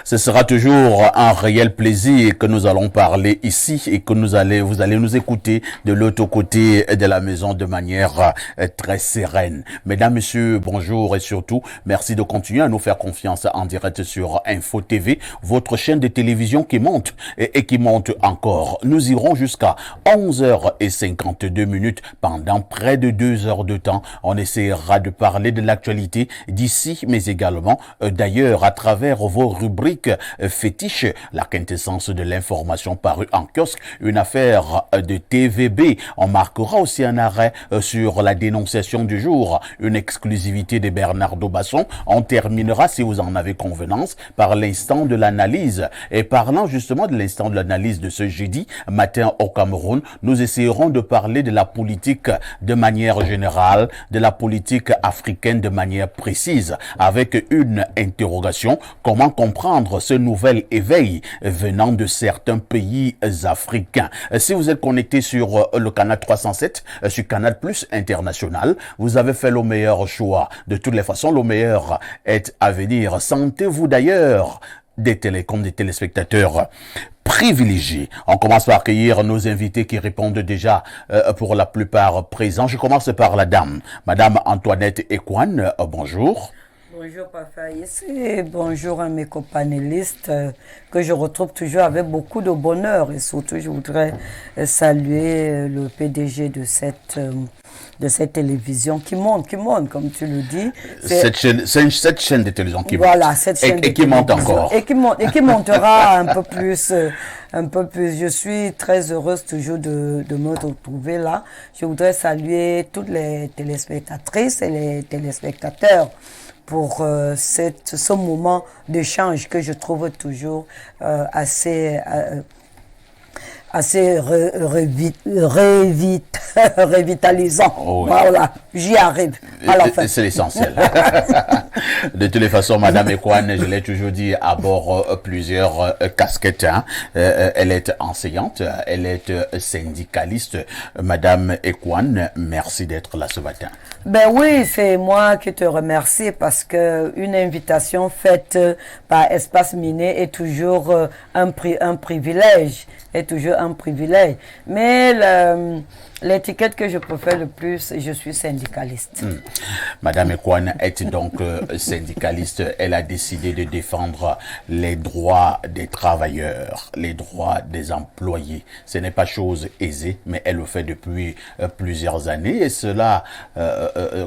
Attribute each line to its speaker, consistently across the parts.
Speaker 1: Ce sera toujours un réel plaisir que nous allons parler ici et que vous allez nous écouter de l'autre côté de la maison de manière très sereine. Mesdames, messieurs, bonjour et surtout, merci de continuer à nous faire confiance en direct sur Info TV, votre chaîne de télévision qui monte et qui monte encore. Nous irons jusqu'à 11h52 pendant près de 2 heures de temps. On essaiera de parler de l'actualité d'ici, mais également d'ailleurs à travers vos rubriques fétiches, la quintessence de l'information parue en kiosque, une affaire de TVB. On marquera aussi un arrêt sur la dénonciation du jour, une exclusivité de Bernardo Basson. On terminera, si vous en avez convenance, par l'instant de l'analyse. Et parlant justement de l'instant de l'analyse de ce jeudi matin au Cameroun, nous essayerons de parler de la politique de manière générale, de la politique africaine de manière précise, avec une interrogation: comment comprendre ce nouvel éveil venant de certains pays africains? Si vous êtes connecté sur le canal 307, sur Canal Plus International, vous avez fait le meilleur choix. De toutes les façons, le meilleur est à venir. Sentez-vous d'ailleurs des téléspectateurs privilégiés. On commence par accueillir nos invités qui répondent déjà pour la plupart présents. Je commence par la dame, Madame Antoinette Ekwan. Bonjour.
Speaker 2: Bonjour Papa Yessé, bonjour à mes copanélistes que je retrouve toujours avec beaucoup de bonheur, et surtout je voudrais saluer le PDG de cette télévision qui monte comme tu le dis.
Speaker 1: Cette chaîne de télévision qui
Speaker 2: voilà,
Speaker 1: monte.
Speaker 2: Cette chaîne
Speaker 1: et qui monte encore.
Speaker 2: Et qui montera un peu plus. Je suis très heureuse toujours de me retrouver là. Je voudrais saluer toutes les téléspectatrices et les téléspectateurs pour ce moment d'échange que je trouve toujours assez revitalisant.
Speaker 1: Oh oui.
Speaker 2: Voilà, j'y arrive à la fin.
Speaker 1: C'est l'essentiel. De toutes les façons, Madame Ekwan, je l'ai toujours dit, à bord plusieurs casquettes. Elle est enseignante, elle est syndicaliste. Madame Ekwan, merci d'être là ce matin.
Speaker 2: Ben oui, c'est moi qui te remercie parce que une invitation faite par Espace Miné est toujours un privilège. Mais l'étiquette que je préfère le plus, je suis syndicaliste.
Speaker 1: Madame Ekwan est donc syndicaliste. Elle a décidé de défendre les droits des travailleurs, les droits des employés. Ce n'est pas chose aisée, mais elle le fait depuis plusieurs années, et cela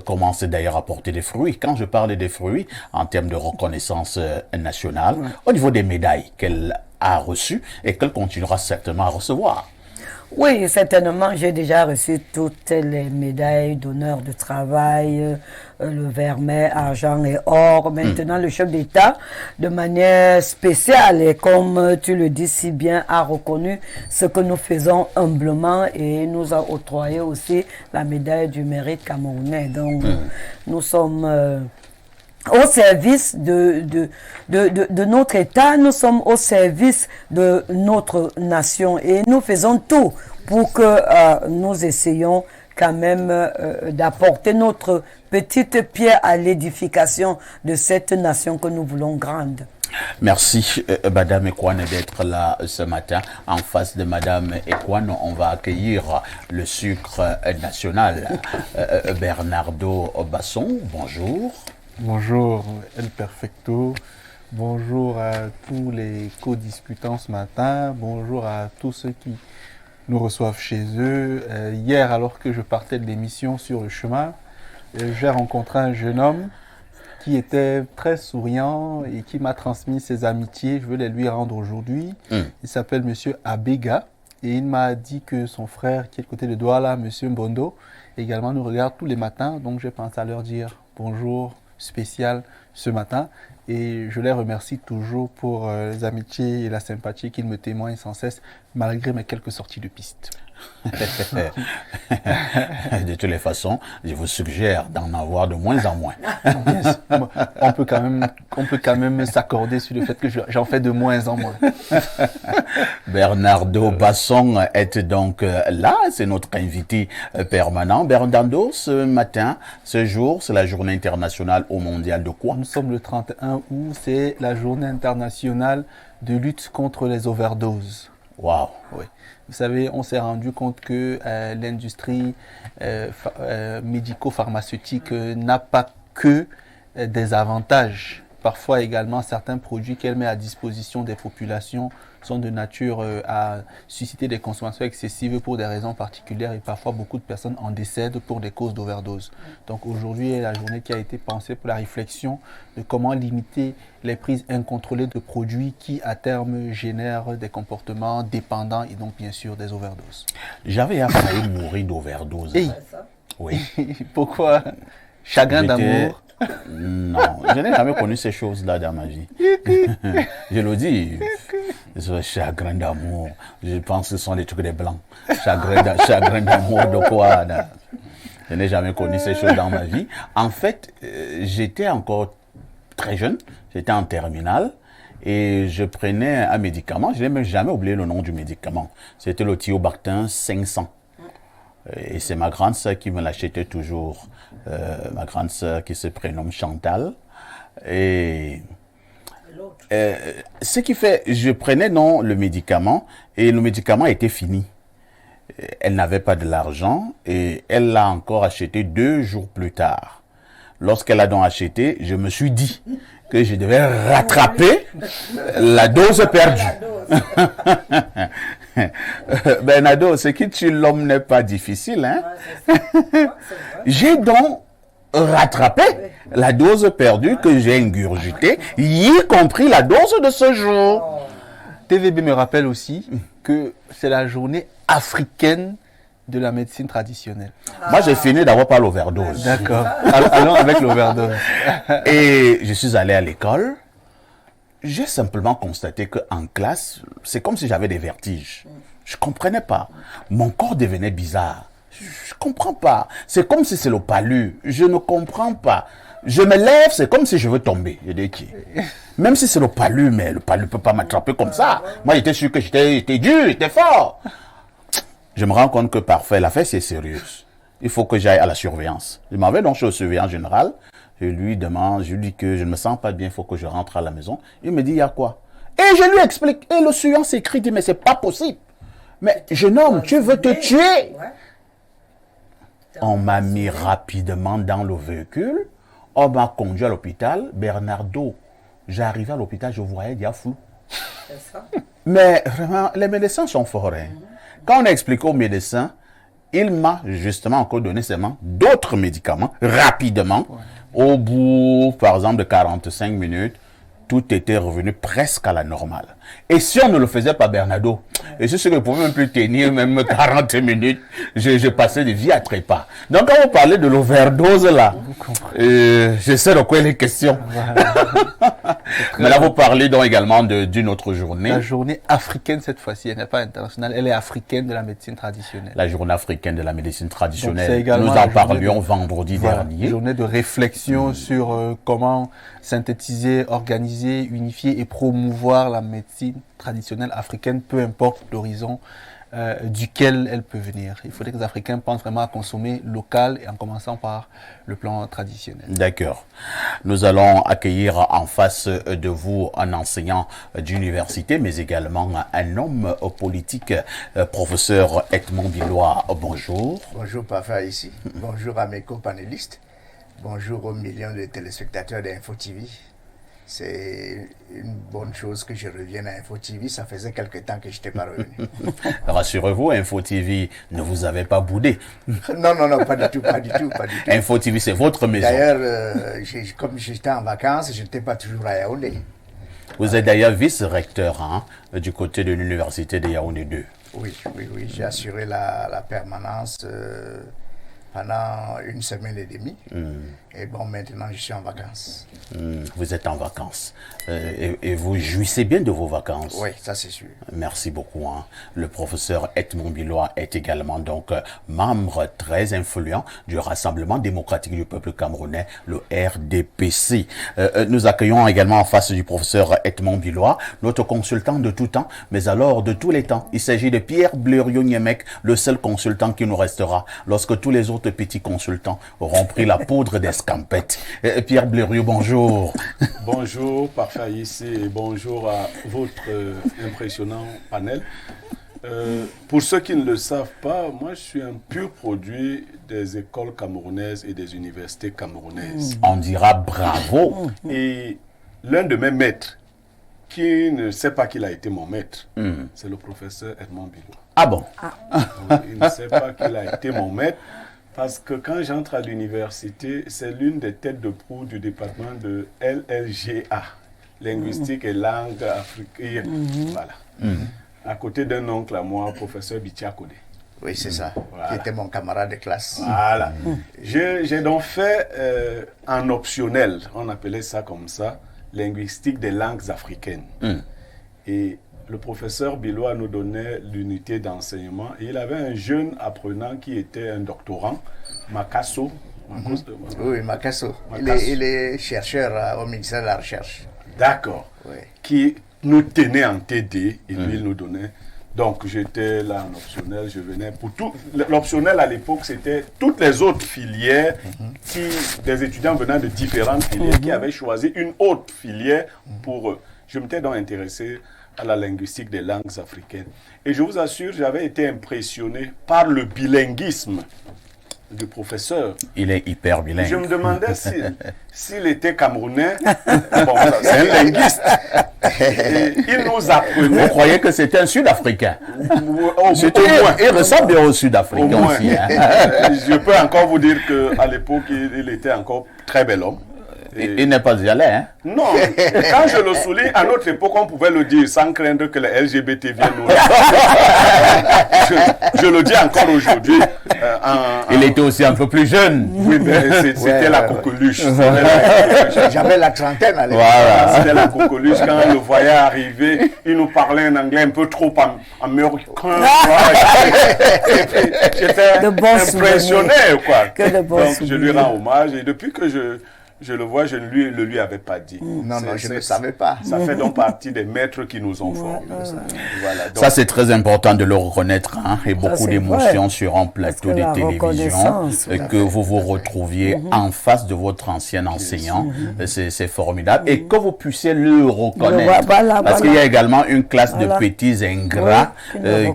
Speaker 1: commence d'ailleurs à porter des fruits. Quand je parle des fruits, en termes de reconnaissance nationale, au niveau des médailles qu'elle a reçues et qu'elle continuera certainement à recevoir.
Speaker 2: Oui, certainement, j'ai déjà reçu toutes les médailles d'honneur de travail, le vermeil, argent et or. Maintenant, le chef d'État, de manière spéciale, et comme tu le dis si bien, a reconnu ce que nous faisons humblement et nous a octroyé aussi la médaille du mérite camerounais. Donc, nous sommes au service de notre État, nous sommes au service de notre nation et nous faisons tout pour que nous essayons quand même d'apporter notre petite pierre à l'édification de cette nation que nous voulons grande.
Speaker 1: Merci Madame Ekwan d'être là ce matin. En face de Madame Ekwan, on va accueillir le sucre national. Bernardo Basson, bonjour.
Speaker 3: Bonjour El Perfecto, bonjour à tous les co-disputants ce matin, bonjour à tous ceux qui nous reçoivent chez eux. Hier, alors que je partais de l'émission sur le chemin, j'ai rencontré un jeune homme qui était très souriant et qui m'a transmis ses amitiés. Je veux les lui rendre aujourd'hui. Il s'appelle Monsieur Abega et il m'a dit que son frère qui est de côté de Douala, Monsieur Mbondo, également nous regarde tous les matins. Donc j'ai pensé à leur dire bonjour spécial ce matin et je les remercie toujours pour les amitiés et la sympathie qu'ils me témoignent sans cesse malgré mes quelques sorties de piste.
Speaker 1: De toutes les façons, je vous suggère d'en avoir de moins en moins.
Speaker 3: On peut quand même s'accorder sur le fait que j'en fais de moins en moins.
Speaker 1: Bernardo Basson est donc là, c'est notre invité permanent. Bernardo, ce matin, ce jour, c'est la journée internationale au mondial de quoi?
Speaker 3: Nous sommes le 31 août, c'est la journée internationale de lutte contre les overdoses.
Speaker 1: Waouh.
Speaker 3: Oui. Vous savez, on s'est rendu compte que l'industrie médico-pharmaceutique n'a pas que des avantages. Parfois également, certains produits qu'elle met à disposition des populations sont de nature à susciter des consommations excessives pour des raisons particulières et parfois beaucoup de personnes en décèdent pour des causes d'overdose. Donc aujourd'hui est la journée qui a été pensée pour la réflexion de comment limiter les prises incontrôlées de produits qui à terme génèrent des comportements dépendants et donc bien sûr des overdoses.
Speaker 1: J'avais failli mourir d'overdose.
Speaker 3: Hey.
Speaker 1: Oui.
Speaker 3: Pourquoi? Chagrin d'amour?
Speaker 1: Non, je n'ai jamais connu ces choses-là dans ma vie. Je le dis, ce chagrin d'amour, je pense que ce sont les trucs des blancs. Chagrin d'amour de quoi? Je n'ai jamais connu ces choses dans ma vie. En fait, j'étais encore très jeune, j'étais en terminale et je prenais un médicament, je n'ai même jamais oublié le nom du médicament. C'était le Thiobactin 500. Et c'est ma grande sœur qui me l'achetait toujours. Ma grande sœur qui se prénomme Chantal. Et ce qui fait, je prenais non le médicament et le médicament était fini. Elle n'avait pas de l'argent et elle l'a encore acheté 2 jours plus tard. Lorsqu'elle a donc acheté, je me suis dit que je devais rattraper la dose perdue. Bernardo, ce qui tue l'homme n'est pas difficile, hein? J'ai donc rattrapé la dose perdue que j'ai ingurgitée, y compris la dose de ce jour.
Speaker 3: TVB me rappelle aussi que c'est la journée africaine de la médecine traditionnelle.
Speaker 1: Moi, j'ai fini d'avoir par l'overdose.
Speaker 3: D'accord. Allons avec l'overdose.
Speaker 1: Et je suis allé à l'école. J'ai simplement constaté qu'en classe, c'est comme si j'avais des vertiges. Je comprenais pas. Mon corps devenait bizarre. Je comprends pas. C'est comme si c'est le palu. Je ne comprends pas. Je me lève, c'est comme si je veux tomber. Je dis qui? Même si c'est le palu, mais le palu ne peut pas m'attraper comme ça. Moi, j'étais sûr que j'étais dur, j'étais fort. Je me rends compte que parfait, l'affaire c'est sérieuse. Il faut que j'aille à la surveillance. Je m'en vais donc chez le surveillant général. Je lui demande, je lui dis que je ne me sens pas bien, il faut que je rentre à la maison. Il me dit, il y a quoi? Et je lui explique. Et le surveillant s'écrie, il dit, mais c'est pas possible. Mais jeune homme, tu veux te tuer? On m'a mis rapidement dans le véhicule. On m'a conduit à l'hôpital. Bernardo, j'arrivais à l'hôpital, je voyais il y a flou. Mais vraiment, les médecins sont forts. Hein. Quand on a expliqué aux médecins, il m'a justement encore donné seulement d'autres médicaments, rapidement. Au bout, par exemple, de 45 minutes, tout était revenu presque à la normale. Et si on ne le faisait pas, Bernardo, et c'est ce que je ne pouvais même plus tenir, même 40 minutes, je passais de vie à trépas. Donc, quand vous parlez de l'overdose, là, je sais de quoi il est question. Mais là, vous parlez donc également d'une autre journée.
Speaker 3: La journée africaine cette fois-ci, elle n'est pas internationale, elle est africaine de la médecine traditionnelle.
Speaker 1: La journée africaine de la médecine traditionnelle. Nous en parlions vendredi dernier.
Speaker 3: Une journée de réflexion sur comment synthétiser, organiser, unifier et promouvoir la médecine traditionnelle africaine, peu importe l'horizon duquel elle peut venir. Il faudrait que les Africains pensent vraiment à consommer local et en commençant par le plan traditionnel.
Speaker 1: D'accord. Nous allons accueillir en face de vous un enseignant d'université, mais également un homme politique, professeur Edmond Billois. Bonjour.
Speaker 4: Bonjour, parfait ici. Bonjour à mes co-panélistes. Bonjour aux millions de téléspectateurs d'Info TV. C'est une bonne chose que je revienne à Info TV. Ça faisait quelque temps que je n'étais pas revenu.
Speaker 1: Rassurez-vous, Info TV ne vous avait pas boudé.
Speaker 4: Non, pas du tout, pas du tout.
Speaker 1: Info TV, c'est votre maison.
Speaker 4: D'ailleurs, comme j'étais en vacances, je n'étais pas toujours à Yaoundé.
Speaker 1: Vous êtes d'ailleurs vice-recteur du côté de l'université de Yaoundé 2.
Speaker 4: Oui. J'ai assuré la permanence pendant 1 semaine et demie. Et bon, maintenant, je suis en vacances.
Speaker 1: Vous êtes en vacances. Et vous jouissez bien de vos vacances.
Speaker 4: Oui, ça c'est sûr.
Speaker 1: Merci beaucoup. Hein. Le professeur Edmond Bilois est également donc membre très influent du Rassemblement démocratique du peuple camerounais, le RDPC. Nous accueillons également en face du professeur Edmond Bilois, notre consultant de tout temps, mais alors de tous les temps. Il s'agit de Pierre Blériot-Niemek, le seul consultant qui nous restera lorsque tous les autres petits consultants auront pris la poudre d'escampette. Pierre Blériot, bonjour.
Speaker 5: Bonjour, parfait ici, et bonjour à votre impressionnant panel. Pour ceux qui ne le savent pas, moi je suis un pur produit des écoles camerounaises et des universités camerounaises.
Speaker 1: On dira bravo.
Speaker 5: Et l'un de mes maîtres, qui ne sait pas qu'il a été mon maître, c'est le professeur Edmond Bilois.
Speaker 1: Ah bon?
Speaker 5: Il ne sait pas qu'il a été mon maître. Parce que quand j'entre à l'université, c'est l'une des têtes de proue du département de LLGA, linguistique et langue africaine. Voilà. À côté d'un oncle à moi, professeur Bitia Kodé.
Speaker 4: Oui, c'est ça.
Speaker 5: Voilà.
Speaker 4: Qui était mon camarade de classe.
Speaker 5: Voilà. J'ai donc fait en optionnel, on appelait ça comme ça, linguistique des langues africaines. Et le professeur Bilois nous donnait l'unité d'enseignement et il avait un jeune apprenant qui était un doctorant, Makasso.
Speaker 4: Oui, Makasso. Il est chercheur au ministère de la Recherche.
Speaker 5: D'accord.
Speaker 4: Oui.
Speaker 5: Qui nous tenait en TD et lui il nous donnait. Donc j'étais là en optionnel, je venais pour tout. L'optionnel à l'époque c'était toutes les autres filières des étudiants venant de différentes filières qui avaient choisi une autre filière pour eux. Je m'étais donc intéressé à la linguistique des langues africaines. Et je vous assure, j'avais été impressionné par le bilinguisme du professeur.
Speaker 1: Il est hyper bilingue.
Speaker 5: Je me demandais s'il était camerounais. Bon, c'est un linguiste. Et il nous apprenait.
Speaker 1: Vous croyez que c'était un Sud-Africain? Il ressemble bien au Sud-Africain aussi. Hein.
Speaker 5: Je peux encore vous dire qu'à l'époque, il était encore très bel homme.
Speaker 1: Il n'est pas allé, hein?
Speaker 5: Non, quand je le souligne, à notre époque, on pouvait le dire sans craindre que les LGBT viennent nous... je le dis encore aujourd'hui.
Speaker 1: Il était aussi un peu plus jeune.
Speaker 5: Oui, mais c'était la coqueluche.
Speaker 4: J'avais la trentaine à l'époque.
Speaker 1: Voilà.
Speaker 5: C'était la coqueluche. Quand on le voyait arriver, il nous parlait un anglais un peu trop américain. J'étais impressionné, quoi. Donc, je lui rends hommage. Et depuis que je le vois, je ne le lui avais pas dit.
Speaker 4: Non, je ne savais pas.
Speaker 5: Ça fait donc partie des maîtres qui nous ont formés. Voilà, donc,
Speaker 1: ça, c'est très important de le reconnaître. Hein, et beaucoup d'émotions sur un plateau de télévision. Que vous vous retrouviez en face de votre ancien enseignant. C'est formidable. Et que vous puissiez le reconnaître. Parce qu'il y a également une classe de petits ingrats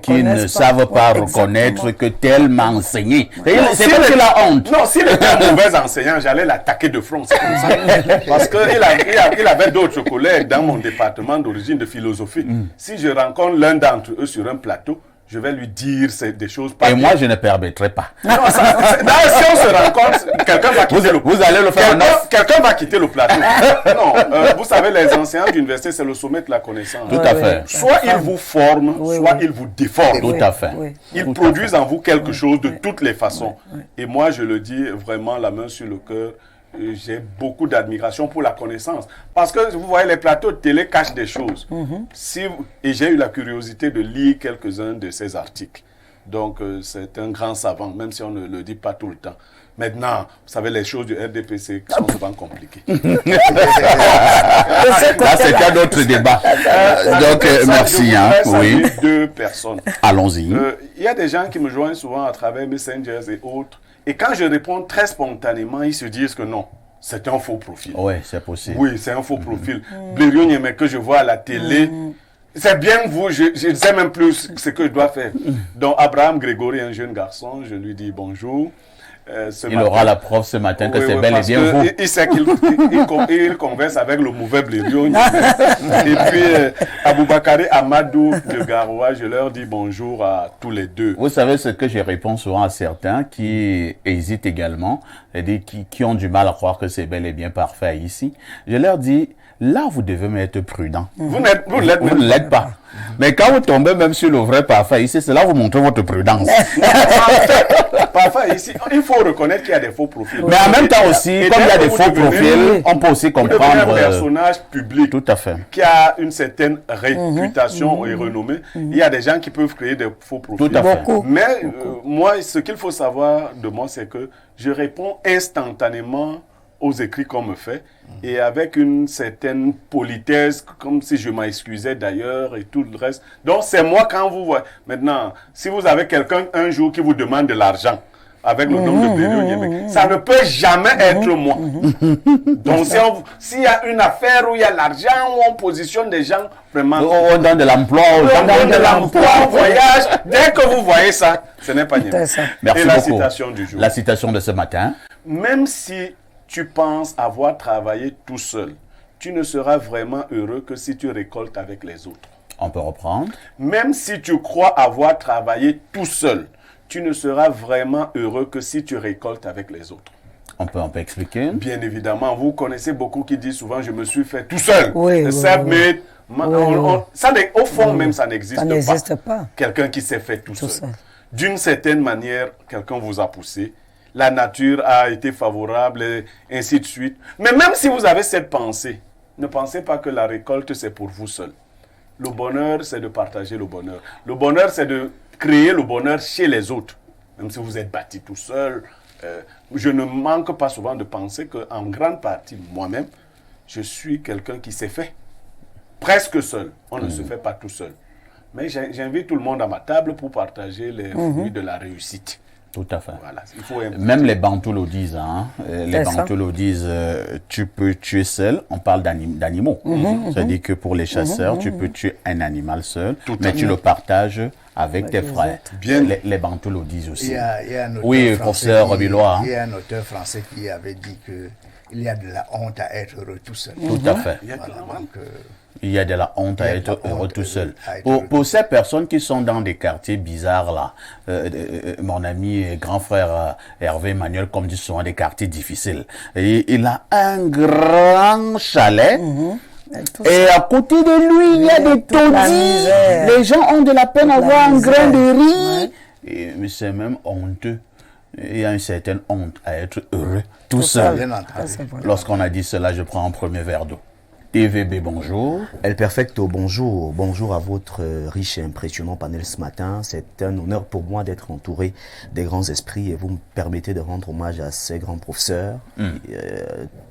Speaker 1: qui ne savent pas reconnaître que tel m'a enseigné. C'est pas que la honte.
Speaker 5: Non, s'il était un mauvais enseignant, j'allais l'attaquer de front. Parce qu'il avait d'autres collègues dans mon département d'origine de philosophie. Si je rencontre l'un d'entre eux sur un plateau, je vais lui dire des choses pas.
Speaker 1: Et moi, je ne permettrai pas.
Speaker 5: Non, si on se rencontre, quelqu'un va quitter le plateau.
Speaker 1: Vous allez le faire
Speaker 5: quelqu'un va quitter le plateau. Non, vous savez, les enseignants d'université, c'est le sommet de la connaissance.
Speaker 1: Tout à fait.
Speaker 5: Soit ils vous forment, soit ils vous déforment.
Speaker 1: Tout à fait.
Speaker 5: Ils produisent en vous quelque chose de toutes les façons. Et moi, je le dis vraiment la main sur le cœur. J'ai beaucoup d'admiration pour la connaissance. Parce que vous voyez, les plateaux de télé cachent des choses. Et j'ai eu la curiosité de lire quelques-uns de ces articles. Donc, c'est un grand savant, même si on ne le dit pas tout le temps. Maintenant, vous savez, les choses du RDPC sont souvent compliquées.
Speaker 1: Là, c'est un autre débat. Donc, merci. Hein, oui.
Speaker 5: 2 personnes.
Speaker 1: Allons-y.
Speaker 5: Il y a des gens qui me joignent souvent à travers Messengers et autres. Et quand je réponds très spontanément, ils se disent que non, c'est un faux profil.
Speaker 1: Oui, c'est possible.
Speaker 5: Oui, c'est un faux profil. Blériot-Niemek que je vois à la télé, c'est bien vous, je ne sais même plus ce que je dois faire. Donc, Abraham Grégory, un jeune garçon, je lui dis bonjour.
Speaker 1: Il aura la preuve ce matin que c'est bel et bien vous.
Speaker 5: Il sait qu'il converse avec le mauvais Blériot. Et puis, Aboubakari Amadou de Garoua, je leur dis bonjour à tous les deux.
Speaker 1: Vous savez ce que je réponds souvent à certains qui hésitent également, et qui ont du mal à croire que c'est bel et bien parfait ici. Je leur dis, là, vous devez être prudent.
Speaker 5: Vous ne
Speaker 1: l'êtes pas. Mais quand vous tombez même sur le vrai parfait ici, c'est là que vous montrez votre prudence.
Speaker 5: Parfois, ici, il faut reconnaître qu'il y a des faux profils.
Speaker 1: Mais en même temps aussi,
Speaker 5: Et
Speaker 1: comme il y a
Speaker 5: dès
Speaker 1: des
Speaker 5: que
Speaker 1: faux
Speaker 5: vous devenez-
Speaker 1: profils, on peut aussi
Speaker 5: vous devenez
Speaker 1: comprendre.
Speaker 5: un personnage public
Speaker 1: Tout à fait.
Speaker 5: qui a une certaine réputation et renommée. Il y a des gens qui peuvent créer des faux profils.
Speaker 1: Tout à fait.
Speaker 2: Beaucoup.
Speaker 5: Mais moi, ce qu'il faut savoir de moi, c'est que je réponds instantanément aux écrits qu'on me fait et avec une certaine politesse, comme si je m'excusais d'ailleurs et tout le reste. Donc, c'est moi quand vous voyez. Maintenant, si vous avez quelqu'un un jour qui vous demande de l'argent, avec le nom de Bélion Niémé, ça ne peut jamais être moi. Donc, s'il y a une affaire où il y a l'argent, où on positionne des gens, vraiment,
Speaker 1: On donne de l'emploi aux
Speaker 5: on
Speaker 1: gens.
Speaker 5: donne de l'emploi, on voyage. Dès que vous voyez ça, ce n'est pas Niémé.
Speaker 2: C'est ça.
Speaker 1: Merci
Speaker 5: Et la
Speaker 1: beaucoup.
Speaker 5: citation du jour.
Speaker 1: La citation de ce matin.
Speaker 5: Même si tu penses avoir travaillé tout seul, tu ne seras vraiment heureux que si tu récoltes avec les autres.
Speaker 1: On peut reprendre.
Speaker 5: Même si tu crois avoir travaillé tout seul, tu ne seras vraiment heureux que si tu récoltes avec les autres.
Speaker 1: On peut expliquer.
Speaker 5: Bien évidemment, vous connaissez beaucoup qui disent souvent je me suis fait tout seul.
Speaker 2: Oui, oui,
Speaker 5: Self-made.
Speaker 2: oui.
Speaker 5: Au fond même, ça n'existe
Speaker 2: Ça
Speaker 5: pas.
Speaker 2: n'existe pas.
Speaker 5: Quelqu'un qui s'est fait tout
Speaker 2: Tout
Speaker 5: seul.
Speaker 2: seul.
Speaker 5: D'une certaine manière, quelqu'un vous a poussé. La nature a été favorable, et ainsi de suite. Mais même si vous avez cette pensée, ne pensez pas que la récolte, c'est pour vous seul. Le bonheur, c'est de partager le bonheur. Le bonheur, c'est de créer le bonheur chez les autres. Même si vous êtes bâti tout seul, je ne manque pas souvent de penser qu'en grande partie, moi-même, je suis quelqu'un qui s'est fait. Presque seul. On ne se fait pas tout seul. Mais j'invite tout le monde à ma table pour partager les fruits de la réussite.
Speaker 1: Tout à fait.
Speaker 5: Voilà. Il faut
Speaker 1: Même les Bantous le disent. Hein. Les
Speaker 2: C'est ça.
Speaker 1: Bantous le disent, tu peux tuer seul. On parle d'animaux. C'est-à-dire que pour les chasseurs, tu peux tuer un animal seul, mais tu le partages avec tes frères.
Speaker 5: Bien.
Speaker 1: Les Bantous le disent
Speaker 4: Il
Speaker 1: aussi.
Speaker 4: y a un auteur
Speaker 1: Oui,
Speaker 4: français
Speaker 1: professeur Robilois.
Speaker 4: Il y a un auteur français qui avait dit que il y a de la honte à être heureux tout seul.
Speaker 1: Tout à fait.
Speaker 5: Il y a
Speaker 4: Voilà,
Speaker 5: clairement.
Speaker 4: donc,
Speaker 1: Il y a de la honte à
Speaker 4: Il y a de
Speaker 1: être
Speaker 4: la
Speaker 1: heureux
Speaker 4: honte
Speaker 1: tout seul.
Speaker 4: à être heureux.
Speaker 1: Pour ces personnes qui sont dans des quartiers bizarres là, mon ami et grand frère Hervé Emmanuel, comme dit souvent, des quartiers difficiles. Et il a un grand chalet. Et à côté de lui, il y a des
Speaker 2: toute la
Speaker 1: taudis.
Speaker 2: misère.
Speaker 1: Les gens ont de la peine à
Speaker 2: Toute la
Speaker 1: avoir un grain de
Speaker 2: misère.
Speaker 1: riz. Mais c'est même honteux. Il y a une certaine honte à être heureux tout seul.
Speaker 4: bien
Speaker 2: Ça,
Speaker 4: entendu.
Speaker 2: c'est vrai.
Speaker 1: Lorsqu'on a dit cela, je prends un premier verre d'eau. TVB, bonjour.
Speaker 6: El Perfecto, bonjour. Bonjour à votre riche et impressionnant panel ce matin. C'est un honneur pour moi d'être entouré des grands esprits et vous me permettez de rendre hommage à ces grands professeurs,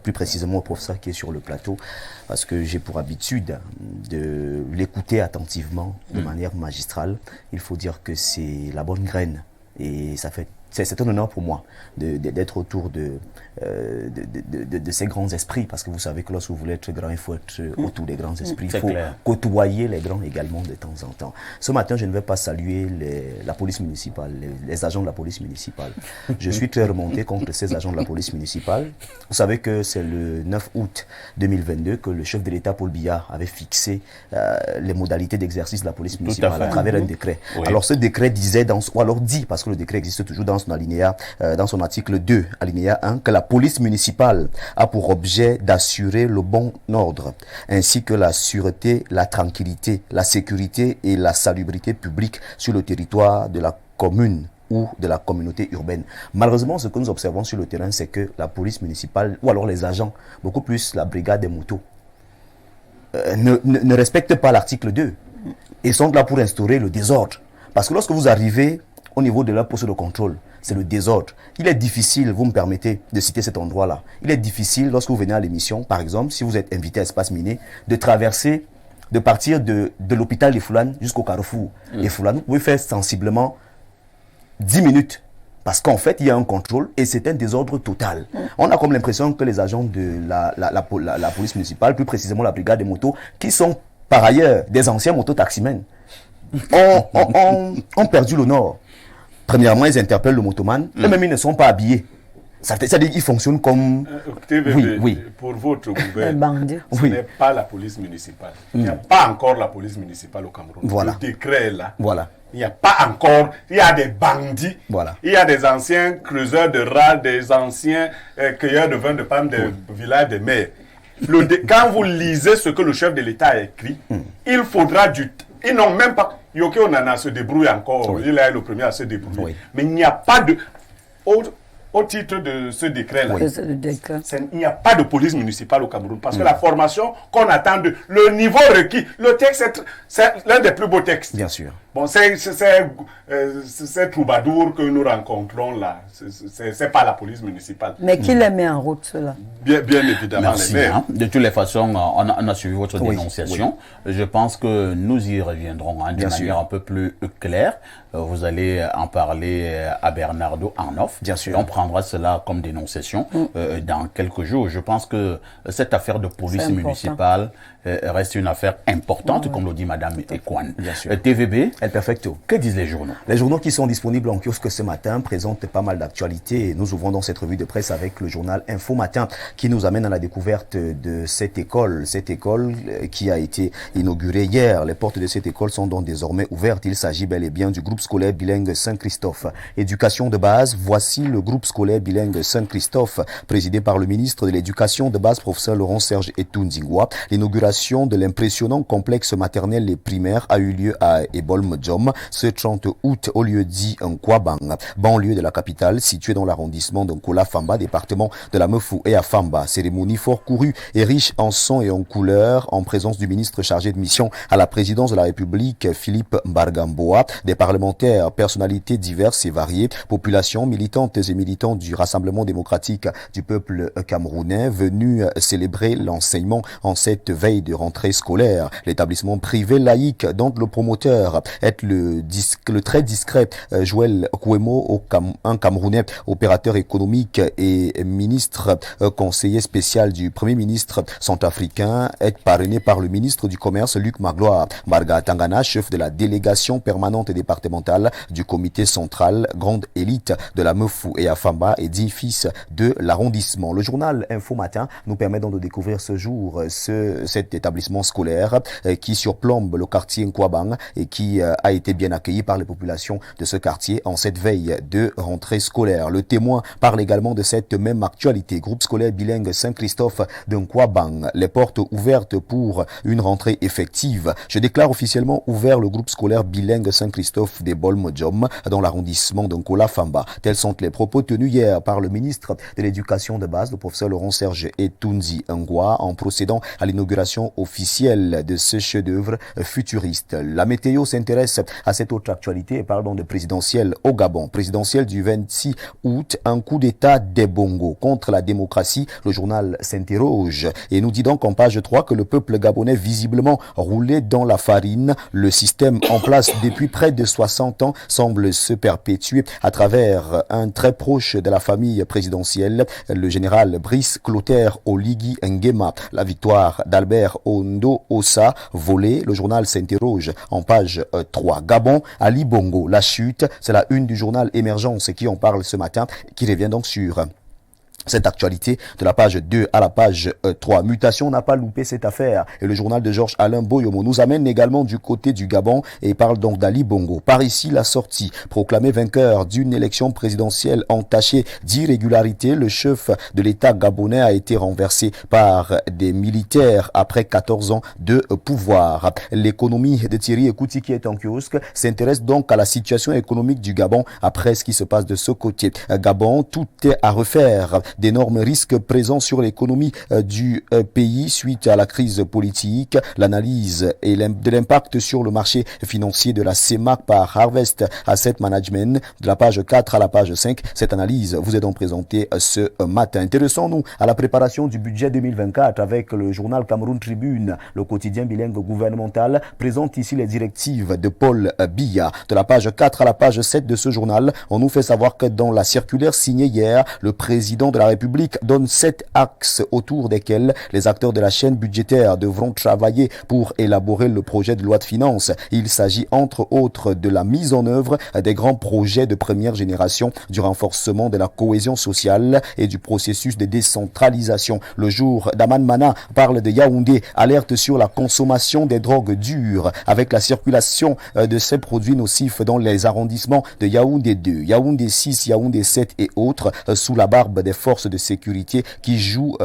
Speaker 6: plus précisément au professeur qui est sur le plateau, parce que j'ai pour habitude de l'écouter attentivement, de manière magistrale. Il faut dire que c'est la bonne graine et ça fait c'est un honneur pour moi d'être autour de ces grands esprits, parce que vous savez que lorsque vous voulez être grand, il faut être autour des grands esprits. Il
Speaker 1: C'est
Speaker 6: faut
Speaker 1: clair.
Speaker 6: côtoyer les grands également de temps en temps. Ce matin, je ne vais pas saluer la police municipale, les agents de la police municipale. Je suis très remonté contre ces agents de la police municipale. Vous savez que c'est le 9 août 2022 que le chef de l'État, Paul Biya, avait fixé les modalités d'exercice de la police municipale
Speaker 1: fait.
Speaker 6: à travers un décret.
Speaker 1: Oui.
Speaker 6: Alors ce décret disait, ou alors dit, parce que le décret existe toujours dans son alinéa, dans son article 2, alinéa 1, que la police municipale a pour objet d'assurer le bon ordre, ainsi que la sûreté, la tranquillité, la sécurité et la salubrité publique sur le territoire de la commune ou de la communauté urbaine. Malheureusement, ce que nous observons sur le terrain, c'est que la police municipale, ou alors les agents, beaucoup plus la brigade des motos, ne respectent pas l'article 2 et sont là pour instaurer le désordre. Parce que lorsque vous arrivez au niveau de la poste de contrôle, c'est le désordre. Il est difficile, vous me permettez de citer cet endroit-là, il est difficile lorsque vous venez à l'émission, par exemple, si vous êtes invité à Espace Miné, de traverser, de partir de l'hôpital de Foulane jusqu'au carrefour. Et Foulane, vous pouvez faire sensiblement 10 minutes. Parce qu'en fait, il y a un contrôle et c'est un désordre total. On a comme l'impression que les agents de la police municipale, plus précisément la brigade des motos, qui sont par ailleurs des anciens mototaximens, ont perdu le nord. Premièrement, ils interpellent le motoman, eux-mêmes ils ne sont pas habillés. C'est-à-dire qu'ils fonctionnent comme...
Speaker 5: TVB,
Speaker 6: Oui.
Speaker 5: pour votre
Speaker 2: Un
Speaker 5: gouvernement,
Speaker 2: bandit.
Speaker 5: ce
Speaker 6: Oui.
Speaker 5: n'est pas la police municipale. Il n'y a pas encore la police municipale au Cameroun.
Speaker 6: Voilà.
Speaker 5: Le décret est là.
Speaker 6: Voilà.
Speaker 5: Il n'y a pas encore, il y a des bandits,
Speaker 6: Voilà.
Speaker 5: il y a des anciens creuseurs de rats, des anciens cueilleurs de vin de palme des villages des maires. Quand vous lisez ce que le chef de l'État a écrit, il faudra du temps. Ils n'ont même pas... Yoko Nana se débrouille encore,
Speaker 6: Oui.
Speaker 5: il est le premier à se débrouiller.
Speaker 6: Oui.
Speaker 5: Mais il n'y a pas de... au titre de ce décret-là,
Speaker 2: C'est le décret.
Speaker 5: il n'y a pas de police municipale au Cameroun parce que la formation qu'on attend le niveau requis, le texte, c'est l'un des plus beaux textes.
Speaker 6: Bien sûr.
Speaker 5: Bon, c'est troubadour que nous rencontrons là. C'est pas la police municipale.
Speaker 2: Mais qui les met en route, cela?
Speaker 5: Bien évidemment,
Speaker 1: Merci.
Speaker 5: les maires.
Speaker 1: De toutes les façons, on a suivi votre
Speaker 6: Oui,
Speaker 1: dénonciation. Je pense que nous y reviendrons de
Speaker 6: Bien
Speaker 1: manière
Speaker 6: sûr.
Speaker 1: un peu plus claire. Vous allez en parler à Bernardo en off.
Speaker 6: Bien sûr.
Speaker 1: Et on prendra cela comme dénonciation dans quelques jours. Je pense que cette affaire de police
Speaker 2: C'est important.
Speaker 1: municipale reste une affaire importante, comme le dit Madame Ekwan.
Speaker 6: Bien sûr.
Speaker 1: TVB,
Speaker 6: El Perfecto.
Speaker 1: que disent les journaux?
Speaker 6: Les journaux qui sont disponibles en kiosque ce matin présentent pas mal d'actualités. Nous ouvrons donc cette revue de presse avec le journal Info Matin qui nous amène à la découverte de cette école. Cette école qui a été inaugurée hier. Les portes de cette école sont donc désormais ouvertes. Il s'agit bel et bien du groupe scolaire bilingue Saint-Christophe. Éducation de base, voici le groupe scolaire bilingue Saint-Christophe, présidé par le ministre de l'Éducation de base, professeur Laurent Serge Etunzingwa. L'inauguration de l'impressionnant complexe maternel et primaire a eu lieu à Ebol-Modjom ce 30 août au lieu dit Nkwabang, banlieue de la capitale, située dans l'arrondissement de Nkola-Famba, département de la Mefou et à Famba. Cérémonie fort courue et riche en sons et en couleurs, en présence du ministre chargé de mission à la présidence de la République, Philippe Mbargamboa, des parlementaires, personnalités diverses et variées, populations militantes et militants du Rassemblement démocratique du peuple camerounais venus célébrer l'enseignement en cette veille de rentrée scolaire. L'établissement privé laïque dont le promoteur est le très discret Joël Kouemo, un Camerounais opérateur économique et ministre conseiller spécial du Premier ministre centrafricain, est parrainé par le ministre du Commerce Luc Magloire Marga Tangana, chef de la délégation permanente départementale du comité central grande élite de la Mefou et Afamba et 10 fils de l'arrondissement. Le journal Info Matin nous permet donc de découvrir ce jour cet établissement scolaire qui surplombe le quartier Nkwabang et qui a été bien accueilli par les populations de ce quartier en cette veille de rentrée scolaire. Le Témoin parle également de cette même actualité. Groupe scolaire bilingue Saint-Christophe de Nkwabang, les portes ouvertes pour une rentrée effective. Je déclare officiellement ouvert le groupe scolaire bilingue Saint-Christophe des Bol-Modjom dans l'arrondissement de Nkola-Famba. Tels sont les propos tenus hier par le ministre de l'Éducation de base, le professeur Laurent Serge Etunzi Ngwa, en procédant à l'inauguration officielle de ce chef-d'œuvre futuriste. La météo s'intéresse à cette autre actualité et parle donc de présidentielle au Gabon. Présidentielle du 26 août, un coup d'État des Bongo contre la démocratie. Le journal s'interroge et nous dit donc en page 3 que le peuple gabonais visiblement roulé dans la farine. Le système en place depuis près de 60 ans semble se perpétuer à travers un très proche de la famille présidentielle, le général Brice Clotaire Oligui Nguema. La victoire d'Albert Ondo Ossa volée. Le journal s'interroge en page 3. Gabon, Ali Bongo, la chute, c'est la une du journal Émergence qui en parle ce matin, qui revient donc sur cette actualité de la page 2 à la page 3. Mutation n'a pas loupé cette affaire. Et le journal de Georges Alain Boyomo nous amène également du côté du Gabon et parle donc d'Ali Bongo. Par ici, la sortie. Proclamé vainqueur d'une élection présidentielle entachée d'irrégularité, le chef de l'État gabonais a été renversé par des militaires après 14 ans de pouvoir. L'économie de Thierry Ekouti, qui est en kiosque, s'intéresse donc à la situation économique du Gabon après ce qui se passe de ce côté. Gabon, tout est à refaire. D'énormes risques présents sur l'économie du pays suite à la crise politique. L'analyse et de l'impact sur le marché financier de la CEMAC par Harvest Asset Management, de la page 4 à la page 5. Cette analyse vous est donc présentée ce matin. Intéressons-nous à la préparation du budget 2024 avec le journal Cameroun Tribune. Le quotidien bilingue gouvernemental présente ici les directives de Paul Biya. De la page 4 à la page 7 de ce journal, on nous fait savoir que dans la circulaire signée hier, le président de la République donne 7 axes autour desquels les acteurs de la chaîne budgétaire devront travailler pour élaborer le projet de loi de finances. Il s'agit entre autres de la mise en œuvre des grands projets de première génération, du renforcement de la cohésion sociale et du processus de décentralisation. Le jour d'Aman Mana parle de Yaoundé, alerte sur la consommation des drogues dures avec la circulation de ces produits nocifs dans les arrondissements de Yaoundé 2, Yaoundé 6, Yaoundé 7 et autres sous la barbe des forces forces de sécurité qui jouent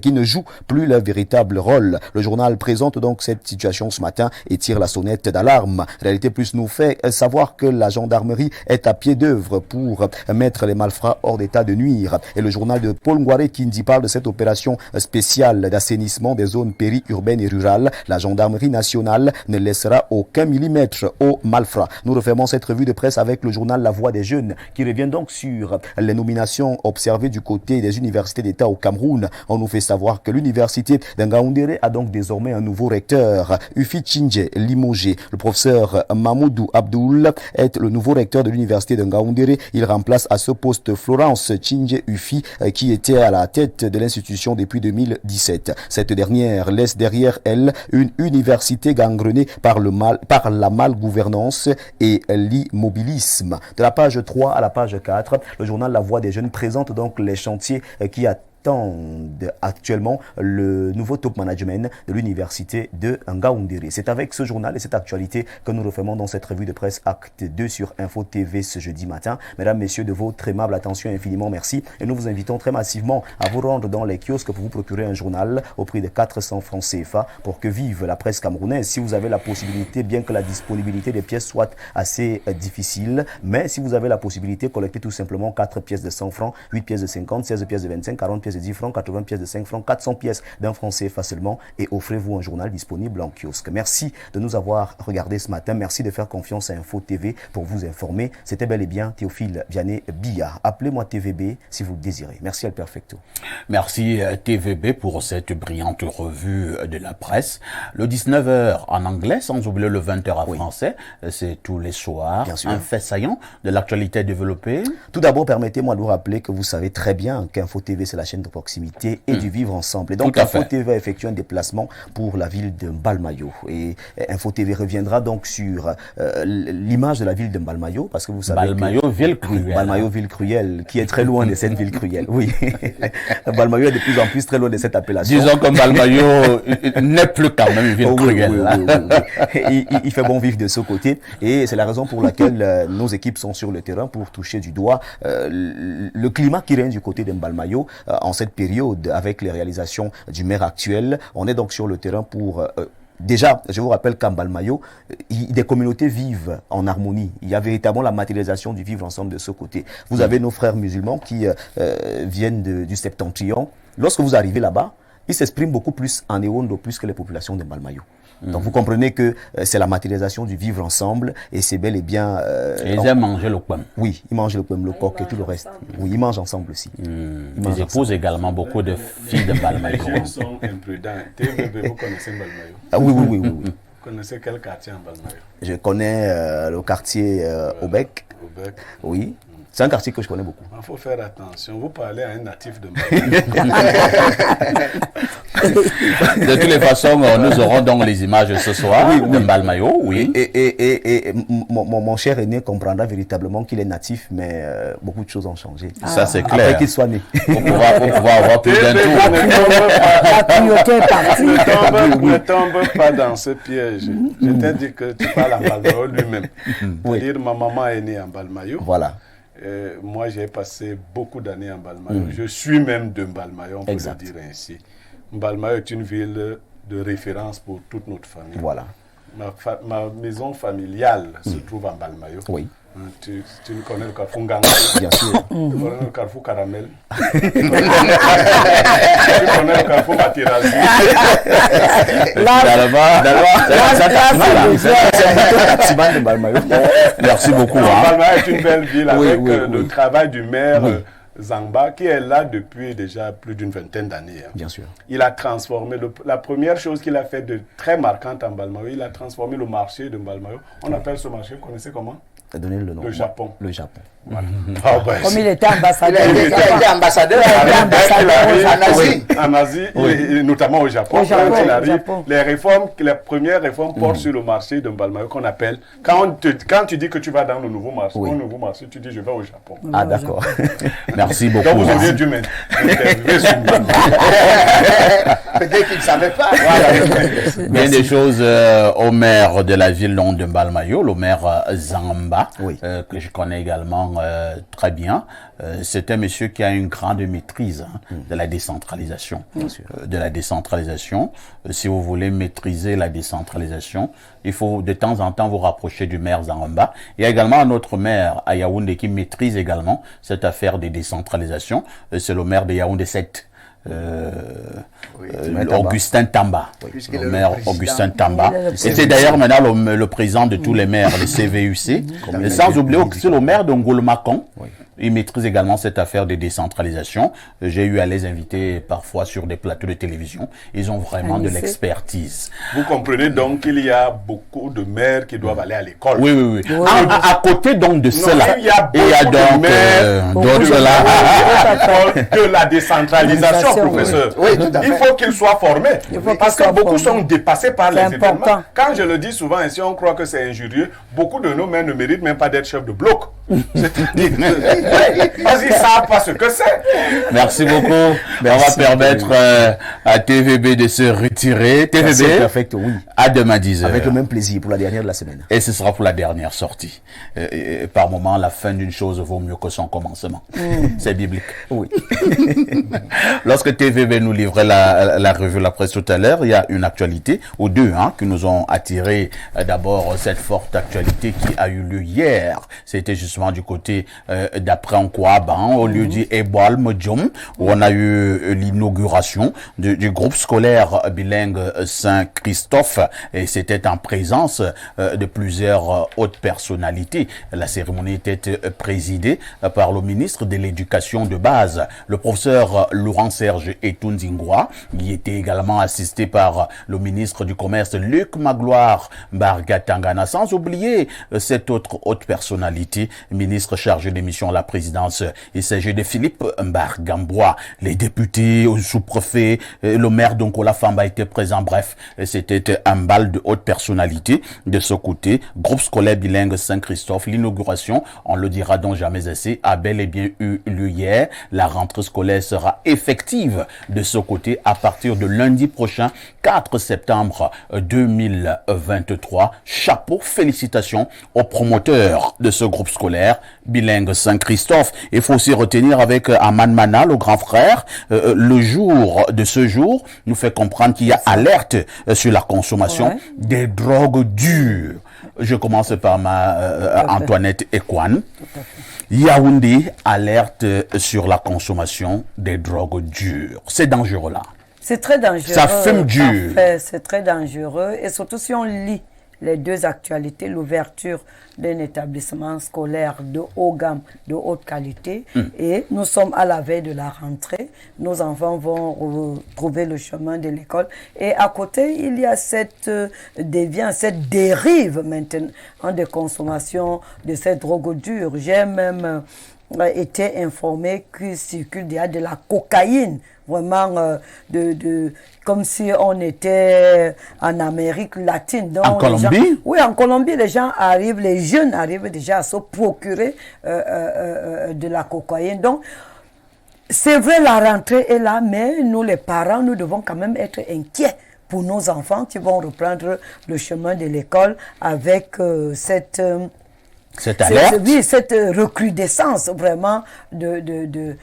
Speaker 6: qui ne jouent plus leur véritable rôle. Le journal présente donc cette situation ce matin et tire la sonnette d'alarme. Réalité Plus nous fait savoir que la gendarmerie est à pied d'œuvre pour mettre les malfrats hors d'état de nuire. Et le journal de Paul Ngouaré Kindi parle de cette opération spéciale d'assainissement des zones périurbaines et rurales. La gendarmerie nationale ne laissera aucun millimètre aux malfrats. Nous refermons cette revue de presse avec le journal La Voix des Jeunes qui revient donc sur les nominations observées du côté des universités d'État au Cameroun. On nous fait savoir que l'université d'Ngaoundéré a donc désormais un nouveau recteur, Ufi Tchinje limogé. Le professeur Mamoudou Abdoul est le nouveau recteur de l'université d'Ngaoundéré. Il remplace à ce poste Florence Tchinje Ufi qui était à la tête de l'institution depuis 2017. Cette dernière laisse derrière elle une université gangrenée par la malgouvernance et l'immobilisme. De la page 3 à la page 4, le journal La Voix des Jeunes présente donc les chantiers qui attendent actuellement le nouveau top management de l'université de Ngaoundéré. C'est avec ce journal et cette actualité que nous refermons dans cette revue de presse Acte 2 sur Info TV ce jeudi matin. Mesdames, messieurs, de votre aimable attention, infiniment merci. Et nous vous invitons très massivement à vous rendre dans les kiosques pour vous procurer un journal au prix de 400 francs CFA pour que vive la presse camerounaise. Si vous avez la possibilité, bien que la disponibilité des pièces soit assez difficile, mais si vous avez la possibilité, collectez tout simplement 4 pièces de 100 francs, 8 pièces de 50, 16 pièces de 25, 40 pièces de 10 francs, 80 pièces de 5 francs, 400 pièces d'un franc CFA seulement et offrez-vous un journal disponible en kiosque. Merci de nous avoir regardé ce matin. Merci de faire confiance à Info TV pour vous informer. C'était bel et bien Théophile Vianney Billa. Appelez-moi TVB si vous le désirez. Merci Al Perfecto.
Speaker 1: Merci TVB pour cette brillante revue de la presse. Le 19h en anglais, sans oublier le 20h en français. C'est tous les soirs.
Speaker 6: Bien sûr.
Speaker 1: Un fait saillant de l'actualité développée.
Speaker 6: Tout d'abord, permettez-moi de vous rappeler que vous savez très bien qu'Info TV, c'est la chaîne de proximité et du vivre ensemble. Et donc, Info TV va effectuer un déplacement pour la ville de Mbalmayo. Et Info TV reviendra donc sur l'image de la ville de Mbalmayo, parce que vous savez
Speaker 1: Mbalmayo, ville cruelle.
Speaker 6: Mbalmayo, ville cruelle, qui est très loin de cette ville cruelle. Oui. Mbalmayo est de plus en plus très loin de cette appellation.
Speaker 1: Disons que Mbalmayo n'est plus quand même une ville cruelle.
Speaker 6: Il fait bon vivre de ce côté. Et c'est la raison pour laquelle nos équipes sont sur le terrain pour toucher du doigt le climat qui règne du côté de Mbalmayo en cette période avec les réalisations du maire actuel. On est donc sur le terrain pour... Déjà, je vous rappelle qu'à Mbalmayo, des communautés vivent en harmonie. Il y a véritablement la matérialisation du vivre ensemble de ce côté. Vous avez nos frères musulmans qui viennent du Septentrion. Lorsque vous arrivez là-bas, ils s'expriment beaucoup plus en Ewondo plus que les populations de Mbalmayo. Donc vous comprenez que c'est la matérialisation du vivre ensemble et c'est bel et bien...
Speaker 1: ils aiment manger le pomme.
Speaker 6: Oui, ils mangent le pomme, le coq et tout le reste. Oui, ils mangent ensemble aussi.
Speaker 1: Ils épousent également beaucoup de filles de Mbalmayo.
Speaker 5: Les jeunes sont imprudents. TVB, vous connaissez Mbalmayo?
Speaker 6: Ah, oui.
Speaker 5: Vous connaissez quel quartier en Mbalmayo?
Speaker 6: Je connais le quartier Aubec.
Speaker 5: Aubec.
Speaker 6: Oui. C'est un quartier que je connais beaucoup.
Speaker 5: Il faut faire attention. Vous parlez à un natif de Mbalmayo.
Speaker 1: De toutes les façons, nous aurons donc les images ce soir de Mbalmayo. Oui.
Speaker 6: Et mon cher aîné comprendra véritablement qu'il est natif, mais beaucoup de choses ont changé.
Speaker 1: Ça, c'est clair.
Speaker 6: Après qu'il soit né.
Speaker 1: Pour pouvoir avoir plus d'un tour.
Speaker 2: La priorité est partie.
Speaker 5: Ne tombe pas dans ce piège. Je t'ai dit que tu parles à Mbalmayo lui-même. C'est-à-dire, ma maman est née en Mbalmayo.
Speaker 6: Voilà.
Speaker 5: Moi, j'ai passé beaucoup d'années en Mbalmayo. Je suis même de Mbalmayo, on peut le dire ainsi. Mbalmayo est une ville de référence pour toute notre famille.
Speaker 6: Voilà.
Speaker 5: Ma maison familiale se trouve en Mbalmayo.
Speaker 6: Oui.
Speaker 5: Tu connais le carrefour Nganga?
Speaker 6: Bien sûr.
Speaker 5: Tu connais le carrefour Caramel? Tu connais le carrefour Matirazi?
Speaker 1: Merci beaucoup.
Speaker 5: Mbalmayo est une belle ville avec le travail du maire Zamba, qui est là depuis déjà plus d'une vingtaine d'années.
Speaker 6: Bien sûr.
Speaker 5: Il a transformé, la première chose qu'il a fait de très marquante en Mbalmayo, il a transformé le marché de Mbalmayo. On appelle ce marché, vous connaissez comment?
Speaker 6: Donner le nom.
Speaker 5: Le Japon.
Speaker 6: Le Japon.
Speaker 5: Voilà.
Speaker 2: Comme il était ambassadeur.
Speaker 4: Il était ambassadeur
Speaker 5: en Asie, et notamment au Japon. Quand il arrive, les premières réformes portent sur le marché de Mbalmayo qu'on appelle. Quand tu dis que tu vas dans le nouveau marché, tu dis je vais au Japon.
Speaker 6: Ah, d'accord.
Speaker 1: Merci beaucoup.
Speaker 5: Donc vous auriez dû m'interviewer sur Mbalmayo.
Speaker 4: Peut-être qu'il ne savait pas.
Speaker 1: Bien des choses au maire de la ville de Mbalmayo, le maire Zamba Tamba,
Speaker 6: Oui.
Speaker 1: que je connais également très bien. C'est un monsieur qui a une grande maîtrise de la décentralisation. De la décentralisation. Si vous voulez maîtriser la décentralisation, il faut de temps en temps vous rapprocher du maire Zaramba. Il y a également un autre maire à Yaoundé qui maîtrise également cette affaire de décentralisation. C'est le maire de Yaoundé 7. Augustin Tamba,
Speaker 4: Puisqu'il est
Speaker 1: le
Speaker 4: le
Speaker 1: maire
Speaker 4: président.
Speaker 1: Augustin Tamba.
Speaker 2: Il est le
Speaker 1: Et c'est d'ailleurs maintenant le président de tous les maires, le CVUC. Et sans oublier aussi le maire de Ngolmakon. Il maîtrise également cette affaire de décentralisation. J'ai eu à les inviter parfois sur des plateaux de télévision. Ils ont vraiment de l'expertise.
Speaker 5: Vous comprenez donc qu'il y a beaucoup de maires qui doivent aller à l'école.
Speaker 1: Oui, oui, oui.
Speaker 2: Oui.
Speaker 1: À côté donc de cela,
Speaker 5: il y a
Speaker 1: il y a
Speaker 5: beaucoup de
Speaker 1: donc
Speaker 5: maires,
Speaker 1: d'autres là.
Speaker 5: de la décentralisation, professeur.
Speaker 4: Oui, tout à fait.
Speaker 5: Il faut qu'ils soient formés.
Speaker 2: Il faut
Speaker 5: Parce
Speaker 2: qu'ils
Speaker 5: que
Speaker 2: soient
Speaker 5: beaucoup
Speaker 2: formés.
Speaker 5: sont dépassés par les
Speaker 2: C'est important.
Speaker 5: événements. Quand je le dis souvent, ainsi on croit que c'est injurieux, beaucoup de nos maires ne méritent même pas d'être chefs de bloc. C'est-à-dire parce qu'ils ne savent pas ce que c'est.
Speaker 1: Merci beaucoup. On va permettre à TVB de se retirer.
Speaker 6: C'est
Speaker 1: TVB,
Speaker 6: perfect, oui.
Speaker 1: à demain 10h.
Speaker 6: Avec le même plaisir pour la dernière de la semaine.
Speaker 1: Et ce sera pour la dernière sortie. Et par moment, la fin d'une chose vaut mieux que son commencement. C'est biblique.
Speaker 6: Oui.
Speaker 1: Lorsque TVB nous livrait la revue La Presse tout à l'heure, il y a une actualité, ou deux, qui nous ont attiré. D'abord, cette forte actualité qui a eu lieu hier. C'était justement du côté d'après Nkwaba, au lieu du Eboal Modjom, où on a eu l'inauguration du groupe scolaire bilingue Saint-Christophe. Et c'était en présence de plusieurs hautes personnalités. La cérémonie était présidée par le ministre de l'Éducation de base, le professeur Laurent-Serge Etunzingwa. Il était également assisté par le ministre du Commerce, Luc Magloire Bargatangana, sans oublier cette autre haute personnalité, ministre chargé des missions à la présidence. Il s'agit de Philippe Mbargambois. Les députés, sous-préfets, le maire d'Onkola Famba était présent. Bref, c'était un bal de haute personnalité. De ce côté, groupe scolaire bilingue Saint-Christophe, l'inauguration, on le dira donc jamais assez, a bel et bien eu lieu hier. La rentrée scolaire sera effective de ce côté à partir de lundi prochain, 4 septembre 2023. Chapeau, félicitations aux promoteurs de ce groupe scolaire bilingue Saint-Christophe. Il faut aussi retenir avec Aman Mana, le grand frère, le jour de ce jour nous fait comprendre qu'il y a alerte sur la consommation des drogues dures. Je commence par Antoinette Ekwan. Yaoundé, alerte sur la consommation des drogues dures. C'est dangereux là.
Speaker 2: C'est très dangereux.
Speaker 1: Ça fume dur.
Speaker 2: Parfait, c'est très dangereux. Et surtout si on lit les deux actualités, l'ouverture d'un établissement scolaire de haut gamme, de haute qualité. Et nous sommes à la veille de la rentrée. Nos enfants vont retrouver le chemin de l'école. Et à côté, il y a cette déviance, cette dérive maintenant de consommation de cette drogue dure. J'ai même été informé qu'il circule déjà de la cocaïne, vraiment comme si on était en Amérique latine. Donc,
Speaker 1: en Colombie?
Speaker 2: Oui, en Colombie, les gens arrivent, les jeunes arrivent déjà à se procurer de la cocaïne. Donc, c'est vrai, la rentrée est là, mais nous, les parents, nous devons quand même être inquiets pour nos enfants qui vont reprendre le chemin de l'école avec cette
Speaker 1: alerte.
Speaker 2: Oui, cette recrudescence vraiment des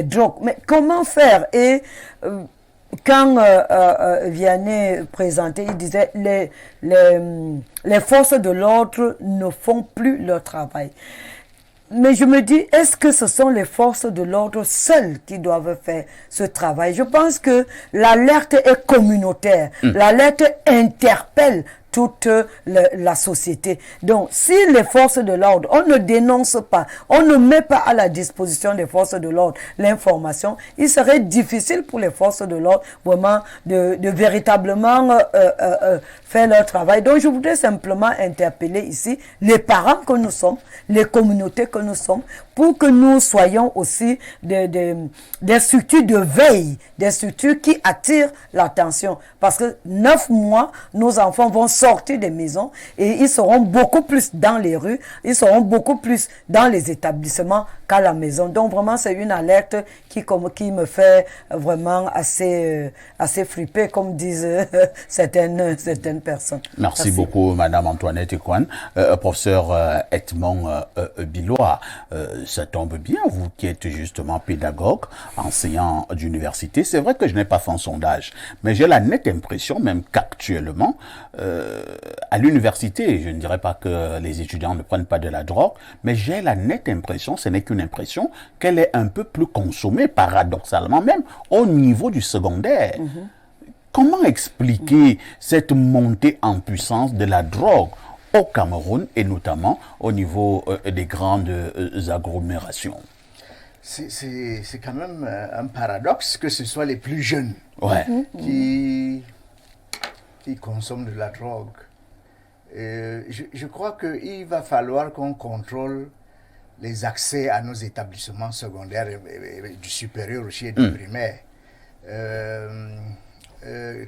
Speaker 2: drogues. Mais comment faire? Et quand Vianney présentait, il disait les forces de l'ordre ne font plus leur travail. Mais je me dis, est-ce que ce sont les forces de l'ordre seules qui doivent faire ce travail? Je pense que l'alerte est communautaire. L'alerte interpelle toute la société. Donc, si les forces de l'ordre, on ne dénonce pas, on ne met pas à la disposition des forces de l'ordre l'information, il serait difficile pour les forces de l'ordre vraiment de véritablement faire leur travail. Donc, je voudrais simplement interpeller ici les parents que nous sommes, les communautés que nous sommes, pour que nous soyons aussi des structures de veille, des structures qui attirent l'attention. Parce que 9 mois, nos enfants vont sortir des maisons et ils seront beaucoup plus dans les rues, ils seront beaucoup plus dans les établissements qu'à la maison. Donc vraiment, c'est une alerte qui me fait vraiment assez flipper, comme disent certaines personnes.
Speaker 1: Merci beaucoup, Madame Antoinette Ekwan. Professeur Edmond Bilois, ça tombe bien, vous qui êtes justement pédagogue, enseignant d'université. C'est vrai que je n'ai pas fait un sondage, mais j'ai la nette impression, même qu'actuellement, à l'université, je ne dirais pas que les étudiants ne prennent pas de la drogue, mais j'ai la nette impression, ce n'est qu'une impression, qu'elle est un peu plus consommée, paradoxalement même, au niveau du secondaire. Comment expliquer cette montée en puissance de la drogue au Cameroun et notamment au niveau des grandes agglomérations?
Speaker 4: C'est quand même un paradoxe que ce soit les plus jeunes qui consomment de la drogue. Je crois qu'il va falloir qu'on contrôle les accès à nos établissements secondaires et du supérieur aussi et du primaire.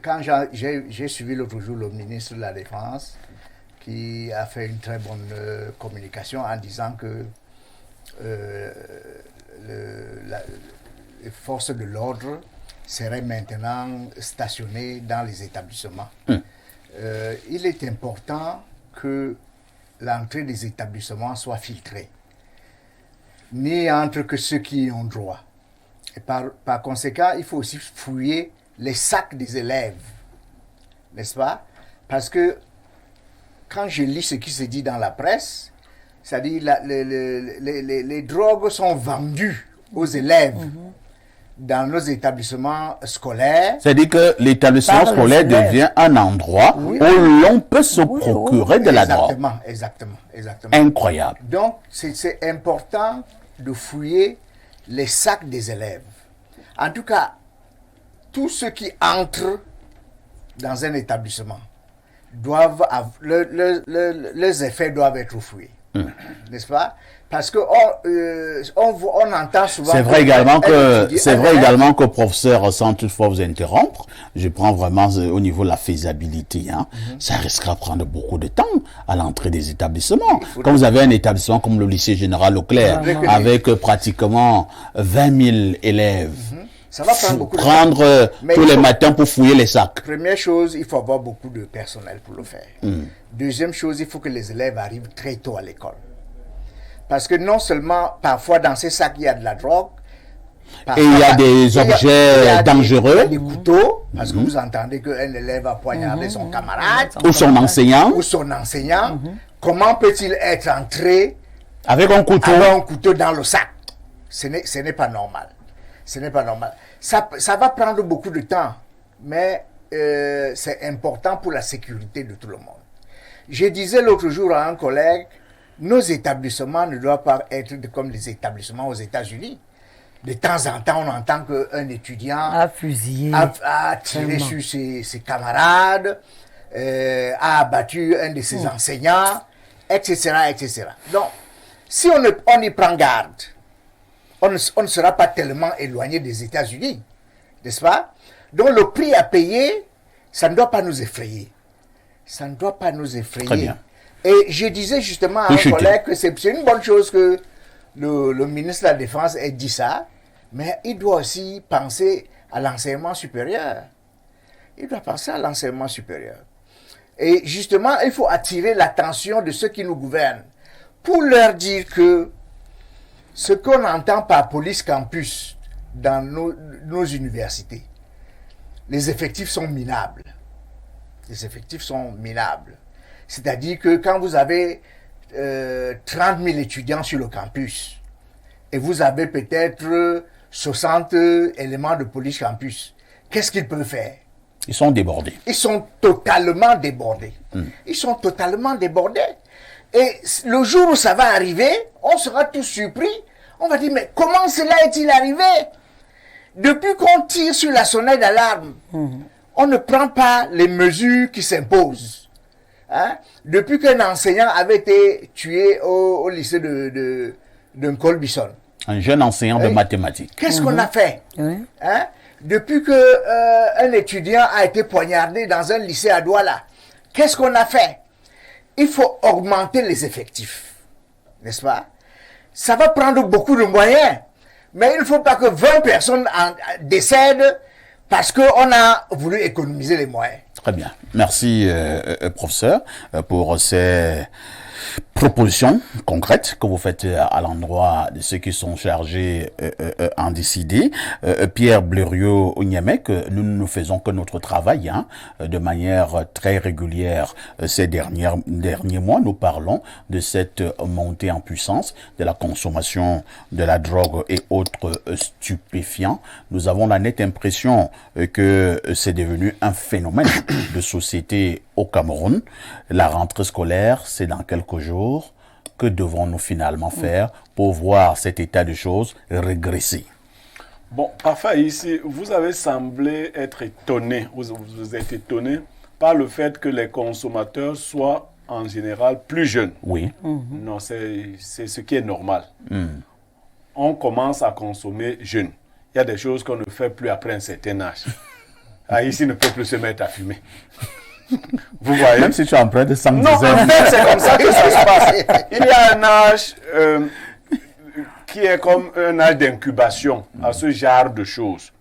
Speaker 4: Quand j'ai suivi l'autre jour le ministre de la Défense qui a fait une très bonne communication en disant que les forces de l'ordre seraient maintenant stationnées dans les établissements. Il est important que l'entrée des établissements soit filtrée, ni entre que ceux qui y ont droit. Et par conséquent, il faut aussi fouiller les sacs des élèves, n'est-ce pas? Parce que quand je lis ce qui se dit dans la presse, c'est-à-dire les drogues sont vendues aux élèves dans nos établissements scolaires.
Speaker 1: C'est-à-dire que l'établissement scolaire devient un endroit où l'on peut se procurer de la drogue.
Speaker 4: Exactement.
Speaker 1: Incroyable.
Speaker 4: Donc, c'est important de fouiller les sacs des élèves. En tout cas, tous ceux qui entrent dans un établissement doivent leurs effets doivent être fouillés, n'est-ce pas? Parce que on entend souvent.
Speaker 1: C'est vrai également que professeur, sans toutefois vous interrompre, je prends vraiment au niveau de la faisabilité. Ça risquera de prendre beaucoup de temps à l'entrée des établissements. Quand vous avez un établissement comme le lycée général Leclerc, avec pratiquement 20 000 élèves.
Speaker 4: Ça va prendre beaucoup de
Speaker 1: temps. Tous les matins pour fouiller les sacs.
Speaker 4: Première chose, il faut avoir beaucoup de personnel pour le faire. Deuxième chose, il faut que les élèves arrivent très tôt à l'école. Parce que non seulement, parfois, dans ces sacs, il y a de la drogue.
Speaker 1: Et il y a des objets dangereux.
Speaker 4: Il y a des couteaux, parce que vous entendez qu'un élève a poignardé son camarade.
Speaker 1: Ou son enseignant.
Speaker 4: Comment peut-il être entré
Speaker 1: avec un couteau
Speaker 4: dans le sac? Ce n'est pas normal. Ce n'est pas normal. Ça va prendre beaucoup de temps, mais c'est important pour la sécurité de tout le monde. Je disais l'autre jour à un collègue, nos établissements ne doivent pas être comme les établissements aux États-Unis. De temps en temps, on entend qu'un étudiant
Speaker 2: a fusillé,
Speaker 4: a tiré sur ses camarades, a abattu un de ses enseignants, etc., etc. Donc, si on y prend garde, on ne sera pas tellement éloigné des États-Unis, n'est-ce pas? Donc le prix à payer, ça ne doit pas nous effrayer. Ça ne doit pas nous effrayer.
Speaker 1: Très bien.
Speaker 4: Et je disais justement à un collègue que c'est une bonne chose que le ministre de la Défense ait dit ça, mais il doit aussi penser à l'enseignement supérieur. Il doit penser à l'enseignement supérieur. Et justement, il faut attirer l'attention de ceux qui nous gouvernent pour leur dire que ce qu'on entend par police campus dans nos universités, les effectifs sont minables. Les effectifs sont minables. C'est-à-dire que quand vous avez 30 000 étudiants sur le campus et vous avez peut-être 60 éléments de police campus, qu'est-ce qu'ils peuvent faire?
Speaker 1: Ils sont débordés.
Speaker 4: Ils sont totalement débordés. Ils sont totalement débordés. Et le jour où ça va arriver, on sera tous surpris. On va dire, mais comment cela est-il arrivé? Depuis qu'on tire sur la sonnette d'alarme, on ne prend pas les mesures qui s'imposent. Depuis qu'un enseignant avait été tué au lycée de Nkolbison.
Speaker 1: Un jeune enseignant de mathématiques.
Speaker 4: Qu'est-ce qu'on a fait? Depuis qu'un étudiant a été poignardé dans un lycée à Douala. Qu'est-ce qu'on a fait? Il faut augmenter les effectifs, n'est-ce pas? Ça va prendre beaucoup de moyens, mais il ne faut pas que 20 personnes décèdent parce qu'on a voulu économiser les moyens.
Speaker 1: Très bien. Merci, professeur, pour ces propositions concrètes que vous faites à l'endroit de ceux qui sont chargés en décider. Pierre Blériot-Niamec, nous ne faisons que notre travail de manière très régulière ces derniers mois. Nous parlons de cette montée en puissance de la consommation de la drogue et autres stupéfiants. Nous avons la nette impression que c'est devenu un phénomène de société au Cameroun. La rentrée scolaire, c'est dans quelques jours. Que devons-nous finalement faire pour voir cet état de choses régresser?
Speaker 5: Bon, parfois ici, vous avez semblé être étonné, vous êtes étonné par le fait que les consommateurs soient en général plus jeunes.
Speaker 1: Oui.
Speaker 5: Non, c'est ce qui est normal. On commence à consommer jeune. Il y a des choses qu'on ne fait plus après un certain âge. Ici, ne peut plus se mettre à fumer. Vous voyez?
Speaker 1: Même si tu es en train de s'en
Speaker 5: Non, en fait, c'est comme ça que ça se passe. Il y a un âge qui est comme un âge d'incubation à ce genre de choses.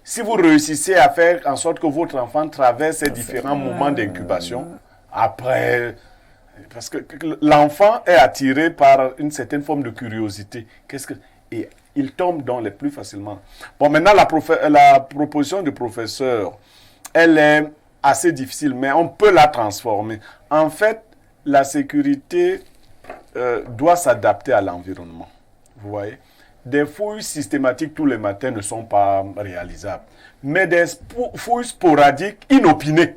Speaker 5: Si vous réussissez à faire en sorte que votre enfant traverse ces différents moments d'incubation, après, parce que l'enfant est attiré par une certaine forme de curiosité. Et il tombe dans les plus facilement. Bon, maintenant, la proposition du professeur, elle est assez difficile, mais on peut la transformer. En fait, la sécurité doit s'adapter à l'environnement. Vous voyez? Des fouilles systématiques tous les matins ne sont pas réalisables. Mais des fouilles sporadiques, inopinées,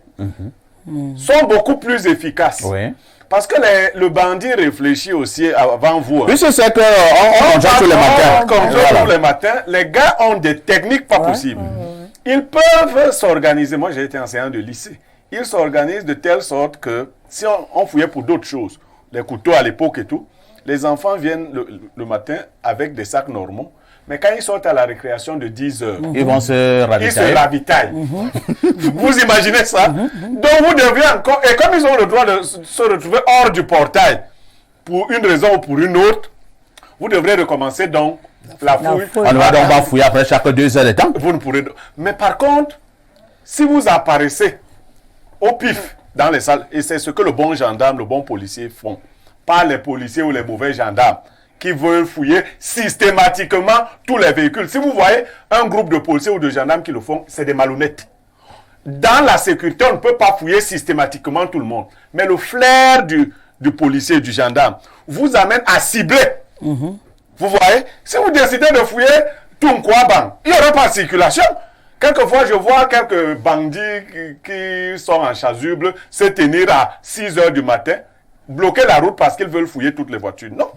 Speaker 5: sont beaucoup plus efficaces.
Speaker 1: Oui.
Speaker 5: Parce que le bandit réfléchit aussi avant vous.
Speaker 1: Oui, c'est ça qu'on conjoint tous les matins.
Speaker 5: Tous les matins, les gars ont des techniques pas possibles. Ils peuvent s'organiser. Moi, j'ai été enseignant de lycée. Ils s'organisent de telle sorte que si on fouillait pour d'autres choses, les couteaux à l'époque et tout, les enfants viennent le matin avec des sacs normaux. Mais quand ils sortent à la récréation de 10 heures,
Speaker 1: ils vont se ravitailler.
Speaker 5: Ils se ravitaillent. Vous imaginez ça? Donc vous devez encore... Et comme ils ont le droit de se retrouver hors du portail, pour une raison ou pour une autre, vous devrez recommencer donc la fouille.
Speaker 1: On va fouiller après chaque 2 heures de temps.
Speaker 5: Vous ne pourrez... Mais par contre, si vous apparaissez au pif dans les salles, et c'est ce que le bon gendarme, le bon policier font, pas les policiers ou les mauvais gendarmes, qui veulent fouiller systématiquement tous les véhicules. Si vous voyez un groupe de policiers ou de gendarmes qui le font, c'est des malhonnêtes. Dans la sécurité, on ne peut pas fouiller systématiquement tout le monde. Mais le flair du policier, du gendarme, vous amène à cibler. Vous voyez? Si vous décidez de fouiller Tunkwabang, il n'y aura pas de circulation. Quelquefois, je vois quelques bandits qui sont en chasuble se tenir à 6 heures du matin, bloquer la route parce qu'ils veulent fouiller toutes les voitures. Non.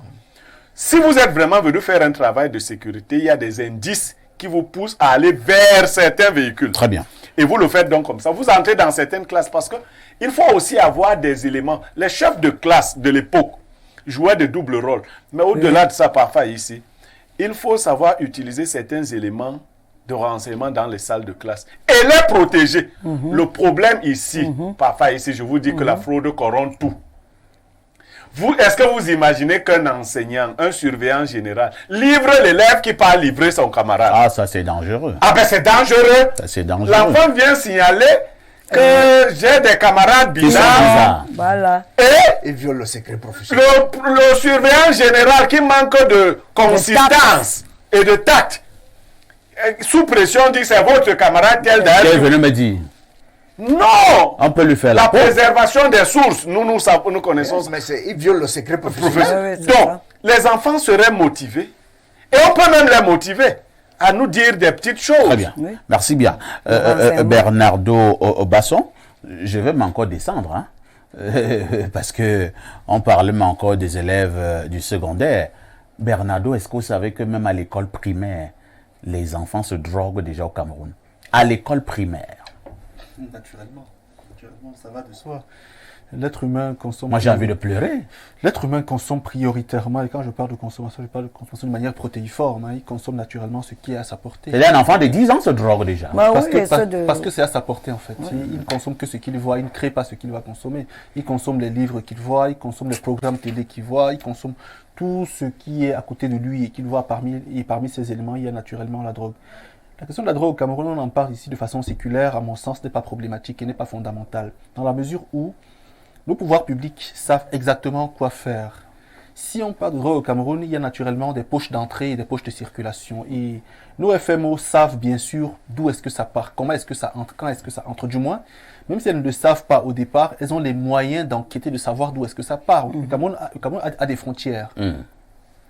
Speaker 5: Si vous êtes vraiment venu faire un travail de sécurité, il y a des indices qui vous poussent à aller vers certains véhicules.
Speaker 1: Très bien.
Speaker 5: Et vous le faites donc comme ça. Vous entrez dans certaines classes parce que il faut aussi avoir des éléments. Les chefs de classe de l'époque jouaient de double rôle. Mais au-delà de ça, parfois ici, il faut savoir utiliser certains éléments de renseignement dans les salles de classe et les protéger. Le problème ici, parfois ici, je vous dis que la fraude corrompt tout. Est-ce que vous imaginez qu'un enseignant, un surveillant général, livre l'élève qui part livrer son camarade?
Speaker 1: Ah, ça c'est dangereux.
Speaker 5: Ah ben c'est dangereux.
Speaker 1: Ça c'est dangereux.
Speaker 5: L'enfant vient signaler que j'ai des camarades bizarres.
Speaker 2: Voilà.
Speaker 5: Et
Speaker 4: Il viole le secret professionnel.
Speaker 5: le surveillant général qui manque de consistance et de tact, sous pression, dit c'est votre camarade tel
Speaker 1: Qui est
Speaker 5: d'ailleurs.
Speaker 1: venu me dire?
Speaker 5: Non!
Speaker 1: On peut lui faire
Speaker 5: La
Speaker 1: la peau.
Speaker 5: préservation des sources, nous connaissons.
Speaker 4: Mais il viole le secret professionnel.
Speaker 2: Oui, c'est
Speaker 5: Donc,
Speaker 2: ça.
Speaker 5: les enfants seraient motivés, et on peut même les motiver à nous dire des petites choses.
Speaker 1: Très bien.
Speaker 2: Oui.
Speaker 1: Merci bien.
Speaker 2: Renseignement.
Speaker 1: Bernardo Basson, je vais m'encore descendre, hein, parce que on parle même encore des élèves du secondaire. Bernardo, est-ce que vous savez que même à l'école primaire, les enfants se droguent déjà au Cameroun? À l'école primaire.
Speaker 3: Naturellement, ça va de soi. L'être humain consomme...
Speaker 1: Moi, j'ai envie de pleurer.
Speaker 3: L'être humain consomme prioritairement, et quand je parle de consommation, je parle de consommation de manière protéiforme. Il consomme naturellement ce qui est à sa portée.
Speaker 1: Il y a un enfant de 10 ans se drogue déjà.
Speaker 2: Bah
Speaker 3: Parce
Speaker 2: oui,
Speaker 3: que,
Speaker 2: et ça
Speaker 3: parce que c'est à sa portée en fait. Il ne consomme que ce qu'il voit, il ne crée pas ce qu'il va consommer. Il consomme les livres qu'il voit, il consomme les programmes télé qu'il voit, il consomme tout ce qui est à côté de lui et qu'il voit parmi ces éléments, il y a naturellement la drogue. La question de la drogue au Cameroun, on en parle ici de façon séculaire, à mon sens, n'est pas problématique et n'est pas fondamentale. Dans la mesure où nos pouvoirs publics savent exactement quoi faire. Si on parle de drogue au Cameroun, il y a naturellement des poches d'entrée et des poches de circulation. Et nos FMO savent bien sûr d'où est-ce que ça part, comment est-ce que ça entre, quand est-ce que ça entre. Du moins, même si elles ne le savent pas au départ, elles ont les moyens d'enquêter, de savoir d'où est-ce que ça part. Le Cameroun a des frontières.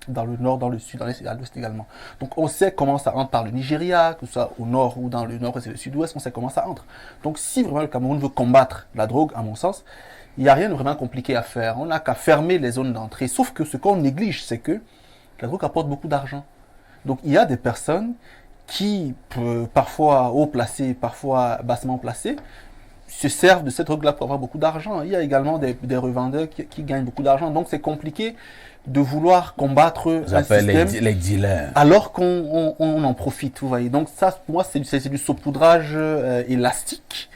Speaker 3: Dans le nord, dans le sud, dans l'est et dans l'ouest également. Donc on sait comment ça entre par le Nigeria, que ce soit au nord ou dans le nord-est et le sud-ouest, on sait comment ça entre. Donc si vraiment le Cameroun veut combattre la drogue, à mon sens, il n'y a rien de vraiment compliqué à faire. On n'a qu'à fermer les zones d'entrée. Sauf que ce qu'on néglige, c'est que la drogue apporte beaucoup d'argent. Donc il y a des personnes qui, parfois haut placées, parfois bassement placées, se servent de cette drogue-là pour avoir beaucoup d'argent. Il y a également des revendeurs qui gagnent beaucoup d'argent. Donc c'est compliqué de vouloir combattre un système
Speaker 1: les dealers.
Speaker 3: alors qu'on en profite, vous voyez. Donc ça, pour moi, c'est du saupoudrage élastique.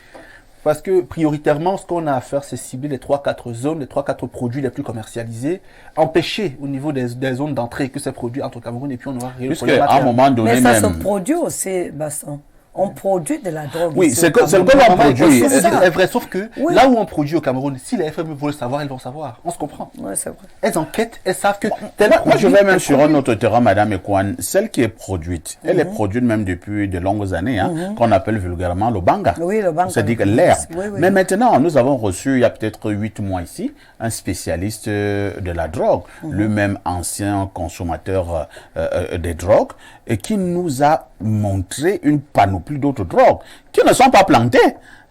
Speaker 3: Parce que prioritairement, ce qu'on a à faire, c'est cibler les 3-4 zones, les 3-4 produits les plus commercialisés, empêcher au niveau des zones d'entrée que ces produits entrent au Cameroun et puis on aura réel
Speaker 1: Puisque à un moment donné
Speaker 2: Mais ça
Speaker 1: même...
Speaker 2: se produit aussi, Basson. On produit de la drogue.
Speaker 1: Oui,
Speaker 2: ici
Speaker 1: c'est
Speaker 2: au
Speaker 1: que
Speaker 2: Cameroun.
Speaker 1: l'on produit.
Speaker 3: C'est vrai, sauf que
Speaker 2: Oui.
Speaker 3: là où on produit au Cameroun, si les FM veulent le savoir, elles vont savoir. On se comprend.
Speaker 2: Ouais, c'est vrai.
Speaker 3: Elles enquêtent, elles savent que tel
Speaker 1: Moi, je
Speaker 3: produit,
Speaker 1: vais même
Speaker 3: tel
Speaker 1: sur
Speaker 3: produit.
Speaker 1: un autre terrain, Madame Ekwan, celle qui est produite. Elle est produite même depuis de longues années, qu'on appelle vulgairement le banga.
Speaker 2: Oui, le banga.
Speaker 1: C'est-à-dire l'herbe.
Speaker 2: Oui, oui.
Speaker 1: Mais maintenant, nous avons reçu, il y a peut-être 8 mois ici, un spécialiste de la drogue, lui-même ancien consommateur des drogues, et qui nous a montré une panoplie d'autres drogues qui ne sont pas plantées.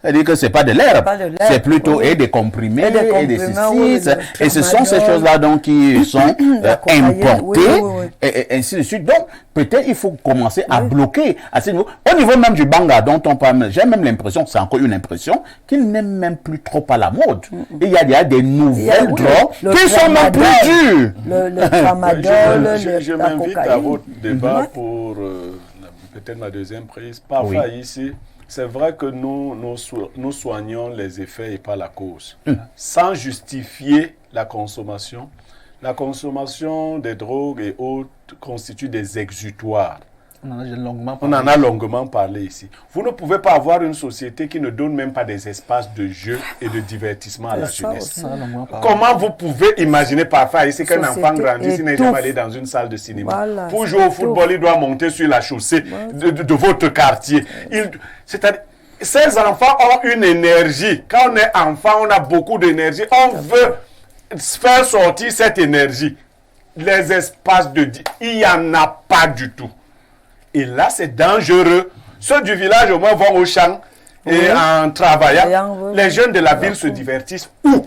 Speaker 1: C'est-à-dire que c'est pas de l'herbe,
Speaker 2: Pas de l'herbe,
Speaker 1: c'est plutôt
Speaker 2: oui.
Speaker 1: et des comprimés,
Speaker 2: Et des
Speaker 1: et des
Speaker 2: comprimés, oui,
Speaker 1: ceci,
Speaker 2: le
Speaker 1: et ce sont ces
Speaker 2: tramadol.
Speaker 1: choses-là donc qui sont
Speaker 2: La cocaïne,
Speaker 1: importées,
Speaker 2: oui, oui, oui.
Speaker 1: et ainsi de suite. Donc, peut-être il faut commencer à bloquer à ce niveau. Au niveau même du banga dont on parle, j'ai même l'impression, c'est encore une impression, qu'il n'est même plus trop à la mode. Et il y a des nouvelles
Speaker 2: oui,
Speaker 1: drogues
Speaker 2: le
Speaker 1: qui sont même
Speaker 2: tramadol.
Speaker 1: plus dures.
Speaker 2: Le tramadol,
Speaker 5: Je
Speaker 2: la
Speaker 5: m'invite à
Speaker 2: cocaïne.
Speaker 5: votre débat
Speaker 2: Ouais.
Speaker 5: pour peut-être ma deuxième prise. Parfois ici, c'est vrai que nous soignons les effets et pas la cause. Sans justifier la consommation des drogues et autres constitue des exutoires.
Speaker 3: On en a déjà longuement
Speaker 5: On
Speaker 3: parlé.
Speaker 5: en a longuement parlé ici. Vous ne pouvez pas avoir une société qui ne donne même pas des espaces de jeu et de divertissement à la
Speaker 2: C'est ça
Speaker 5: jeunesse.
Speaker 2: aussi.
Speaker 3: On en a longuement parlé.
Speaker 5: Comment vous pouvez imaginer parfois ici qu'un
Speaker 2: Société
Speaker 5: enfant grandisse, il n'est
Speaker 2: étouffe.
Speaker 5: jamais allé dans une salle de cinéma.
Speaker 2: Voilà,
Speaker 5: Pour
Speaker 2: c'est
Speaker 5: jouer au
Speaker 2: tout.
Speaker 5: football, il doit monter sur la chaussée de votre quartier. C'est-à-dire, ces enfants ont une énergie. Quand on est enfant, on a beaucoup d'énergie. On veut faire sortir cette énergie. Les espaces il n'y en a pas du tout. Et là, c'est dangereux. Ceux du village, au moins, vont au champ et en travaillant.
Speaker 2: Oui.
Speaker 5: Les jeunes de la ville se divertissent. Où?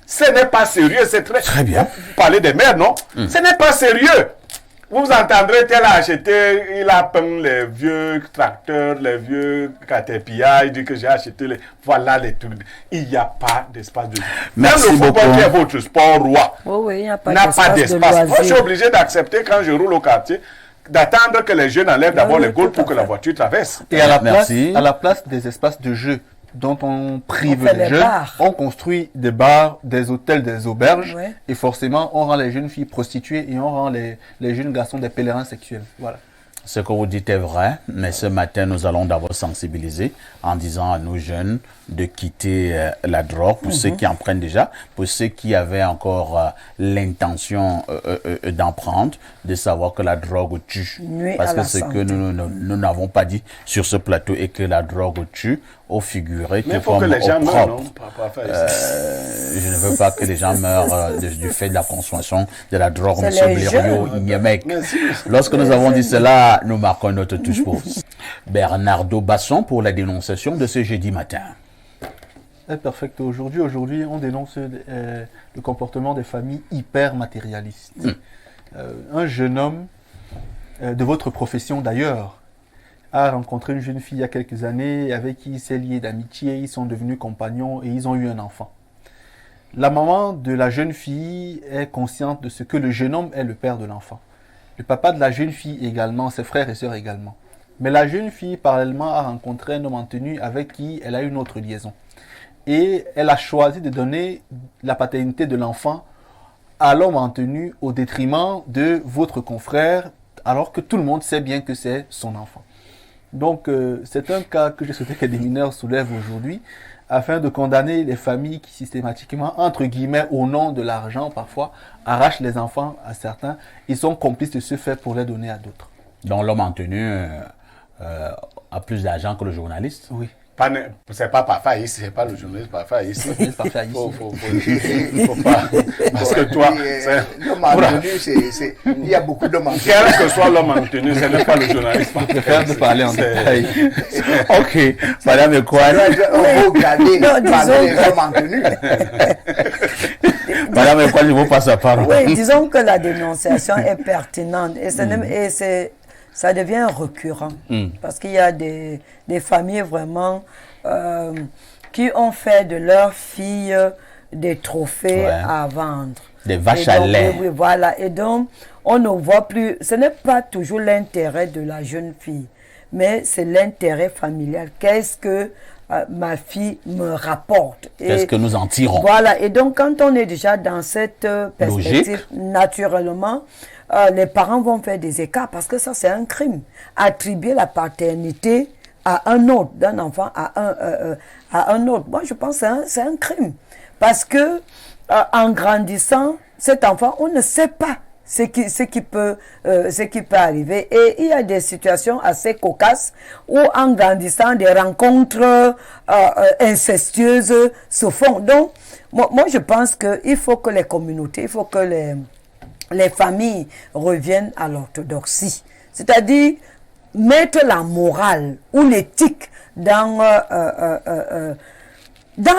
Speaker 5: Ce n'est pas sérieux. C'est très
Speaker 1: bien.
Speaker 5: Vous parlez des mères, non? Ce n'est pas sérieux. Vous entendrez, tel a acheté, il a peint les vieux tracteurs, les vieux Caterpillar, il dit que j'ai acheté voilà les trucs. Il n'y a pas d'espace de vie. Même
Speaker 1: Merci
Speaker 5: le football
Speaker 1: beaucoup.
Speaker 5: qui est votre sport roi
Speaker 2: Oui, oui, il n'y a pas
Speaker 5: n'a pas
Speaker 2: d'espace de
Speaker 5: d'espace. Moi, je suis
Speaker 2: loisirs.
Speaker 5: obligé d'accepter quand je roule au quartier, d'attendre que les jeunes enlèvent d'abord
Speaker 2: oui,
Speaker 5: les gaules
Speaker 2: tout à
Speaker 5: pour que la
Speaker 2: fait.
Speaker 5: voiture traverse.
Speaker 3: Et à
Speaker 1: Merci.
Speaker 3: la place des espaces de jeu dont on prive
Speaker 2: On fait
Speaker 3: les
Speaker 2: des
Speaker 3: jeunes,
Speaker 2: bars.
Speaker 3: on construit des bars, des hôtels, des auberges,
Speaker 2: Ouais.
Speaker 3: et forcément, on rend les jeunes filles prostituées et on rend les jeunes garçons des pèlerins sexuels. Voilà.
Speaker 1: Ce que vous dites est vrai, mais ce matin, nous allons d'abord sensibiliser en disant à nos jeunes de quitter la drogue, pour ceux qui en prennent déjà, pour ceux qui avaient encore l'intention d'en prendre, de savoir que la drogue tue.
Speaker 2: Nuit
Speaker 1: Parce
Speaker 2: à
Speaker 1: que
Speaker 2: la
Speaker 1: ce
Speaker 2: santé.
Speaker 1: que nous n'avons pas dit sur ce plateau est que la drogue tue, au figuré
Speaker 5: Mais
Speaker 1: que
Speaker 5: il faut
Speaker 1: comme
Speaker 5: que les gens
Speaker 1: au
Speaker 5: meurent,
Speaker 1: propre.
Speaker 5: non? Pas faire ici.
Speaker 1: Je ne veux pas que les gens meurent du fait de la consommation de la drogue,
Speaker 2: C'est
Speaker 1: M.
Speaker 2: les
Speaker 1: Blériot,
Speaker 2: jeunes.
Speaker 1: Niemek.
Speaker 5: Merci.
Speaker 1: Lorsque nous avons dit cela, nous marquons notre touche pour vous. Bernardo Basson pour la dénonciation de ce jeudi matin.
Speaker 3: Perfect. Aujourd'hui, on dénonce le comportement des familles hyper matérialistes. Un jeune homme de votre profession d'ailleurs a rencontré une jeune fille il y a quelques années avec qui il s'est lié d'amitié, ils sont devenus compagnons et ils ont eu un enfant. La maman de la jeune fille est consciente de ce que le jeune homme est le père de l'enfant. Le papa de la jeune fille également, ses frères et sœurs également. Mais la jeune fille, parallèlement, a rencontré un homme en tenue avec qui elle a une autre liaison. Et elle a choisi de donner la paternité de l'enfant à l'homme en tenue au détriment de votre confrère, alors que tout le monde sait bien que c'est son enfant. Donc, c'est un cas que je souhaitais que des mineurs soulèvent aujourd'hui, afin de condamner les familles qui systématiquement, entre guillemets, au nom de l'argent parfois, arrachent les enfants à certains. Ils sont complices de ce fait pour les donner à d'autres.
Speaker 1: Donc l'homme en tenue a plus d'argent que le journaliste.
Speaker 3: Oui.
Speaker 5: C'est pas parfait ici, c'est pas le journaliste parfait ici. Faut pas. Parce que toi,
Speaker 4: l'homme en tenue, il y a beaucoup d'hommes en tenue.
Speaker 5: quel que soit l'homme en tenue, ce n'est pas le journaliste.
Speaker 3: Je préfère de parler en détail.
Speaker 1: Ok, Madame Kouane.
Speaker 4: On va regarder parler des hommes en tenue.
Speaker 1: Madame Kouane, je vous passe la parole.
Speaker 2: Oui, disons que la dénonciation est pertinente et ça devient récurrent. Parce qu'il y a des familles vraiment qui ont fait de leurs filles des trophées à vendre.
Speaker 1: Des vaches à lait.
Speaker 2: Oui, voilà. Et donc, on ne voit plus, ce n'est pas toujours l'intérêt de la jeune fille, mais c'est l'intérêt familial. Qu'est-ce que ma fille me rapporte?
Speaker 1: Qu'est-ce que nous en tirons?
Speaker 2: Voilà. Et donc, quand on est déjà dans cette perspective, naturellement, les parents vont faire des écarts parce que ça, c'est un crime. Attribuer la paternité à un autre, d'un enfant à un autre. Moi, je pense que c'est un crime. Parce que, en grandissant, cet enfant, on ne sait pas ce qui peut arriver. Et il y a des situations assez cocasses où, en grandissant, des rencontres incestueuses se font. Donc, moi, je pense qu'il faut que les communautés, il faut que les familles reviennent à l'orthodoxie. C'est-à-dire mettre la morale ou l'éthique dans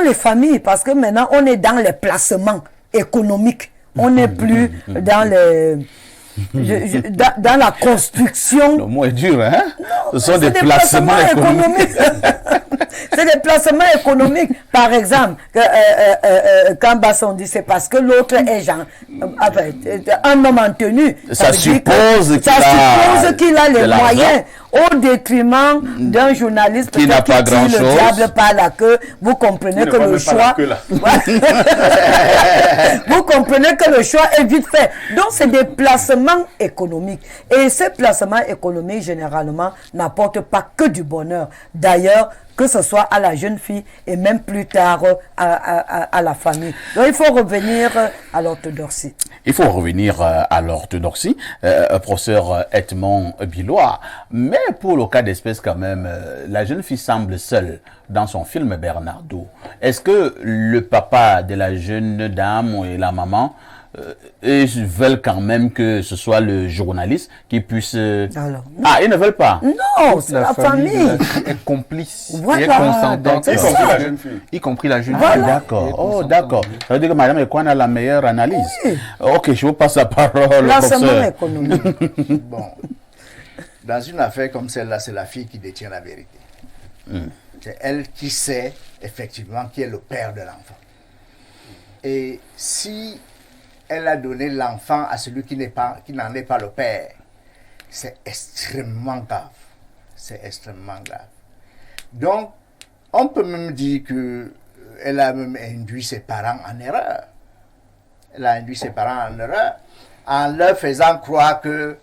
Speaker 2: les familles, parce que maintenant on est dans les placements économiques. On n'est plus dans dans la construction.
Speaker 1: Le mot est dur, hein?
Speaker 2: Non,
Speaker 1: ce sont des placements économiques.
Speaker 2: C'est des placements économiques. Par exemple, quand Basson dit c'est parce que l'autre est un homme en tenue.
Speaker 1: Ça suppose
Speaker 2: qu'il a les moyens au détriment d'un journaliste
Speaker 1: qui n'a pas grand-chose.
Speaker 2: Le diable par la queue. Vous comprenez que le choix... Vous comprenez que le choix est vite fait. Donc, c'est des placements économiques. Et ces placements économiques, généralement, n'apportent pas que du bonheur. D'ailleurs, que ce soit à la jeune fille et même plus tard à la famille. Donc, il faut revenir à l'orthodoxie.
Speaker 1: Il faut revenir à l'orthodoxie, professeur Edmond Bilois. Mais pour le cas d'espèce, quand même, la jeune fille semble seule dans son film Bernardo. Est-ce que le papa de la jeune dame et la maman ils veulent quand même que ce soit le journaliste qui puisse...
Speaker 2: Alors,
Speaker 1: ils ne veulent pas?
Speaker 2: Non, c'est la famille.
Speaker 3: Est complice
Speaker 2: voilà,
Speaker 3: et est consentante.
Speaker 5: Y compris la jeune fille.
Speaker 3: Y compris la jeune
Speaker 2: Voilà.
Speaker 3: fille.
Speaker 1: D'accord. Oh, d'accord. Ça veut dire que Madame Ekwan a la meilleure analyse.
Speaker 2: Oui.
Speaker 1: Ok, je vous passe la parole,
Speaker 2: Placement
Speaker 1: professeur.
Speaker 2: économique.
Speaker 4: Bon, dans une affaire comme celle-là, c'est la fille qui détient la vérité. C'est elle qui sait effectivement qui est le père de l'enfant. Et si elle a donné l'enfant à celui qui n'en est pas le père, c'est extrêmement grave. C'est extrêmement grave. Donc, on peut même dire qu'elle a même induit ses parents en erreur. Elle a induit ses parents en erreur en leur faisant croire que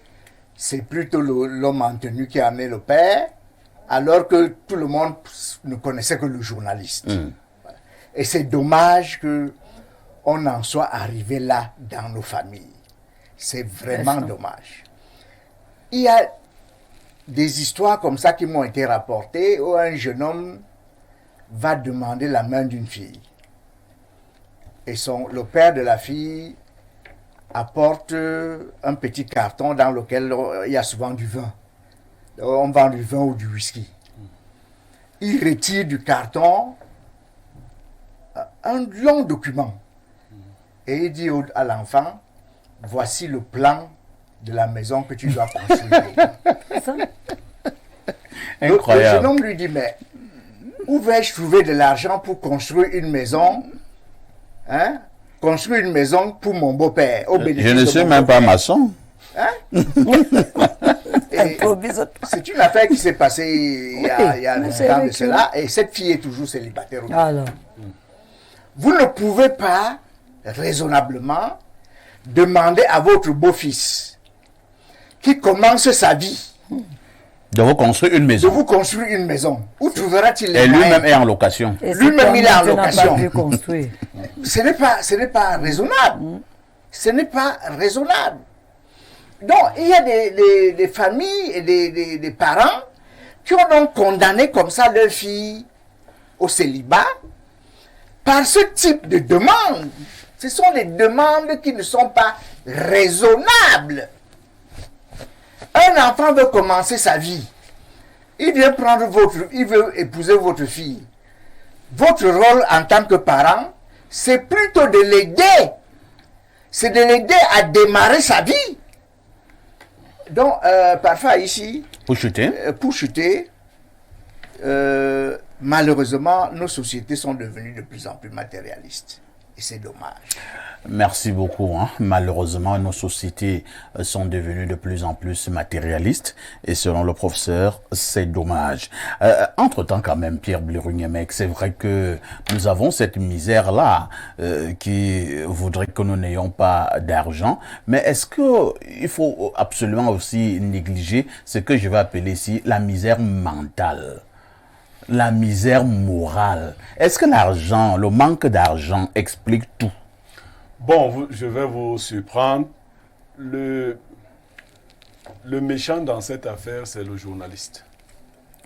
Speaker 4: c'est plutôt l'homme en tenue qui en est le père, alors que tout le monde ne connaissait que le journaliste. Et c'est dommage qu'on en soit arrivé là dans nos familles. C'est vraiment dommage. Il y a des histoires comme ça qui m'ont été rapportées où un jeune homme va demander la main d'une fille. Et le père de la fille apporte un petit carton dans lequel il y a souvent du vin. On vend du vin ou du whisky. Il retire du carton un long document. Et il dit à l'enfant, voici le plan de la maison que tu dois construire.
Speaker 1: Incroyable.
Speaker 4: Le jeune homme lui dit, mais où vais-je trouver de l'argent pour construire une maison hein, construire une maison pour mon beau-père. Au bénéfice
Speaker 1: Je ne
Speaker 4: de
Speaker 1: suis
Speaker 4: mon
Speaker 1: même pas
Speaker 4: beau-père.
Speaker 1: maçon.
Speaker 4: Et c'est une affaire qui s'est passée il y a
Speaker 2: mais c'est
Speaker 4: longtemps de
Speaker 2: vrai que-
Speaker 4: cela, et cette fille est toujours célibataire.
Speaker 2: Alors,
Speaker 4: Vous ne pouvez pas raisonnablement demander à votre beau-fils qui commence sa vie
Speaker 1: De vous construire une
Speaker 4: de
Speaker 1: maison.
Speaker 4: vous construire une maison. Où trouvera-t-il les
Speaker 1: Et lui-même
Speaker 4: moyens?
Speaker 1: est en location.
Speaker 2: et
Speaker 4: Lui-même, il est en
Speaker 2: tu n'as
Speaker 4: location.
Speaker 2: pas pu construire.
Speaker 4: Ce n'est pas raisonnable. Ce n'est pas raisonnable. Donc, il y a des familles et des parents qui ont donc condamné comme ça leur fille au célibat par ce type de demande. Ce sont des demandes qui ne sont pas raisonnables. Un enfant veut commencer sa vie. Il vient il veut épouser votre fille. Votre rôle en tant que parent, c'est plutôt de l'aider. C'est de l'aider à démarrer sa vie. Donc, parfois ici,
Speaker 1: Pour chuter.
Speaker 4: pour chuter, malheureusement, nos sociétés sont devenues de plus en plus matérialistes. Et c'est dommage.
Speaker 1: Merci beaucoup. Hein. Malheureusement, nos sociétés sont devenues de plus en plus matérialistes et selon le professeur, c'est dommage. Entre-temps, quand même, Pierre Blirunyemek, c'est vrai que nous avons cette misère-là qui voudrait que nous n'ayons pas d'argent, mais est-ce qu'il faut absolument aussi négliger ce que je vais appeler ici la misère mentale? La misère morale. Est-ce que l'argent, le manque d'argent explique tout?
Speaker 5: Bon, je vais vous surprendre. Le méchant dans cette affaire, c'est le journaliste.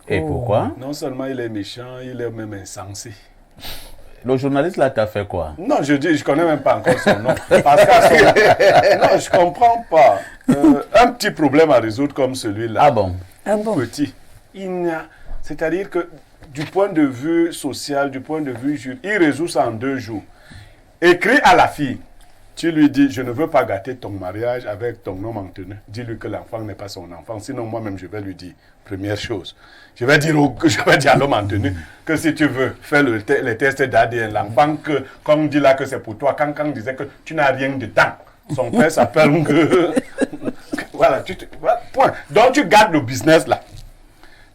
Speaker 1: Et pourquoi?
Speaker 5: Non seulement il est méchant, il est même insensé.
Speaker 1: Le journaliste là t'a fait quoi?
Speaker 5: Non, je connais même pas encore son nom. Parce que, non, je comprends pas. Un petit problème à résoudre comme celui-là.
Speaker 1: Ah bon?
Speaker 2: Ah bon?
Speaker 5: Petit. C'est-à-dire que du point de vue social, du point de vue juridique, il résout ça en 2 jours. Écris à la fille. Tu lui dis, je ne veux pas gâter ton mariage avec ton homme entenu. Dis-lui que l'enfant n'est pas son enfant. Sinon, moi-même, je vais lui dire, première chose. Je vais dire à l'homme entenu que si tu veux faire les tests d'ADN, l'enfant, comme on dit là que c'est pour toi, quand disait que tu n'as rien dedans. Son père s'appelle que... Voilà, point. Donc, tu gardes le business là.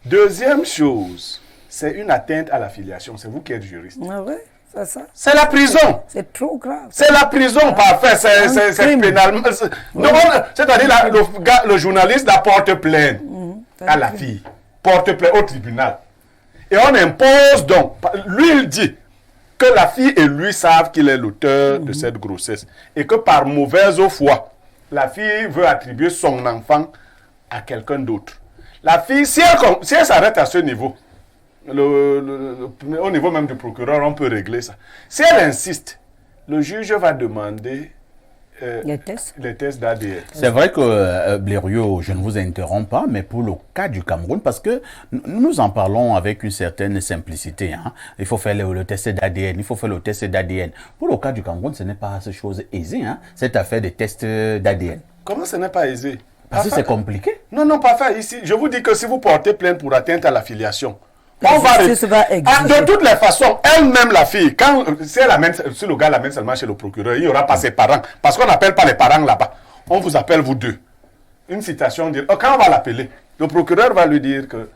Speaker 5: Deuxième chose, c'est une atteinte à la filiation. C'est vous qui êtes juriste.
Speaker 2: Ah ouais, c'est ça.
Speaker 5: C'est la prison.
Speaker 2: C'est trop grave.
Speaker 5: C'est la prison, parfait. C'est
Speaker 2: crime.
Speaker 5: pénalement. C'est-à-dire, le journaliste la porte plainte à la fille. Porte plainte au tribunal. Et on impose donc. Lui, il dit que la fille et lui savent qu'il est l'auteur de cette grossesse. Et que par mauvaise foi, la fille veut attribuer son enfant à quelqu'un d'autre. La fille, si elle s'arrête à ce niveau, au niveau même du procureur, on peut régler ça. Si elle insiste, le juge va demander les tests d'ADN.
Speaker 1: C'est vrai que, Blériot, je ne vous interromps pas, mais pour le cas du Cameroun, parce que nous en parlons avec une certaine simplicité. Hein. Il faut faire le test d'ADN, il faut faire le test d'ADN. Pour le cas du Cameroun, ce n'est pas cette chose aisée, hein, cette affaire des tests d'ADN.
Speaker 5: Comment ce n'est pas aisé?
Speaker 1: Parce que c'est compliqué.
Speaker 5: Non, pas faire ici. Je vous dis que si vous portez plainte pour atteinte à la filiation,
Speaker 2: La
Speaker 5: on va...
Speaker 2: justice va exiger.
Speaker 5: De toutes les façons, elle-même, la fille, si le gars l'amène seulement chez le procureur, il n'y aura pas ses parents. Parce qu'on n'appelle pas les parents là-bas. On vous appelle vous deux. Une citation, quand on va l'appeler, le procureur va lui dire que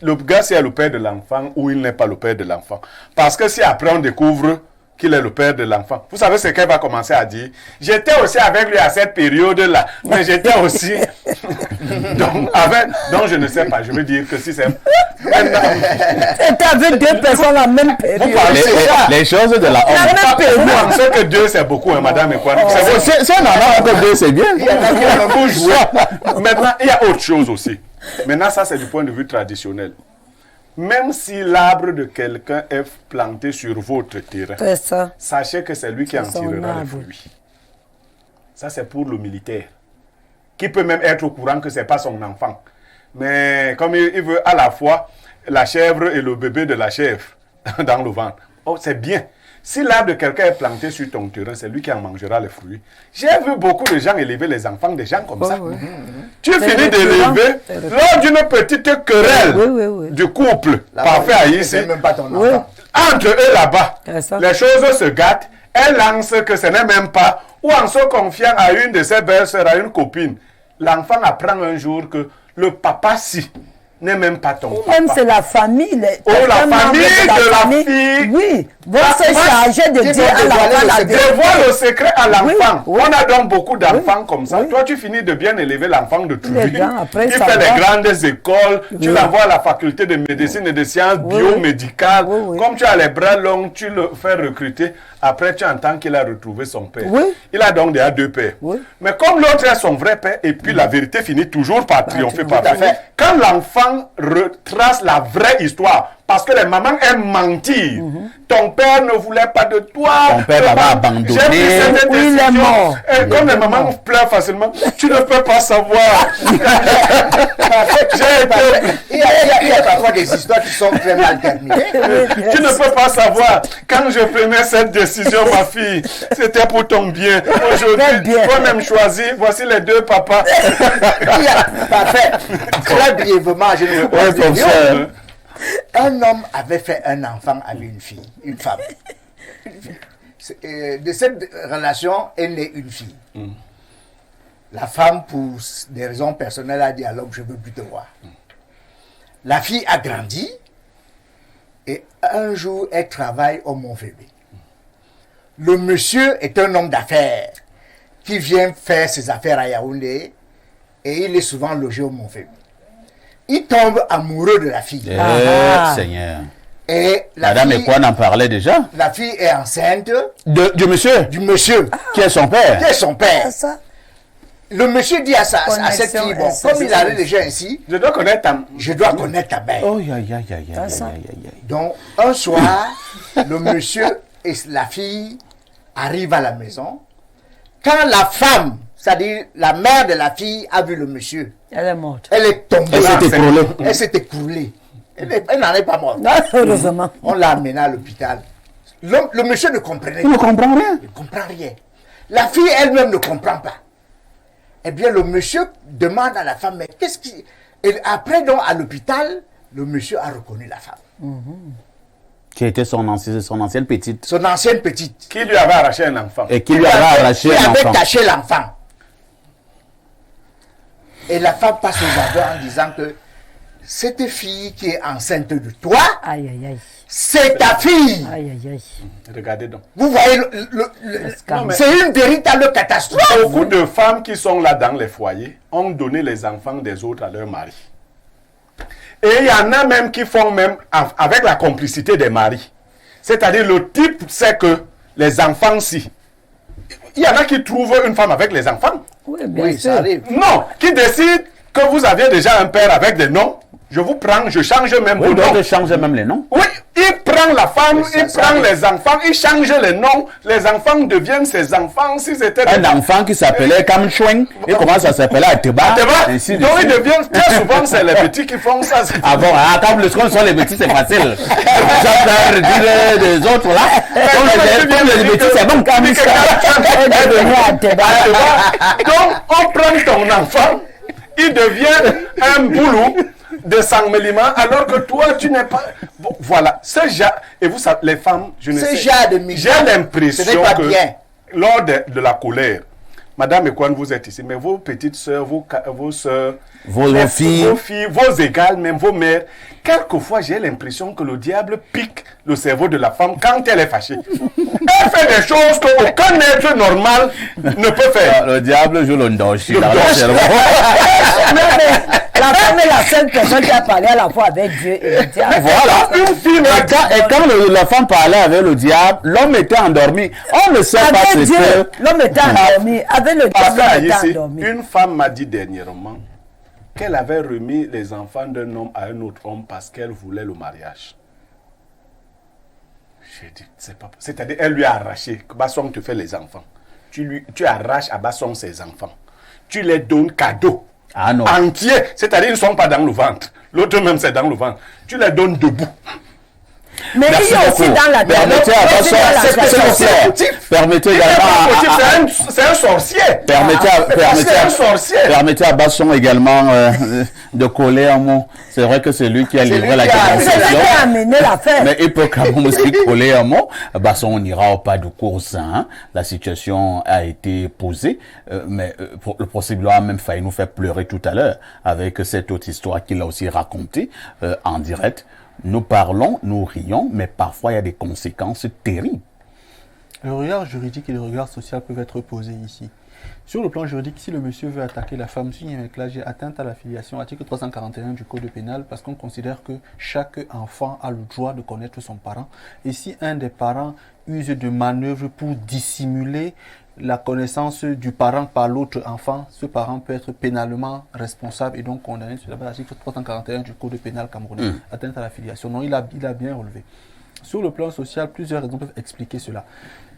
Speaker 5: le gars, c'est le père de l'enfant ou il n'est pas le père de l'enfant. Parce que si après on découvre qu'il est le père de l'enfant, vous savez ce qu'elle va commencer à dire? J'étais aussi avec lui à cette période-là, mais j'étais aussi... donc, je ne sais pas, je veux dire que si c'est...
Speaker 2: Et avec 2 personnes la même période.
Speaker 1: Les choses de la
Speaker 5: Vous pensez que 2 c'est beaucoup, hein, madame et quoi?
Speaker 1: Si on en a encore 2, c'est bien.
Speaker 5: Maintenant, il y a autre chose aussi. Maintenant, ça c'est du point de vue traditionnel. Même si l'arbre de quelqu'un est planté sur votre terrain,
Speaker 2: C'est ça.
Speaker 5: sachez que c'est lui qui en
Speaker 2: C'est son
Speaker 5: tirera les
Speaker 2: arbre.
Speaker 5: fruits. Ça, c'est pour le militaire. Qui peut même être au courant que ce n'est pas son enfant. Mais comme il veut à la fois la chèvre et le bébé de la chèvre dans le ventre. Oh, c'est bien. Si l'arbre de quelqu'un est planté sur ton terrain, c'est lui qui en mangera les fruits. J'ai vu beaucoup de gens élever les enfants des gens comme ça.
Speaker 2: Oui.
Speaker 5: Tu
Speaker 2: C'est
Speaker 5: finis
Speaker 2: récurrent.
Speaker 5: d'élever
Speaker 2: C'est récurrent.
Speaker 5: lors d'une petite querelle
Speaker 2: Oui.
Speaker 5: du couple.
Speaker 4: Là-bas,
Speaker 5: Parfait à ici.
Speaker 4: c'est même pas ton
Speaker 2: Oui.
Speaker 4: enfant.
Speaker 5: Entre eux là-bas,
Speaker 2: C'est ça.
Speaker 5: les choses se gâtent. elle lance que ce n'est même pas, ou en se confiant à une de ses belles-sœurs, à une copine, l'enfant apprend un jour que le papa si n'est même pas ton papa.
Speaker 2: Même c'est la famille.
Speaker 5: La famille de la fille.
Speaker 2: Oui, vont se charger de dire à l'enfant la vérité.
Speaker 5: Dévoile le secret à l'enfant.
Speaker 2: Oui.
Speaker 5: On a donc beaucoup d'enfants comme ça.
Speaker 2: Oui.
Speaker 5: Toi, tu finis de bien élever l'enfant de tout.
Speaker 2: Les grands, après,
Speaker 5: Il
Speaker 2: ça
Speaker 5: fait
Speaker 2: va.
Speaker 5: les grandes écoles. Tu
Speaker 2: Oui.
Speaker 5: l'envoies à la faculté de médecine et de sciences biomédicales.
Speaker 2: Oui, oui.
Speaker 5: Comme tu as les bras longs, tu le fais recruter. Après, tu entends qu'il a retrouvé son père.
Speaker 2: Oui.
Speaker 5: Il a donc déjà deux pères.
Speaker 2: Oui.
Speaker 5: Mais comme l'autre est son vrai père, et puis la vérité finit toujours par triompher par
Speaker 4: à fait.
Speaker 5: quand l'enfant retrace la vraie histoire, parce que les mamans aiment mentir. Ton père ne voulait pas de toi.
Speaker 1: Ton père
Speaker 5: Le
Speaker 1: t'avait
Speaker 5: mam-
Speaker 1: abandonné.
Speaker 5: J'ai pris cette
Speaker 2: Oui, il est
Speaker 5: décision.
Speaker 2: mort.
Speaker 5: Et comme les mamans pleurent facilement, tu ne peux pas savoir. J'ai été...
Speaker 4: Il y a parfois des histoires qui sont très mal terminées.
Speaker 5: Tu ne peux pas savoir. Quand je prenais cette décision, ma fille, c'était pour ton bien.
Speaker 2: Très
Speaker 5: Aujourd'hui,
Speaker 2: bien.
Speaker 5: toi-même choisi. Voici les deux papas.
Speaker 4: Parfait. Très brièvement, je ne veux pas
Speaker 1: Ouais,
Speaker 4: dire.
Speaker 1: professeur.
Speaker 4: Un homme avait fait un enfant avec une fille, une femme. De cette relation est née une fille. La femme, pour des raisons personnelles, a dit à l'homme, je ne veux plus te voir. La fille a grandi et un jour, elle travaille au Mont-Fébé. Le monsieur est un homme d'affaires qui vient faire ses affaires à Yaoundé et il est souvent logé au Mont-Fébé. Il tombe amoureux de la fille.
Speaker 2: Ah.
Speaker 1: Seigneur.
Speaker 4: Et la
Speaker 1: Madame
Speaker 4: fille,
Speaker 1: Ekwan en parlait déjà.
Speaker 4: la fille est enceinte
Speaker 1: Du monsieur,
Speaker 4: du monsieur,
Speaker 1: qui est son père.
Speaker 4: qui est son père.
Speaker 2: C'est ça.
Speaker 4: Le monsieur dit à cette
Speaker 2: Connexion
Speaker 4: fille, bon,
Speaker 2: incestueuse.
Speaker 4: comme il allait déjà ainsi,
Speaker 5: Je dois connaître ta...
Speaker 4: je dois connaître ta mère.
Speaker 1: Oh, aïe, aïe, aïe, aïe, aïe,
Speaker 2: ça.
Speaker 1: aïe, aïe, aïe.
Speaker 4: Donc, un soir, le monsieur et la fille arrivent à la maison. Quand la femme, c'est-à-dire la mère de la fille, a vu le monsieur,
Speaker 2: Elle est morte.
Speaker 4: elle est tombée.
Speaker 1: Elle s'est écroulée.
Speaker 4: Elle s'est écroulée. Elle n'en est pas morte.
Speaker 2: Non, heureusement.
Speaker 4: On l'a amenée à l'hôpital. Le monsieur ne comprenait
Speaker 1: Il ne
Speaker 4: pas.
Speaker 1: comprend rien.
Speaker 4: Il ne comprend rien. La fille elle-même ne comprend pas. Eh bien, le monsieur demande à la femme, mais qu'est-ce qui... Et après, donc, à l'hôpital, le monsieur a reconnu la femme.
Speaker 1: Qui était son ancienne petite.
Speaker 4: Son ancienne petite.
Speaker 5: Qui lui avait arraché un enfant.
Speaker 1: Et qui lui avait arraché
Speaker 4: Qui avait
Speaker 1: l'enfant.
Speaker 4: caché l'enfant. Et la femme passe aux aveux en disant que cette fille qui est enceinte de toi,
Speaker 2: Aïe, aïe, aïe.
Speaker 4: c'est ta fille.
Speaker 2: Aïe, aïe, aïe.
Speaker 5: Regardez donc.
Speaker 4: Vous voyez,
Speaker 2: scandale.
Speaker 4: c'est une véritable catastrophe.
Speaker 5: Beaucoup de femmes qui sont là dans les foyers ont donné les enfants des autres à leur mari. Et il y en a même qui font même avec la complicité des maris. C'est-à-dire le type sait que les enfants si. Il y en a qui trouvent une femme avec les enfants.
Speaker 2: Oui, bien
Speaker 4: Oui,
Speaker 2: sûr.
Speaker 4: ça arrive.
Speaker 5: Non, qui décident que vous aviez déjà un père avec des noms. Je vous prends, je change même
Speaker 1: Oui,
Speaker 5: vos noms.
Speaker 1: d'autres changent même les noms.
Speaker 5: Oui, il prend la femme,
Speaker 4: ça,
Speaker 5: il
Speaker 4: ça
Speaker 5: prend
Speaker 4: arrive.
Speaker 5: les enfants, il change les noms. Les enfants deviennent ses enfants. Si c'était
Speaker 1: Un enfant qui s'appelait Kam Choueng, et commence à s'appeler Ateba.
Speaker 5: Tu vois?
Speaker 1: Ainsi de
Speaker 5: Donc ils
Speaker 1: suite.
Speaker 5: deviennent, très souvent c'est les petits qui font ça.
Speaker 1: Ah bon, comme le second sont les petits, c'est facile. J'entends dire des autres là. Comme les petits, c'est bon, comme ça.
Speaker 2: Elle est devenue Ateba.
Speaker 5: Donc on prend ton enfant, il devient un boulot de sang-méliment, alors que toi tu n'es pas. Bon, voilà, ce genre, et vous savez, les femmes, je ne
Speaker 4: Ce
Speaker 5: sais.
Speaker 4: genre de milieu,
Speaker 5: J'ai l'impression
Speaker 4: ce n'est pas
Speaker 5: que
Speaker 4: bien.
Speaker 5: lors de la colère, Madame Ekwan, vous êtes ici, mais vos petites sœurs, vos sœurs,
Speaker 1: Vos filles.
Speaker 5: vos égales, même vos mères, quelquefois j'ai l'impression que le diable pique le cerveau de la femme quand elle est fâchée. Elle fait des choses qu'aucun être normal ne peut faire.
Speaker 1: Le diable joue l'ondoshi dans le
Speaker 5: L'ondoshi.
Speaker 1: cerveau.
Speaker 2: La femme est la seule personne qui a parlé à la fois avec Dieu et le diable.
Speaker 1: Voilà.
Speaker 5: Une fille
Speaker 1: Et quand la femme parlait avec le diable, l'homme était endormi. On ne sait pas
Speaker 2: Avec
Speaker 1: ce
Speaker 2: Dieu,
Speaker 1: que...
Speaker 2: l'homme était endormi. Avec le
Speaker 5: Parce
Speaker 2: diable, l'homme
Speaker 5: que,
Speaker 2: était
Speaker 5: ici,
Speaker 2: endormi.
Speaker 5: une femme m'a dit dernièrement qu'elle avait remis les enfants d'un homme à un autre homme parce qu'elle voulait le mariage. J'ai dit, c'est pas possible. C'est-à-dire, elle lui a arraché. Basson te fait les enfants. Tu arraches à Basson ses enfants. Tu les donnes cadeaux.
Speaker 1: Ah non.
Speaker 5: Entiers. C'est-à-dire, ils ne sont pas dans le ventre. L'autre même, c'est dans le ventre. Tu les donnes debout.
Speaker 2: Mais il y a aussi dans la
Speaker 1: Permettez à permettez également
Speaker 5: c'est un sorcier.
Speaker 1: Permettez à Basson également de coller un mot. C'est vrai que c'est lui qui a livré la
Speaker 2: c'est lui qui a amené l'affaire.
Speaker 1: Mais il peut quand même aussi coller un mot. Basson, on ira au pas de course. Hein. La situation a été posée, mais le procès a même failli nous faire pleurer tout à l'heure avec cette autre histoire qu'il a aussi racontée en direct. Nous parlons, nous rions, mais parfois il y a des conséquences terribles.
Speaker 3: Le regard juridique et le regard social peuvent être posés ici. Sur le plan juridique, si le monsieur veut attaquer la femme, signe avec là, j'ai atteinte à la filiation, article 341 du Code pénal, parce qu'on considère que chaque enfant a le droit de connaître son parent. Et si un des parents use de manœuvres pour dissimuler la connaissance du parent par l'autre enfant, ce parent peut être pénalement responsable et donc condamné sur la base de l'article 341 du Code pénal camerounais, atteinte à la filiation. Non, il a bien relevé. Sur le plan social, plusieurs raisons peuvent expliquer cela.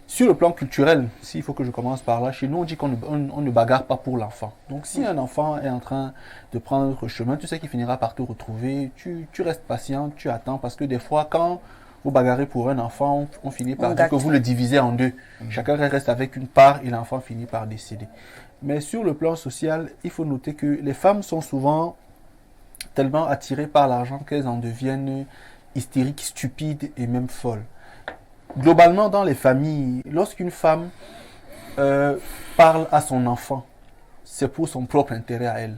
Speaker 3: Sur le plan culturel, s'il faut que je commence par là, chez nous on dit qu'on ne bagarre pas pour l'enfant. Donc si un enfant est en train de prendre notre chemin, tu sais qu'il finira par te retrouver, tu restes patient, tu attends, parce que des fois quand vous bagarrez pour un enfant, on finit par dire que vous le divisez en deux. Chacun reste avec une part et l'enfant finit par décéder. Mais sur le plan social, il faut noter que les femmes sont souvent tellement attirées par l'argent qu'elles en deviennent hystériques, stupides et même folles. Globalement, dans les familles, lorsqu'une femme parle à son enfant, c'est pour son propre intérêt à elle.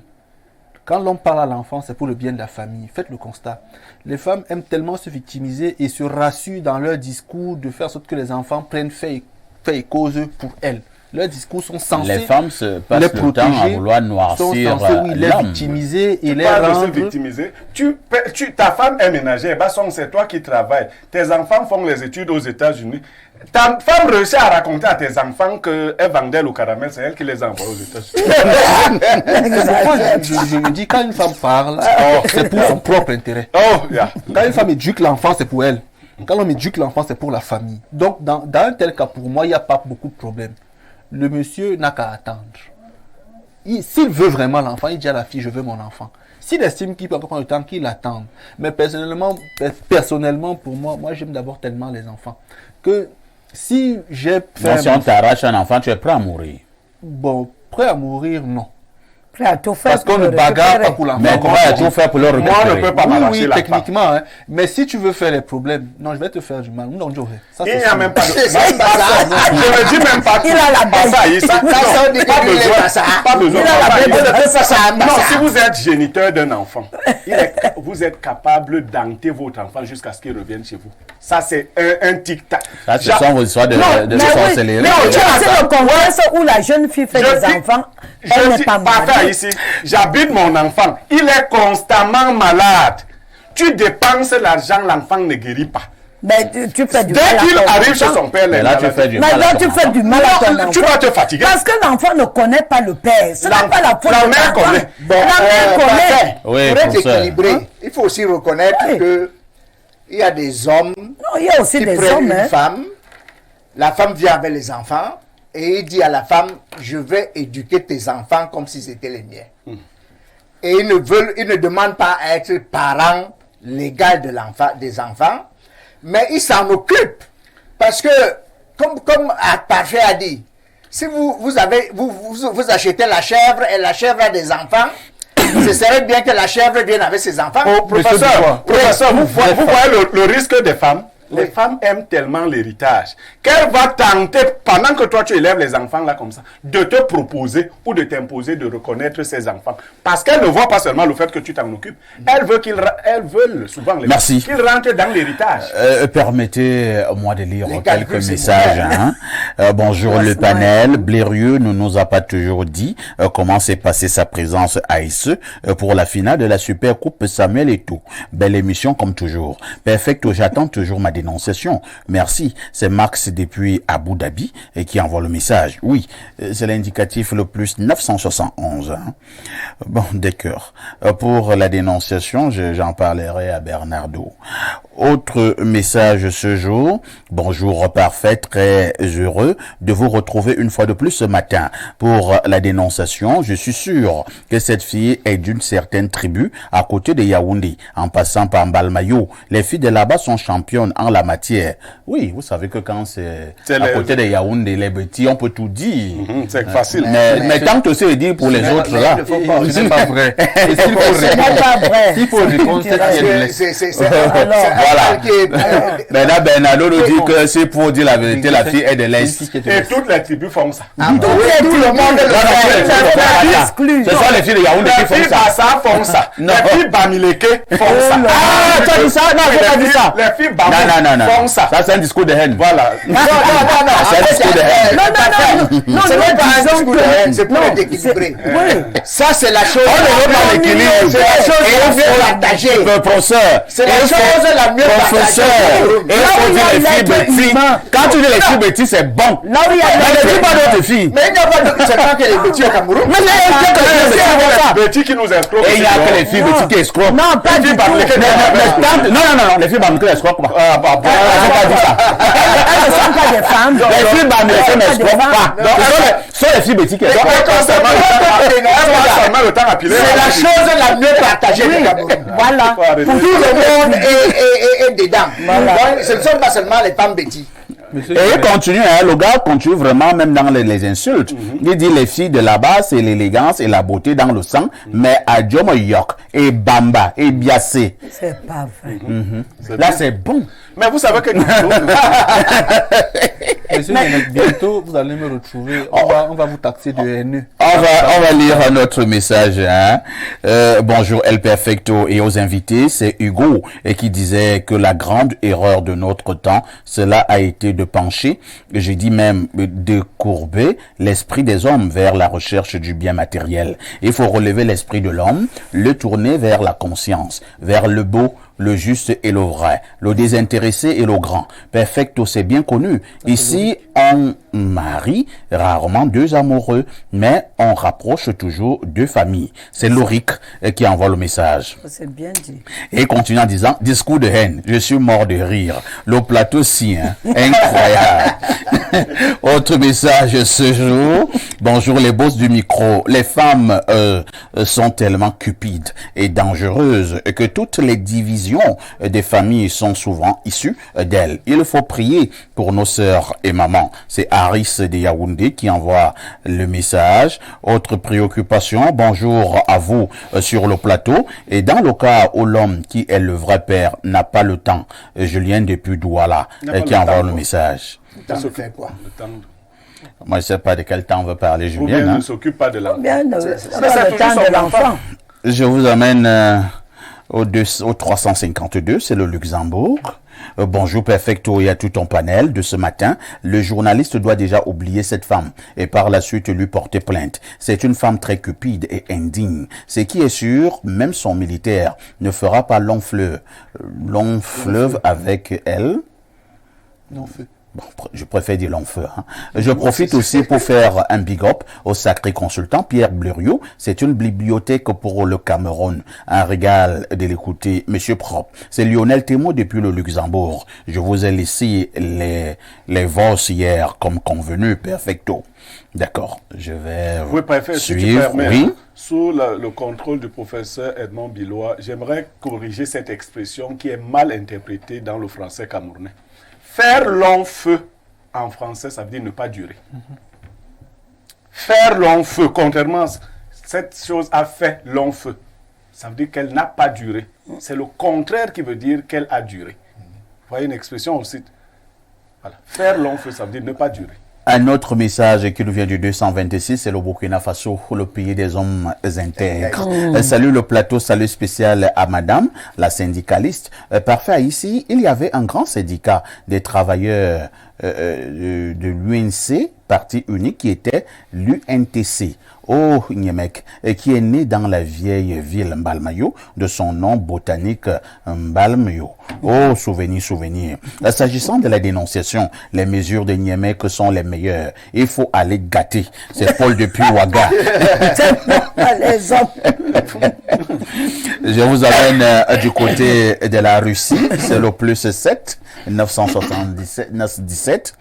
Speaker 3: Quand l'homme parle à l'enfant, c'est pour le bien de la famille. Faites le constat. Les femmes aiment tellement se victimiser et se rassurent dans leur discours de faire en sorte que les enfants prennent fait et cause pour elles. Leurs discours sont censés
Speaker 1: les femmes se passent le temps à vouloir noircir
Speaker 3: les victimiser et les rendre...
Speaker 5: victimiser. Ta femme est ménagère, c'est toi qui travailles. Tes enfants font les études aux États-Unis. Ta femme réussit à raconter à tes enfants qu'elle vendait le caramel, c'est elle qui les envoie aux États-Unis.
Speaker 3: Je me dis, quand une femme parle, c'est pour son propre intérêt. Quand une femme éduque l'enfant, c'est pour elle. Quand l'homme éduque l'enfant, c'est pour la famille. Donc, dans un tel cas, pour moi, il n'y a pas beaucoup de problèmes. Le monsieur n'a qu'à attendre. S'il veut vraiment l'enfant, il dit à la fille, je veux mon enfant. S'il estime qu'il peut encore prendre le temps, qu'il attende. Mais personnellement, pour moi j'aime d'abord tellement les enfants. Que si j'ai fait...
Speaker 1: Si on t'arrache un enfant, tu es prêt à mourir.
Speaker 3: Bon, prêt à mourir, non.
Speaker 2: Prêt à tout faire.
Speaker 3: Parce qu'on ne bagarre pas pour l'enfant.
Speaker 1: Mais prêt à tout faire pour le récupérer.
Speaker 5: Moi, on ne peut pas m'arracher l'enfant.
Speaker 3: Techniquement, hein. Mais si tu veux faire les problèmes, non, je vais te faire du mal. Non, ça,
Speaker 5: il n'y a même pas de... Je
Speaker 4: ne
Speaker 5: dis même pas...
Speaker 2: Il a la bête.
Speaker 5: Pas besoin. Non, si vous êtes géniteur d'un enfant, vous êtes capable d'enter votre enfant jusqu'à ce qu'il revienne chez vous. Ça, c'est un tic-tac.
Speaker 1: Ça, ce sont vos histoires de sorcellerie.
Speaker 2: Non, c'est le contexte où la jeune fille fait des enfants. Elle n'est pas mariée.
Speaker 5: Ici, j'habite mon enfant. Il est constamment malade. Tu dépenses l'argent, l'enfant ne guérit pas.
Speaker 2: Mais tu fais du mal
Speaker 5: Dès qu'il arrive chez son père,
Speaker 1: là, tu fais du mal.
Speaker 2: Maintenant, tu fais du mal à ton enfant.
Speaker 5: Tu vas te fatiguer.
Speaker 2: Parce que l'enfant ne connaît pas le père. Ce n'est pas la faute de
Speaker 5: la mère connaît.
Speaker 2: La mère connaît.
Speaker 1: Oui,
Speaker 4: pour être équilibré, il faut aussi reconnaître que il y a des hommes
Speaker 2: il y a aussi
Speaker 4: qui
Speaker 2: des
Speaker 4: prennent
Speaker 2: hommes,
Speaker 4: une femme. La femme vient avec les enfants et il dit à la femme, je vais éduquer tes enfants comme si c'était les miens. Et ils ne demandent pas à être parents légaux des enfants, mais ils s'en occupent. Parce que, comme Parfait a dit, si vous achetez la chèvre et la chèvre a des enfants, ce serait bien que la chèvre vienne avec ses enfants.
Speaker 5: Professeur, vous voyez le risque des femmes? Les femmes aiment tellement l'héritage qu'elle va tenter, pendant que toi tu élèves les enfants là comme ça, de te proposer ou de t'imposer de reconnaître ses enfants. Parce qu'elle ne voit pas seulement le fait que tu t'en occupes, elles veulent souvent qu'ils rentrent dans l'héritage.
Speaker 1: Permettez-moi de lire quelques messages. Bonjour le panel. Blérieux ne nous a pas toujours dit comment s'est passée sa présence à ICE pour la finale de la Super Coupe Samuel Eto'o. Belle émission comme toujours. Perfecto, j'attends toujours ma dénonciation. Merci. C'est Max depuis Abu Dhabi et qui envoie le message. Oui, c'est l'indicatif le plus 971. Bon, d'accord. Pour la dénonciation, j'en parlerai à Bernardo. Autre message ce jour. Bonjour parfait, très heureux de vous retrouver une fois de plus ce matin pour la dénonciation. Je suis sûr que cette fille est d'une certaine tribu à côté de Yaoundé, en passant par Mbalmayo. Les filles de là-bas sont championnes en la matière. Oui, vous savez que quand c'est à côté de Yaoundé, les petits, on peut tout dire.
Speaker 5: C'est facile.
Speaker 1: Mais tant que c'est dit pour les autres là.
Speaker 3: Ce n'est pas vrai. Et s'il faut
Speaker 2: Ce n'est pas vrai.
Speaker 3: s'il faut répondre, c'est qu'il y a de l'ex-
Speaker 1: Voilà. Maintenant, Bernardo nous dit que c'est pour dire la vérité, la fille est de l'Est.
Speaker 5: Et toutes les tribus font ça.
Speaker 2: Tout le monde le fait.
Speaker 1: Ce sont les filles de Yaoundé
Speaker 5: Les
Speaker 1: qui
Speaker 5: filles
Speaker 1: font ça.
Speaker 5: Bassa font ça.
Speaker 1: Non.
Speaker 5: Les filles Bamileke font ça.
Speaker 1: Ah, tu as dit ça? Non, j'ai pas dit ça.
Speaker 5: Les filles Bamou
Speaker 1: Non.
Speaker 5: font ça.
Speaker 1: Ça, c'est un discours de haine.
Speaker 5: Voilà.
Speaker 4: Non,
Speaker 1: C'est un discours de haine.
Speaker 2: Non,
Speaker 4: ce n'est pas un
Speaker 2: disons
Speaker 4: discours de
Speaker 2: que-
Speaker 4: haine, c'est pour
Speaker 2: non,
Speaker 4: être équilibré.
Speaker 2: Oui.
Speaker 4: Ça, c'est la chose.
Speaker 1: On ne veut pas l'équilibre.
Speaker 4: C'est la chose la mieux partagée.
Speaker 1: Professeur.
Speaker 4: C'est la chose la mieux
Speaker 1: Professeur.
Speaker 4: partagée.
Speaker 1: Et il faut dire les filles bêtises. Quand tu dis les filles bêtises, c'est bon.
Speaker 2: Là où il y a
Speaker 1: Mais ne dis pas d'autres filles.
Speaker 4: Mais il n'y a pas de. C'est pas que les petits au Cameroun.
Speaker 1: Mais il y a que les filles bêtises qui font ça.
Speaker 5: Betty qui nous escroque.
Speaker 1: Et il n'y a que les filles bêtises qui escroquent.
Speaker 2: Non, pas du tout.
Speaker 1: Non, les filles bamileke escroquent pas. Ah, bah, j'ai pas dit ça.
Speaker 2: Elles ne sont pas des femmes.
Speaker 1: Les filles bamileke n'escroquent pas. Ce sont les filles bêtises qui escroquent.
Speaker 5: Le temps à piler.
Speaker 4: C'est la chose la mieux partagée du Cameroun.
Speaker 2: Voilà.
Speaker 4: Tout le monde est dedans. Donc, ce ne sont pas seulement les femmes bêtises.
Speaker 3: Monsieur
Speaker 1: Et il
Speaker 3: Gilbert,
Speaker 1: continue, le gars continue vraiment même dans les insultes. Il dit les filles de là-bas, c'est l'élégance et la beauté dans le sang, mais à Djomo Yok et Bamba et Biassé,
Speaker 2: C'est pas vrai.
Speaker 1: là c'est bon.
Speaker 5: Mais vous savez que
Speaker 3: Monsieur Gilbert, bientôt vous allez me retrouver. On va vous taxer de haineux.
Speaker 1: On va lire notre message. Hein. Bonjour El Perfecto et aux invités, c'est Hugo et qui disait que la grande erreur de notre temps, cela a été de pencher, j'ai dit même de courber l'esprit des hommes vers la recherche du bien matériel. Il faut relever l'esprit de l'homme, le tourner vers la conscience, vers le beau, le juste et le vrai, le désintéressé et le grand. Perfecto, c'est bien connu. Ici, on marie rarement deux amoureux, mais on rapproche toujours deux familles. C'est Loric qui envoie le message.
Speaker 2: C'est bien dit.
Speaker 1: Et continue en disant, discours de haine, je suis mort de rire. Le plateau si, hein, incroyable. Autre message ce jour, bonjour les boss du micro. Les femmes sont tellement cupides et dangereuses que toutes les divisions des familles sont souvent issues d'elles. Il faut prier pour nos sœurs et mamans. C'est Harris de Yaoundé qui envoie le message. Autre préoccupation, bonjour à vous sur le plateau. Et dans le cas où l'homme qui est le vrai père n'a pas le temps, Julien depuis Douala qui envoie le message.
Speaker 4: Ça se fait quoi?
Speaker 1: Moi, je sais pas de quel temps on veut parler,
Speaker 5: Ou bien
Speaker 1: Julien.
Speaker 5: ne s'occupe pas de l'enfant.
Speaker 2: Bien,
Speaker 4: c'est
Speaker 2: le temps de l'enfant.
Speaker 1: Je vous amène au 352, c'est le Luxembourg. Bonjour Perfecto et à tout ton panel de ce matin. Le journaliste doit déjà oublier cette femme et par la suite lui porter plainte. C'est une femme très cupide et indigne. Ce qui est sûr, même son militaire ne fera pas long fleuve avec elle.
Speaker 3: Non, feu.
Speaker 1: Bon, je préfère dire long feu. Hein. Je profite aussi pour faire un big up au sacré consultant Pierre Blériot. C'est une bibliothèque pour le Cameroun. Un régal de l'écouter. Monsieur Propre, c'est Lionel Thémo depuis le Luxembourg. Je vous ai laissé les voces hier comme convenu. Perfecto. D'accord. Je vais
Speaker 5: Oui, préfet, si tu
Speaker 1: suivre.
Speaker 5: permets,
Speaker 1: Oui.
Speaker 5: sous le contrôle du professeur Edmond Bilois, j'aimerais corriger cette expression qui est mal interprétée dans le français camerounais. Faire long feu en français, ça veut dire ne pas durer. Faire long feu, contrairement, cette chose a fait long feu. Ça veut dire qu'elle n'a pas duré. C'est le contraire qui veut dire qu'elle a duré. Vous voyez une expression aussi. Voilà. Faire long feu, ça veut dire ne pas durer.
Speaker 1: Un autre message qui nous vient du 226, c'est le Burkina Faso, le pays des hommes intègres. Salut le plateau, salut spécial à madame, la syndicaliste. Parfait, ici, il y avait un grand syndicat des travailleurs de l'UNC, parti unique, qui était l'UNTC. Oh, Niemek, qui est né dans la vieille ville Mbalmayo, de son nom botanique Mbalmayo. Oh, souvenir. S'agissant de la dénonciation, les mesures de Niemek sont les meilleures. Il faut aller gâter. C'est Paul depuis Ouaga. Je vous amène du côté de la Russie. C'est le plus 7. 977.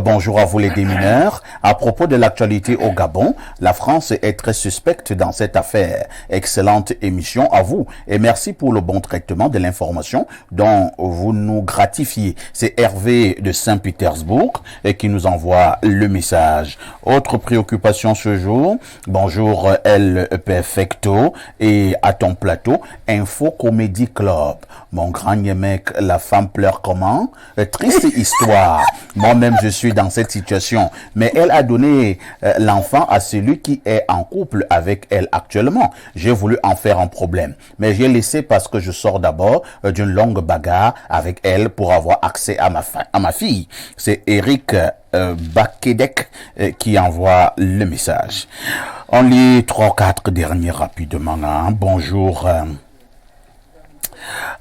Speaker 1: Bonjour à vous les démineurs. À propos de l'actualité au Gabon, la France est très suspecte dans cette affaire. Excellente émission à vous et merci pour le bon traitement de l'information dont vous nous gratifiez. C'est Hervé de Saint-Pétersbourg qui nous envoie le message. Autre préoccupation ce jour. Bonjour El Perfecto et à ton plateau Info Comédie Club. Mon grand mec, la femme pleure comment? Triste histoire. Moi-même, je suis dans cette situation. Mais elle a donné l'enfant à celui qui est en couple avec elle actuellement. J'ai voulu en faire un problème. Mais j'ai laissé parce que je sors d'abord d'une longue bagarre avec elle pour avoir accès à ma fille. C'est Eric Bakedek qui envoie le message. On lit 3-4 derniers rapidement. Hein. Bonjour.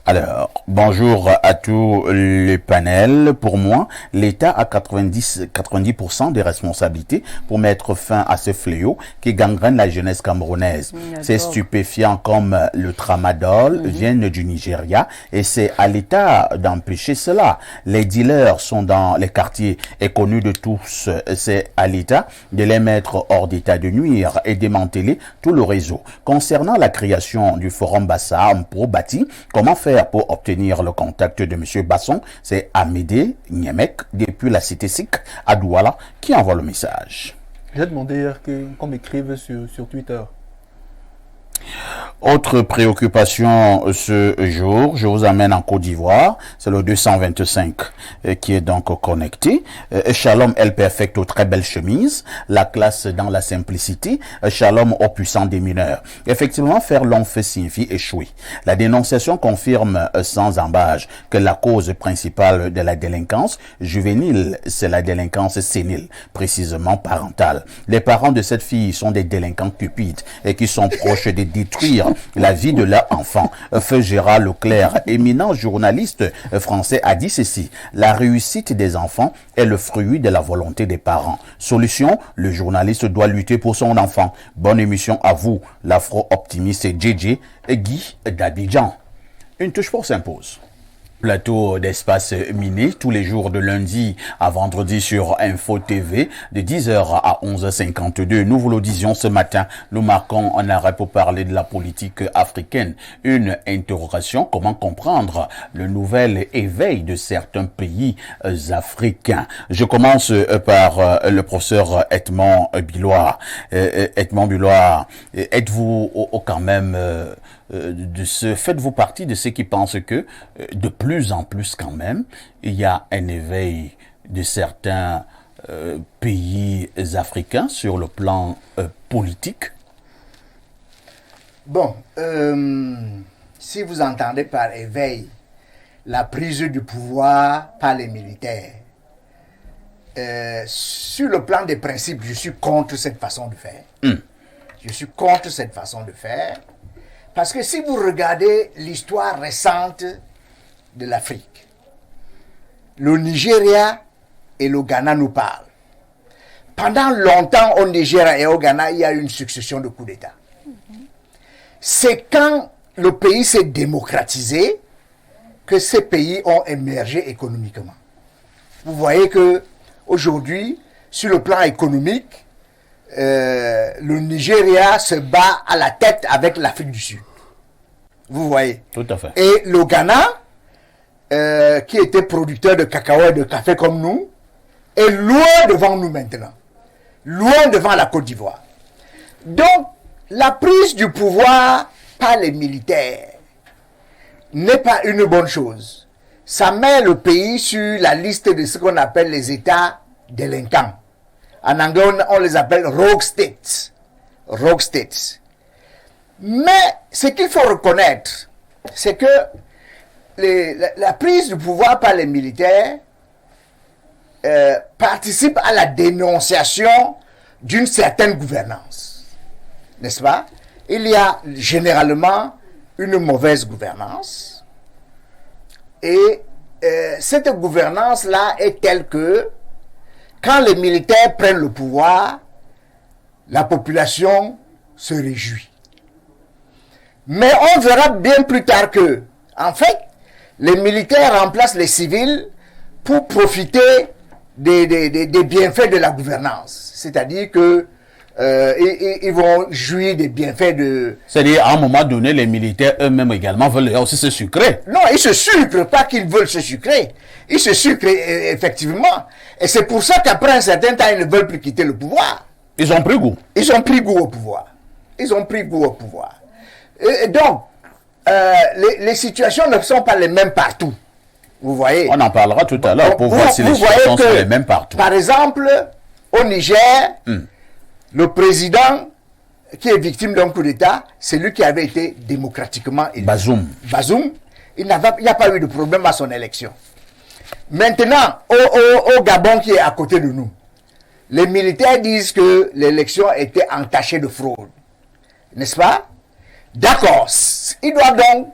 Speaker 1: Alors, bonjour à tous les panels. Pour moi, l'État a 90% des responsabilités pour mettre fin à ce fléau qui gangrène la jeunesse camerounaise. Ces stupéfiants comme le tramadol viennent du Nigeria et c'est à l'État d'empêcher cela. Les dealers sont dans les quartiers et connus de tous. C'est à l'État de les mettre hors d'état de nuire et démanteler tout le réseau. Concernant la création du Forum Bassa Mpro Bati, comment faire pour obtenir le contact de M. Basson? C'est Amédée Niemek, depuis la cité sikh à Douala, qui envoie le message.
Speaker 3: J'ai demandé hier qu'on m'écrive sur Twitter.
Speaker 1: Autre préoccupation ce jour, je vous amène en Côte d'Ivoire, c'est le 225 qui est donc connecté. Shalom El Perfecto, très belle chemise, la classe dans la simplicité, Shalom au puissant des mineurs. Effectivement, faire long feu signifie échouer. La dénonciation confirme sans embâche que la cause principale de la délinquance juvénile, c'est la délinquance sénile, précisément parentale. Les parents de cette fille sont des délinquants cupides et qui sont proches de détruire la vie de leur enfant. Feu Gérard Leclerc, éminent journaliste français, a dit ceci: la réussite des enfants est le fruit de la volonté des parents. Solution, le journaliste doit lutter pour son enfant. Bonne émission à vous, l'afro-optimiste JJ et Guy d'Abidjan. Une touche pour s'impose. Plateau d'espace miné tous les jours de lundi à vendredi sur Info TV de 10h à 11h52. Nous vous le disions ce matin, nous marquons un arrêt pour parler de la politique africaine. Une interrogation, comment comprendre le nouvel éveil de certains pays africains? Je commence par le professeur Edmond Bilois. Edmond Bilois, êtes-vous quand même faites-vous partie de ceux qui pensent que de plus en plus quand même, il y a un éveil de certains pays africains sur le plan politique?
Speaker 4: Bon, si vous entendez par éveil la prise du pouvoir par les militaires, sur le plan des principes, je suis contre cette façon de faire. Je suis contre cette façon de faire. Parce que si vous regardez l'histoire récente de l'Afrique, le Nigeria et le Ghana nous parlent. Pendant longtemps, au Nigeria et au Ghana, il y a eu une succession de coups d'État. C'est quand le pays s'est démocratisé que ces pays ont émergé économiquement. Vous voyez que aujourd'hui, sur le plan économique, le Nigeria se bat à la tête avec l'Afrique du Sud. Vous voyez?
Speaker 1: Tout à fait.
Speaker 4: Et le Ghana, qui était producteur de cacao et de café comme nous, est loin devant nous maintenant. Loin devant la Côte d'Ivoire. Donc, la prise du pouvoir par les militaires n'est pas une bonne chose. Ça met le pays sur la liste de ce qu'on appelle les États délinquants. En anglais, on les appelle rogue states. Rogue states. Mais ce qu'il faut reconnaître, c'est que la prise du pouvoir par les militaires participe à la dénonciation d'une certaine gouvernance. N'est-ce pas? Il y a généralement une mauvaise gouvernance. Et cette gouvernance-là est telle que quand les militaires prennent le pouvoir, la population se réjouit. Mais on verra bien plus tard que, en fait, les militaires remplacent les civils pour profiter des bienfaits de la gouvernance. C'est-à-dire que ils vont jouir des bienfaits de...
Speaker 1: C'est-à-dire, à un moment donné, les militaires eux-mêmes également veulent aussi se sucrer.
Speaker 4: Non, ils se sucrent, pas qu'ils veulent se sucrer. Ils se sucrent effectivement. Et c'est pour ça qu'après un certain temps, ils ne veulent plus quitter le pouvoir.
Speaker 1: Ils ont pris goût.
Speaker 4: Ils ont pris goût au pouvoir. Ils ont pris goût au pouvoir. Et donc, les situations ne sont pas les mêmes partout. Vous voyez?
Speaker 1: On en parlera tout à l'heure pour voir si les situations sont les mêmes partout.
Speaker 4: Par exemple, au Niger, le président qui est victime d'un coup d'État, c'est lui qui avait été démocratiquement élu.
Speaker 1: Bazoum.
Speaker 4: Bazoum, il n'y a pas eu de problème à son élection. Maintenant, au Gabon qui est à côté de nous, les militaires disent que l'élection était entachée de fraude. N'est-ce pas? D'accord. Ils doivent donc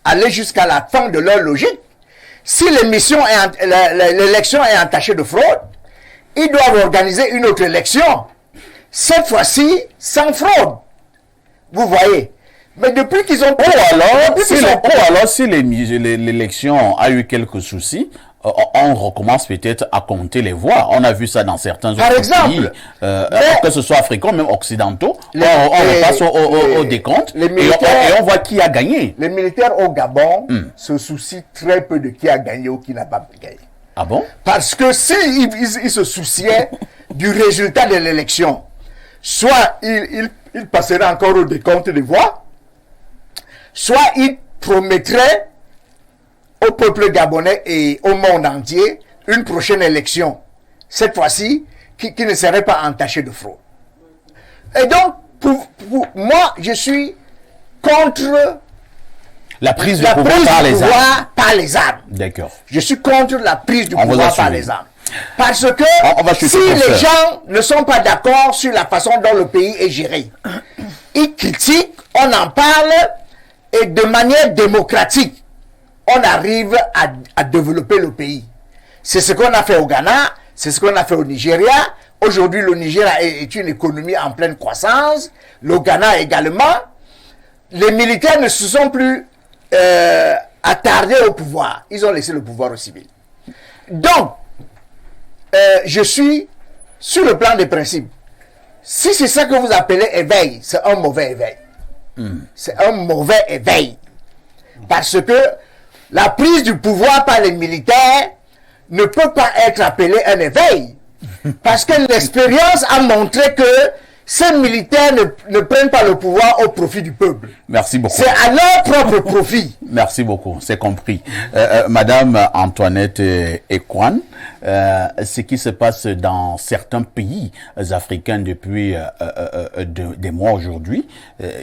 Speaker 4: aller jusqu'à la fin de leur logique. Si l'élection est entachée de fraude, ils doivent organiser une autre élection. Cette fois-ci, sans fraude. Vous voyez? Mais depuis qu'ils ont...
Speaker 1: alors, si l'élection a eu quelques soucis, on recommence peut-être à compter les voix. On a vu ça dans certains autres pays, que ce soit africains, même occidentaux. On repasse au décompte et on voit qui a gagné.
Speaker 4: Les militaires au Gabon se soucient très peu de qui a gagné ou qui n'a pas gagné.
Speaker 1: Ah bon?
Speaker 4: Parce que s'ils se souciaient du résultat de l'élection, soit ils passeraient encore au décompte des voix, soit ils promettraient au peuple gabonais et au monde entier une prochaine élection, cette fois-ci, qui ne serait pas entachée de fraude. Et donc, pour moi, je suis contre
Speaker 1: la prise du pouvoir
Speaker 4: par les armes.
Speaker 1: D'accord.
Speaker 4: Je suis contre la prise du pouvoir par les armes. Parce que si les gens ne sont pas d'accord sur la façon dont le pays est géré, ils critiquent, on en parle, et de manière démocratique, on arrive à développer le pays. C'est ce qu'on a fait au Ghana, c'est ce qu'on a fait au Nigeria. Aujourd'hui, le Nigeria est une économie en pleine croissance, le Ghana également. Les militaires ne se sont plus attardés au pouvoir. Ils ont laissé le pouvoir aux civils. Donc, je suis sur le plan des principes. Si c'est ça que vous appelez éveil, c'est un mauvais éveil. C'est un mauvais éveil. Parce que la prise du pouvoir par les militaires ne peut pas être appelée un éveil. Parce que l'expérience a montré que ces militaires ne prennent pas le pouvoir au profit du peuple.
Speaker 1: Merci beaucoup.
Speaker 4: C'est à leur propre profit.
Speaker 1: Merci beaucoup, c'est compris. Madame Antoinette Ekwan, ce qui se passe dans certains pays africains depuis des mois aujourd'hui,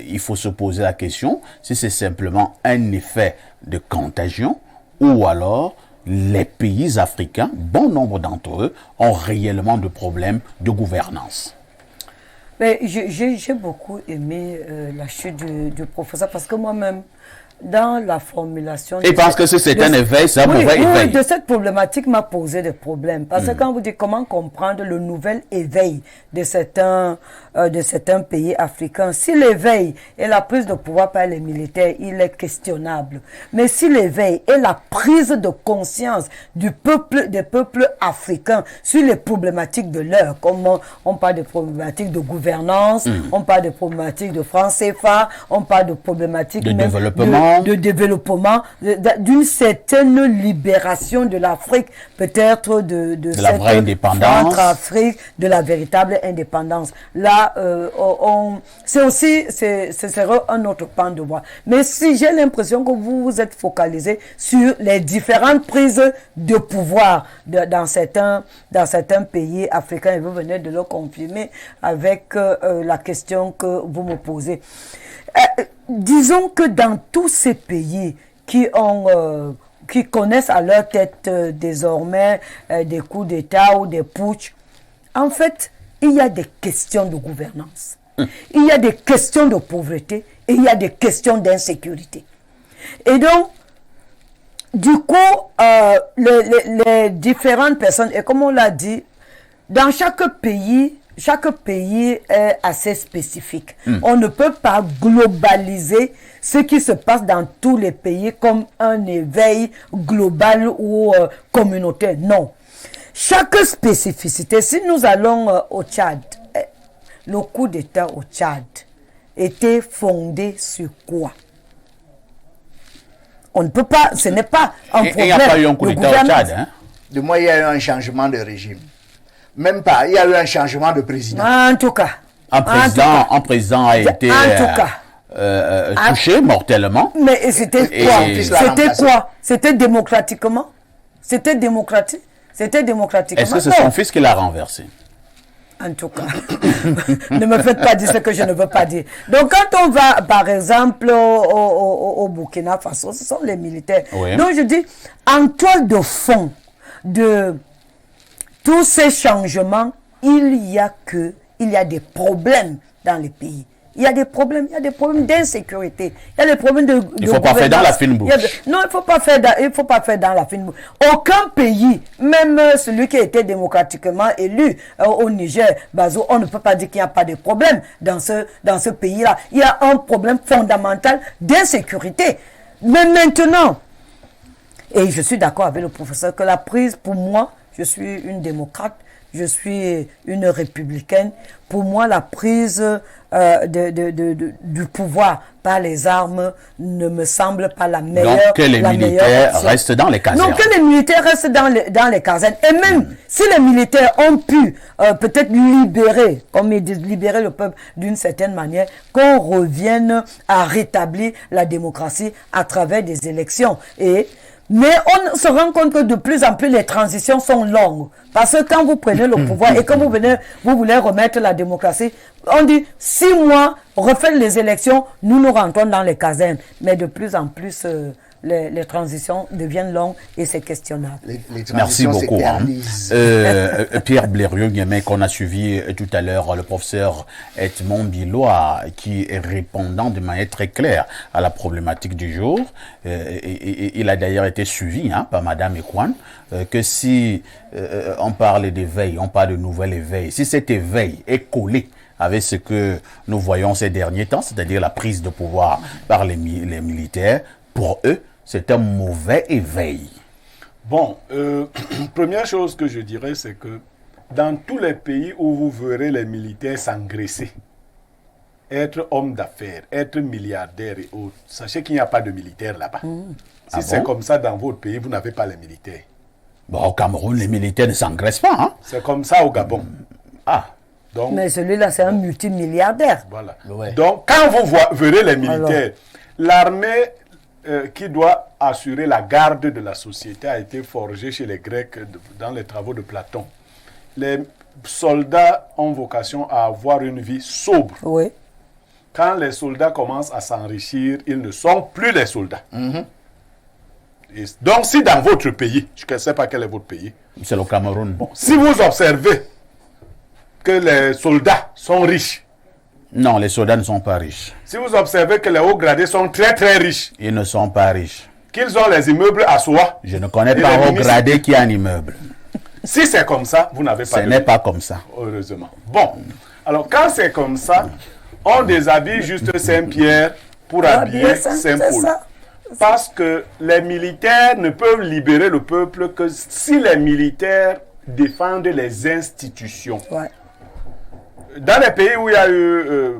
Speaker 1: il faut se poser la question si c'est simplement un effet de contagion ou alors les pays africains, bon nombre d'entre eux, ont réellement de problèmes de gouvernance.
Speaker 2: Mais j'ai beaucoup aimé la chute du professeur parce que moi-même, dans la formulation...
Speaker 1: Et parce que c'est un éveil, c'est un mauvais éveil.
Speaker 2: De cette problématique m'a posé des problèmes. Parce que quand vous dites comment comprendre le nouvel éveil de certains pays africains, si l'éveil est la prise de pouvoir par les militaires, il est questionnable. Mais si l'éveil est la prise de conscience des peuples africains sur les problématiques de l'heure, comme on parle de problématiques de gouvernance, on parle de problématiques de franc CFA, on parle de problématiques
Speaker 1: de développement,
Speaker 2: d'une certaine libération de l'Afrique, peut-être de
Speaker 1: la vraie indépendance,
Speaker 2: Centrafrique, de la véritable indépendance. Là, ce serait un autre pan de voie. Mais si j'ai l'impression que vous vous êtes focalisé sur les différentes prises de pouvoir dans certains pays africains, et vous venez de le confirmer avec la question que vous me posez. Disons que dans tous ces pays qui ont qui connaissent à leur tête désormais des coups d'État ou des putsch. En fait, il y a des questions de gouvernance. Il y a des questions de pauvreté et il y a des questions d'insécurité. Et donc, du coup, les différentes personnes, et comme on l'a dit, dans chaque pays est assez spécifique. On ne peut pas globaliser ce qui se passe dans tous les pays comme un éveil global ou communautaire. Non. Chaque spécificité, si nous allons au Tchad, le coup d'État au Tchad était fondé sur quoi? On ne peut pas, ce n'est pas un problème.
Speaker 1: Il n'y a pas eu un coup d'État au Tchad, hein?
Speaker 4: De moi, il y a eu un changement de régime. Même pas, il y a eu un changement de président.
Speaker 2: En tout cas.
Speaker 1: Un président a été touché mortellement.
Speaker 2: Mais c'était quoi? C'était démocratiquement? C'était démocratique? C'était démocratiquement?
Speaker 1: Est-ce que c'est son fils qui l'a renversé?
Speaker 2: En tout cas, ne me faites pas dire ce que je ne veux pas dire. Donc, quand on va, par exemple, au Burkina Faso, ce sont les militaires.
Speaker 1: Oui.
Speaker 2: Donc, je dis, en toile de fond de tous ces changements, il y a des problèmes dans les pays. Il y a des problèmes d'insécurité. Il y a des problèmes de
Speaker 1: Il ne faut pas faire dans la fine bouche.
Speaker 2: Non, il ne faut pas faire dans la fine bouche. Aucun pays, même celui qui a été démocratiquement élu au Niger, Bazoum, on ne peut pas dire qu'il n'y a pas de problème dans ce pays-là. Il y a un problème fondamental d'insécurité. Mais maintenant, et je suis d'accord avec le professeur que la prise, pour moi, je suis une démocrate, je suis une républicaine. Pour moi, la prise du pouvoir par les armes ne me semble pas la meilleure.
Speaker 1: Donc que les militaires restent dans les casernes.
Speaker 2: Donc que les militaires restent dans les casernes. Et même si les militaires ont pu peut-être libérer, comme ils disent, libérer le peuple d'une certaine manière, qu'on revienne à rétablir la démocratie à travers des élections. Mais on se rend compte que de plus en plus les transitions sont longues. Parce que quand vous prenez le pouvoir et que vous voulez remettre la démocratie, on dit 6 mois, refaites les élections, nous rentrons dans les casernes. Mais de plus en plus, les transitions deviennent longues et c'est questionnable.
Speaker 1: Merci beaucoup. Pierre Blériot-Guémet, qu'on a suivi tout à l'heure, le professeur Edmond Bilois, qui est répondant de manière très claire à la problématique du jour. Il a d'ailleurs été suivi par Madame Ekwan, que si on parle d'éveil, on parle de nouvel éveil, si cet éveil est collé avec ce que nous voyons ces derniers temps, c'est-à-dire la prise de pouvoir par les militaires, pour eux, c'est un mauvais éveil.
Speaker 5: Bon, première chose que je dirais, c'est que dans tous les pays où vous verrez les militaires s'engraisser, être homme d'affaires, être milliardaire et autres, sachez qu'il n'y a pas de militaires là-bas. Si c'est comme ça dans votre pays, vous n'avez pas les militaires.
Speaker 1: Bon, au Cameroun, les militaires ne s'engraissent pas. Hein?
Speaker 5: C'est comme ça au Gabon. Donc,
Speaker 2: mais celui-là, c'est un multimilliardaire.
Speaker 5: Voilà. Ouais. Donc, quand vous verrez les militaires, l'armée qui doit assurer la garde de la société a été forgée chez les Grecs dans les travaux de Platon. Les soldats ont vocation à avoir une vie sobre.
Speaker 2: Oui.
Speaker 5: Quand les soldats commencent à s'enrichir, ils ne sont plus les soldats. Et donc, si dans votre pays, je ne sais pas quel est votre pays.
Speaker 1: C'est le Cameroun.
Speaker 5: Bon, si vous observez que les soldats sont riches.
Speaker 1: Non, les soldats ne sont pas riches.
Speaker 5: Si vous observez que les hauts gradés sont très très riches.
Speaker 1: Ils ne sont pas riches.
Speaker 5: Qu'ils ont les immeubles à soi.
Speaker 1: Je ne connais pas un haut gradé qui a un immeuble.
Speaker 5: Si c'est comme ça, vous n'avez pas
Speaker 1: Ce n'est pas comme ça.
Speaker 5: Heureusement. Bon, alors quand c'est comme ça, on déshabille juste Saint-Pierre pour habiller Saint-Paul. Parce que les militaires ne peuvent libérer le peuple que si les militaires défendent les institutions.
Speaker 2: Ouais.
Speaker 5: Dans les pays où il y a eu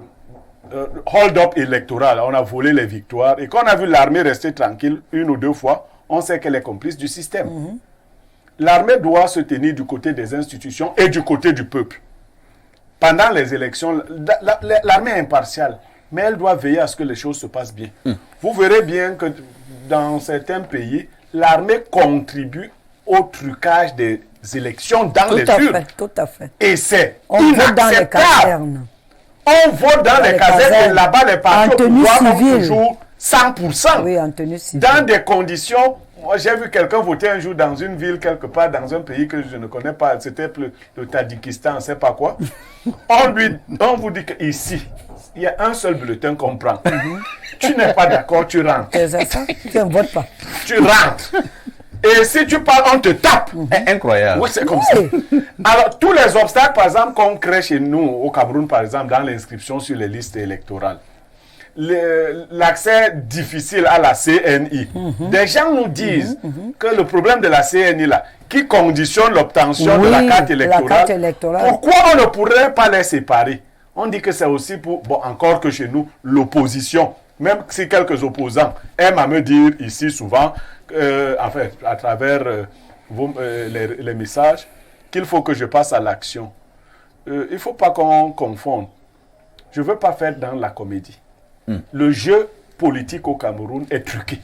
Speaker 5: hold-up électoral, on a volé les victoires, et qu'on a vu l'armée rester tranquille 1 ou 2 fois, on sait qu'elle est complice du système. L'armée doit se tenir du côté des institutions et du côté du peuple. Pendant les élections, l'armée est impartiale, mais elle doit veiller à ce que les choses se passent bien. Vous verrez bien que dans certains pays, l'armée contribue au trucage des élections dans les urnes.
Speaker 2: Tout à fait.
Speaker 5: Et c'est
Speaker 2: vote dans les casernes.
Speaker 5: On vote dans les casernes et là-bas, les partis au pouvoir ont toujours 100%.
Speaker 2: Oui, en tenue civile.
Speaker 5: Dans des conditions Moi, j'ai vu quelqu'un voter un jour dans une ville, quelque part, dans un pays que je ne connais pas. C'était le Tadjikistan, on ne sait pas quoi. On vous dit qu'ici, il y a un seul bulletin qu'on prend. Tu n'es pas d'accord, tu rentres.
Speaker 2: C'est ça. Tu ne votes pas.
Speaker 5: Tu rentres. Et si tu parles, on te tape.
Speaker 6: Incroyable.
Speaker 5: Oui, c'est comme ça. Alors, tous les obstacles, par exemple, qu'on crée chez nous, au Cameroun, par exemple, dans l'inscription sur les listes électorales, l'accès difficile à la CNI. Des gens nous disent que le problème de la CNI, là, qui conditionne l'obtention de la carte électorale, pourquoi on ne pourrait pas les séparer? On dit que c'est aussi pour, bon, encore que chez nous, l'opposition. Même si quelques opposants aiment à me dire ici souvent, enfin, à travers les messages, qu'il faut que je passe à l'action. Il ne faut pas qu'on confonde. Je ne veux pas faire dans la comédie. Le jeu politique au Cameroun est truqué.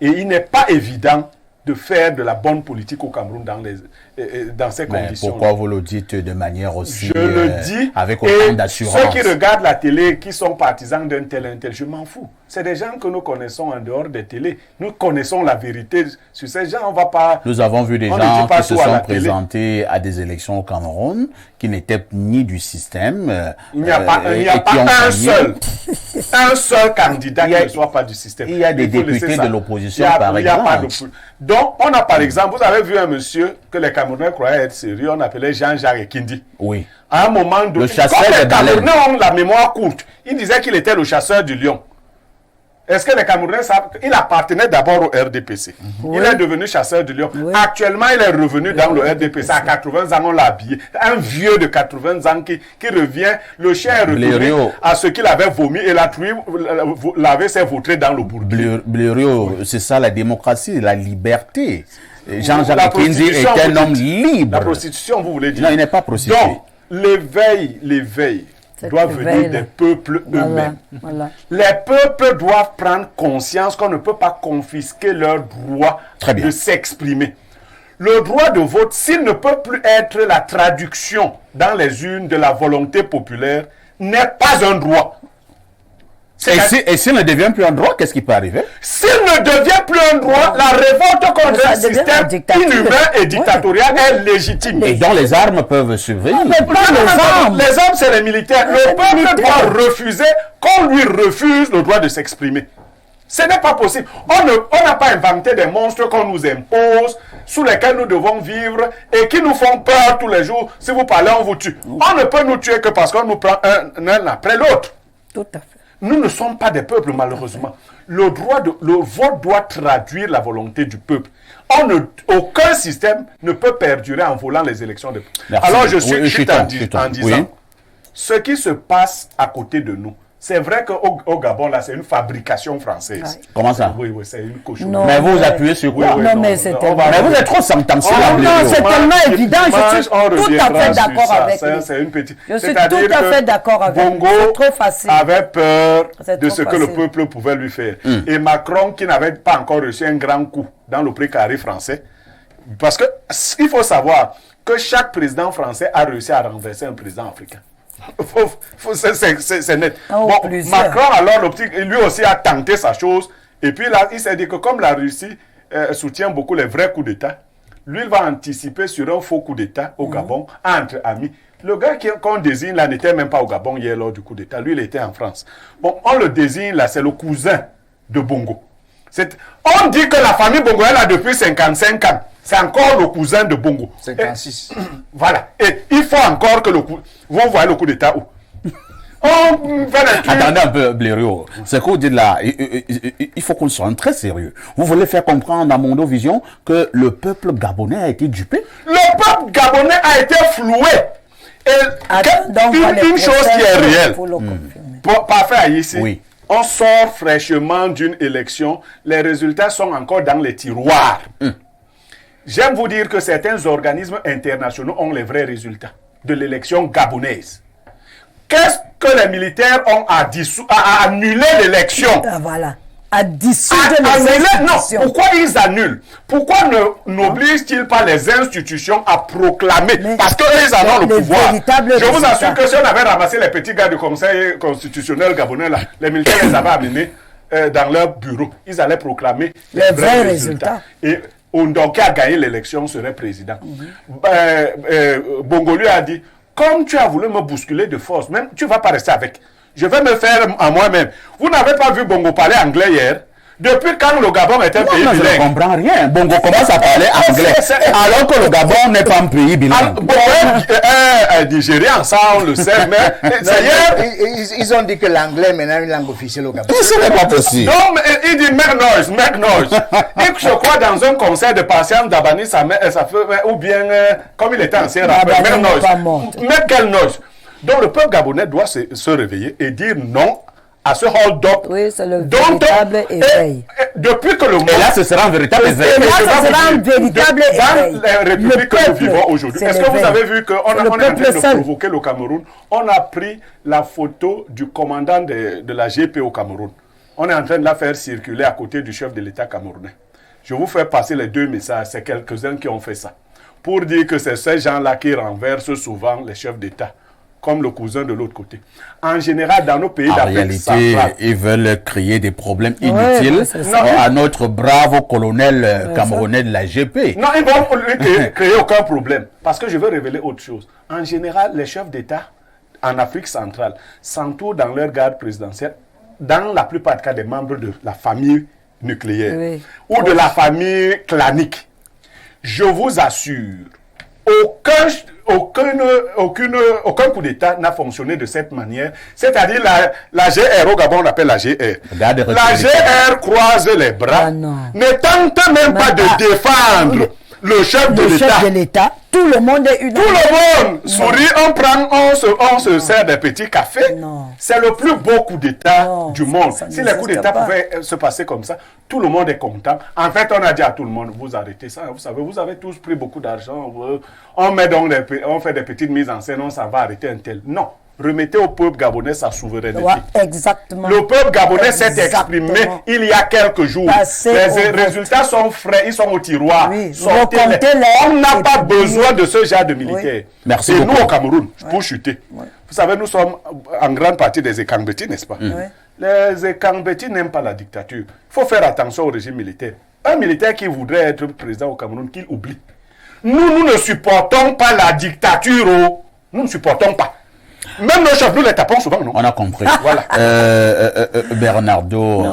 Speaker 5: Et il n'est pas évident de faire de la bonne politique au Cameroun dans ces conditions.
Speaker 1: Pourquoi vous le dites de manière aussi...
Speaker 5: Je le dis,
Speaker 1: avec autant d'assurance.
Speaker 5: Ceux qui regardent la télé, qui sont partisans d'un tel, je m'en fous. C'est des gens que nous connaissons en dehors des télés. Nous connaissons la vérité sur ces gens. On va pas...
Speaker 1: Nous avons vu des gens qui se sont présentés à des élections au Cameroun, qui n'étaient ni du système.
Speaker 5: Il n'y a pas un seul candidat qui ne soit pas du système.
Speaker 1: Il y a des députés de l'opposition, par exemple.
Speaker 5: Donc, on a par exemple, vous avez vu un monsieur que les Camerounais croyaient être sérieux, on appelait Jean-Jacques Ekindi.
Speaker 1: Oui.
Speaker 5: À un moment donné,
Speaker 1: le chasseur
Speaker 5: comme les Camerounais ont la mémoire courte, il disait qu'il était le chasseur du lion. Est-ce que les Camerounais savent qu'il appartenait d'abord au RDPC? Il est devenu chasseur du lion. Actuellement, il est revenu dans le RDPC. À 80 ans, on l'a habillé. Un vieux de 80 ans qui revient. Le chien est revenu à ce qu'il avait vomi et la truie l'avait s'est vautré dans le bourbier.
Speaker 1: Blériot, c'est ça la démocratie, la liberté. Jean-Jacques Ekindi est un homme libre.
Speaker 5: La prostitution, vous voulez dire?
Speaker 1: Non, il n'est pas prostitué.
Speaker 5: Donc, l'éveil doit venir des peuples eux-mêmes.
Speaker 2: Voilà.
Speaker 5: Les peuples doivent prendre conscience qu'on ne peut pas confisquer leur droit de s'exprimer. Le droit de vote, s'il ne peut plus être la traduction dans les urnes de la volonté populaire, n'est pas un droit.
Speaker 1: Et s'il ne devient plus un droit, qu'est-ce qui peut arriver?
Speaker 5: S'il ne devient plus un droit, la révolte contre un système inhumain et dictatorial est légitime.
Speaker 1: Et dont les armes peuvent survenir.
Speaker 5: Les armes, c'est les militaires. Le peuple doit refuser qu'on lui refuse le droit de s'exprimer. Ce n'est pas possible. On n'a pas inventé des monstres qu'on nous impose, sous lesquels nous devons vivre et qui nous font peur tous les jours. Si vous parlez, on vous tue. On ne peut nous tuer que parce qu'on nous prend un après l'autre.
Speaker 2: Tout à fait.
Speaker 5: Nous ne sommes pas des peuples, malheureusement. Le vote doit traduire la volonté du peuple. Aucun système ne peut perdurer en volant les élections. Alors, je suis en disant, ce qui se passe à côté de nous, c'est vrai qu'au Gabon, là, c'est une fabrication française.
Speaker 2: Ouais.
Speaker 1: Comment ça?
Speaker 5: Oui, c'est une cochonnerie.
Speaker 1: Mais vous appuyez sur quoi?
Speaker 2: Non, mais c'est tellement...
Speaker 1: Mais vous êtes trop sentencieux.
Speaker 2: Non, c'est tellement évident. Je suis tout à fait d'accord avec lui.
Speaker 5: C'est une petite...
Speaker 2: Je suis tout à fait d'accord avec lui.
Speaker 5: Bongo
Speaker 2: C'est trop facile.
Speaker 5: avait peur de ce que le
Speaker 2: facile.
Speaker 5: peuple pouvait lui faire. Et Macron, qui n'avait pas encore reçu un grand coup dans le précaré français, parce qu'il faut savoir que chaque président français a réussi à renverser un président africain. C'est net.
Speaker 2: Oh,
Speaker 5: bon, Macron, alors, lui aussi a tenté sa chose. Et puis là, il s'est dit que comme la Russie soutient beaucoup les vrais coups d'État, lui, il va anticiper sur un faux coup d'État au Gabon, entre amis. Le gars qu'on désigne là n'était même pas au Gabon hier lors du coup d'État. Lui, il était en France. Bon, on le désigne là, c'est le cousin de Bongo. On dit que la famille Bongo est là depuis 55 ans. C'est encore le cousin de Bongo.
Speaker 4: 56.
Speaker 5: Voilà. Et il faut encore que vous voyez le coup d'État où?
Speaker 1: Attendez un peu, Blériot. Ce que vous dites là, il faut qu'on soit très sérieux. Vous voulez faire comprendre à Mondovision que le peuple gabonais a été dupé?
Speaker 5: Le peuple gabonais a été floué. Et une chose qui est réelle. Parfait, ici.
Speaker 1: Oui.
Speaker 5: On sort fraîchement d'une élection. Les résultats sont encore dans les tiroirs. J'aime vous dire que certains organismes internationaux ont les vrais résultats de l'élection gabonaise. Qu'est-ce que les militaires ont à annuler l'élection?
Speaker 2: Voilà. À dissoudre les institutions.
Speaker 5: Non, pourquoi ils annulent? Pourquoi n'obligent-ils pas les institutions à proclamer? Parce qu'eux, ils en ont le pouvoir. Je vous assure que si on avait ramassé les petits gars du Conseil constitutionnel gabonais, là, les militaires les avaient amenés dans leur bureau, ils allaient proclamer
Speaker 2: Les vrais résultats.
Speaker 5: Et donc, qui a gagné l'élection serait président. Bongo lui a dit, comme tu as voulu me bousculer de force, même tu ne vas pas rester avec. Je vais me faire à moi-même. Vous n'avez pas vu Bongo parler anglais hier? Depuis quand le Gabon est un pays
Speaker 1: Non, je ne
Speaker 5: bilingue?
Speaker 1: comprends rien. Bongo commence à parler anglais, alors que le Gabon n'est pas un pays bilingue.
Speaker 5: Nigérien, ça on le sait, mais c'est hier.
Speaker 4: Ils ont dit que l'anglais est maintenant une langue officielle au Gabon.
Speaker 1: Ce n'est pas possible.
Speaker 5: Non, mais il dit make noise, make noise. Et que je crois dans un concert de patience d'Abani, ça fait, ou bien, comme il était ancien rappeur, make
Speaker 2: Abani n'est pas mort.
Speaker 5: noise. Make quel noise? Donc le peuple gabonais doit se réveiller et dire non à ce hold-up.
Speaker 2: Oui, c'est le
Speaker 5: dont
Speaker 2: véritable éveil.
Speaker 5: Depuis que le monde...
Speaker 1: Et là, ce sera un véritable éveil.
Speaker 2: Et là,
Speaker 5: je
Speaker 2: ce
Speaker 5: vais vous
Speaker 2: sera un
Speaker 5: dire,
Speaker 2: véritable
Speaker 5: dans
Speaker 2: éveil.
Speaker 5: la république que nous
Speaker 2: peuple,
Speaker 5: vivons aujourd'hui,
Speaker 2: c'est
Speaker 5: est-ce que vous
Speaker 2: l'éveil.
Speaker 5: avez vu qu'on
Speaker 2: C'est
Speaker 5: est
Speaker 2: le
Speaker 5: en train
Speaker 2: peuple
Speaker 5: de
Speaker 2: seul.
Speaker 5: provoquer le Cameroun? On a pris la photo du commandant de la GP au Cameroun. On est en train de la faire circuler à côté du chef de l'État camerounais. Je vous fais passer les deux messages. C'est quelques-uns qui ont fait ça. Pour dire que c'est ces gens-là qui renversent souvent les chefs d'État, comme le cousin de l'autre côté. En général, dans nos pays
Speaker 1: En
Speaker 5: d'Afrique
Speaker 1: réalité,
Speaker 5: centrale,
Speaker 1: ils veulent créer des problèmes
Speaker 2: Ouais,
Speaker 1: inutiles
Speaker 2: c'est ça.
Speaker 1: à notre brave colonel camerounais de la GP.
Speaker 5: non, ils vont créer aucun problème. Parce que je veux révéler autre chose. En général, les chefs d'État en Afrique centrale s'entourent dans leur garde présidentielle, dans la plupart des cas, des membres de la famille nucléaire
Speaker 2: Oui.
Speaker 5: ou de la famille clanique. Je vous assure, aucun coup d'État n'a fonctionné de cette manière. C'est-à-dire la GR au Gabon, on l'appelle la GR.
Speaker 1: Regarde,
Speaker 5: La GR croise les bras,
Speaker 2: Ah non.
Speaker 5: ne tente même pas de défendre le chef de
Speaker 2: Le
Speaker 5: l'État.
Speaker 2: chef de l'État, tout le monde est une.
Speaker 5: Tout le monde sourit, on se sert des petits cafés.
Speaker 2: Non.
Speaker 5: C'est le plus beau coup d'État
Speaker 2: Non,
Speaker 5: du monde.
Speaker 2: ça
Speaker 5: Si les coups
Speaker 2: n'existe
Speaker 5: d'État
Speaker 2: pas.
Speaker 5: pouvaient se passer comme ça, tout le monde est content. En fait, on a dit à tout le monde, vous arrêtez ça. Vous savez, vous avez tous pris beaucoup d'argent. On met donc on fait des petites mises en scène, on s'en va arrêter un tel. Non. Remettez au peuple gabonais sa souveraineté.
Speaker 2: Ouais, exactement.
Speaker 5: Le peuple gabonais s'est
Speaker 2: Exactement.
Speaker 5: exprimé il y a quelques jours.
Speaker 2: Passez
Speaker 5: Les
Speaker 2: au
Speaker 5: résultats sont frais, ils sont au tiroir.
Speaker 2: Oui,
Speaker 5: Sortez-les.
Speaker 2: recomptez-les
Speaker 5: On n'a
Speaker 2: et
Speaker 5: pas
Speaker 2: publiez.
Speaker 5: besoin de ce genre de militaires.
Speaker 1: Merci
Speaker 5: Et
Speaker 1: beaucoup.
Speaker 5: nous, au Cameroun, pour chuter. Vous savez, nous sommes en grande partie des Ekambeti, n'est-ce pas? Les Ekambeti n'aiment pas la dictature. Il faut faire attention au régime militaire. Un militaire qui voudrait être président au Cameroun, qu'il oublie. Nous ne supportons pas la dictature. Nous ne supportons pas. Même nos chefs, nous les tapons souvent, non?
Speaker 1: On a compris.
Speaker 5: Voilà.
Speaker 1: Bernardo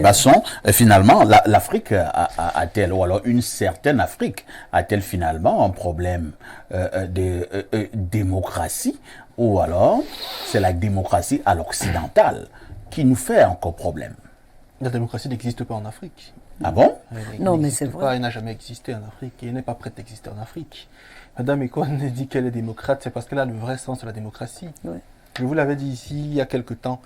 Speaker 1: Basson, finalement, l'Afrique a-t-elle, ou alors une certaine Afrique, a-t-elle finalement un problème de démocratie, ou alors c'est la démocratie à l'occidentale qui nous fait encore problème?
Speaker 3: La démocratie n'existe pas en Afrique.
Speaker 1: Ah bon?
Speaker 3: Elle
Speaker 2: Non, mais
Speaker 3: n'existe
Speaker 2: c'est
Speaker 3: pas,
Speaker 2: vrai.
Speaker 3: Elle n'a jamais existé en Afrique et elle n'est pas prête d'exister en Afrique. Madame Ekon dit qu'elle est démocrate, c'est parce qu'elle a le vrai sens de la démocratie.
Speaker 2: Oui.
Speaker 3: Je vous l'avais dit ici il y a quelque temps.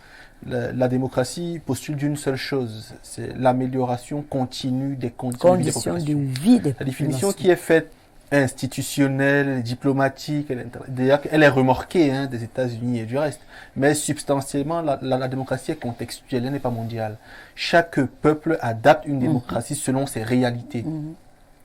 Speaker 3: La démocratie postule d'une seule chose, c'est l'amélioration continue des conditions de vie des
Speaker 2: Conditions de
Speaker 3: populations.
Speaker 2: vie des
Speaker 3: La définition
Speaker 2: populations.
Speaker 3: qui est faite institutionnelle, diplomatique, d'ailleurs elle est remorquée des États-Unis et du reste. Mais substantiellement, la démocratie est contextuelle, elle n'est pas mondiale. Chaque peuple adapte une démocratie selon ses réalités.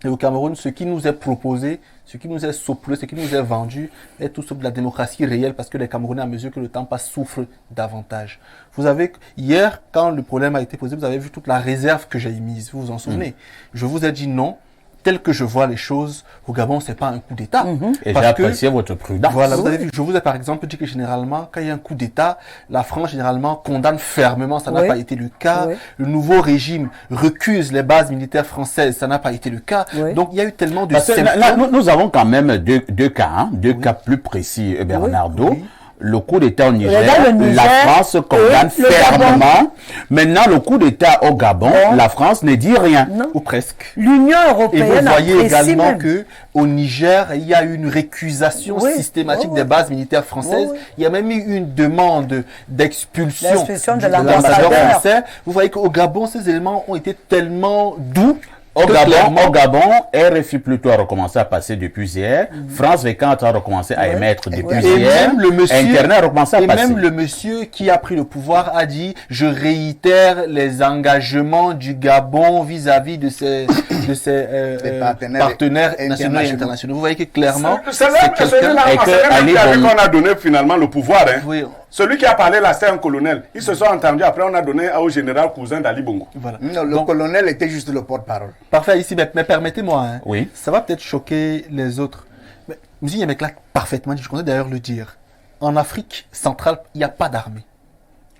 Speaker 3: Et au Cameroun, ce qui nous est proposé, ce qui nous est saupoudré, ce qui nous est vendu, est tout sauf de la démocratie réelle parce que les Camerounais, à mesure que le temps passe, souffrent davantage. Vous avez, hier, quand le problème a été posé, vous avez vu toute la réserve que j'ai émise. Vous vous en souvenez? Je vous ai dit non. Tel que je vois les choses, au Gabon, c'est pas un coup d'État.
Speaker 1: Et j'ai
Speaker 3: Parce que-
Speaker 1: apprécié votre prudence.
Speaker 3: Voilà, vous avez vu, je vous ai par exemple dit que généralement, quand il y a un coup d'État, la France généralement condamne fermement, ça n'a
Speaker 2: Oui.
Speaker 3: pas été le cas.
Speaker 2: Oui.
Speaker 3: Le nouveau régime recuse les bases militaires françaises, ça n'a pas été le cas.
Speaker 2: Oui.
Speaker 3: Donc il y a eu tellement de
Speaker 1: Parce que là,
Speaker 3: symptômes.
Speaker 1: nous avons quand même deux cas, deux cas plus précis, Bernardo.
Speaker 3: Oui.
Speaker 1: Le coup d'État au Niger,
Speaker 2: Regarde le Niger
Speaker 1: la France condamne
Speaker 2: et le
Speaker 1: fermement. Maintenant, le coup d'État au Gabon,
Speaker 2: Bon.
Speaker 1: la France ne dit rien.
Speaker 2: Non.
Speaker 3: Ou presque.
Speaker 2: L'Union
Speaker 3: Et
Speaker 2: européenne
Speaker 3: vous voyez
Speaker 2: apprécie
Speaker 3: également
Speaker 2: même.
Speaker 3: que au Niger, il y a eu une récusation
Speaker 2: Oui.
Speaker 3: systématique
Speaker 2: Oui,
Speaker 3: des
Speaker 2: oui.
Speaker 3: bases militaires françaises.
Speaker 2: Oui, oui.
Speaker 3: Il y a même eu une demande d'expulsion
Speaker 2: L'expulsion de
Speaker 3: de
Speaker 2: l'ambassadeur.
Speaker 3: français. Vous voyez qu'au Gabon, ces éléments ont été tellement doux
Speaker 1: Au
Speaker 3: que
Speaker 1: Gabon,
Speaker 3: clairement-
Speaker 1: RFI plutôt a recommencé à passer depuis hier. France 24 a recommencé à émettre depuis
Speaker 3: Et
Speaker 1: hier.
Speaker 3: même le monsieur,
Speaker 1: Internet a recommencé à
Speaker 3: et
Speaker 1: passer.
Speaker 3: même le monsieur qui a pris le pouvoir a dit: je réitère les engagements du Gabon vis-à-vis de ses de ses partenaires nationaux et internationaux. Vous voyez que clairement,
Speaker 5: c'est celui-là qu'on a donné finalement le pouvoir. Hein.
Speaker 3: Oui.
Speaker 5: Celui qui a parlé là, c'est un colonel. Ils se sont entendus. Après, on a donné au général cousin d'Ali Bongo.
Speaker 3: Voilà.
Speaker 4: Non, le colonel était juste le porte-parole.
Speaker 3: Parfait, ici, mais permettez-moi, hein,
Speaker 1: Oui.
Speaker 3: ça va peut-être choquer les autres. Mais M. Yemek l'a parfaitement dit, je comptais d'ailleurs le dire. En Afrique centrale, il n'y a pas d'armée.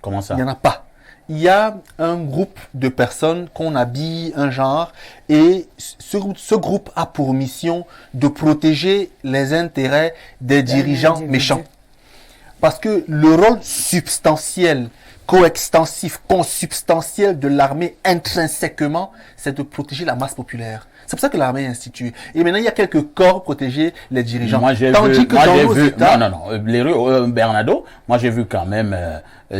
Speaker 1: Comment ça?
Speaker 3: Il n'y en a pas. Il y a un groupe de personnes qu'on habille un genre et ce groupe a pour mission de protéger les intérêts des dirigeants méchants. Parce que le rôle substantiel, coextensif, consubstantiel de l'armée intrinsèquement, c'est de protéger la masse populaire. C'est pour ça que l'armée est instituée. Et maintenant, il y a quelques corps pour protéger les dirigeants.
Speaker 1: Moi, j'ai vu, les rues Bernardo, moi j'ai vu quand même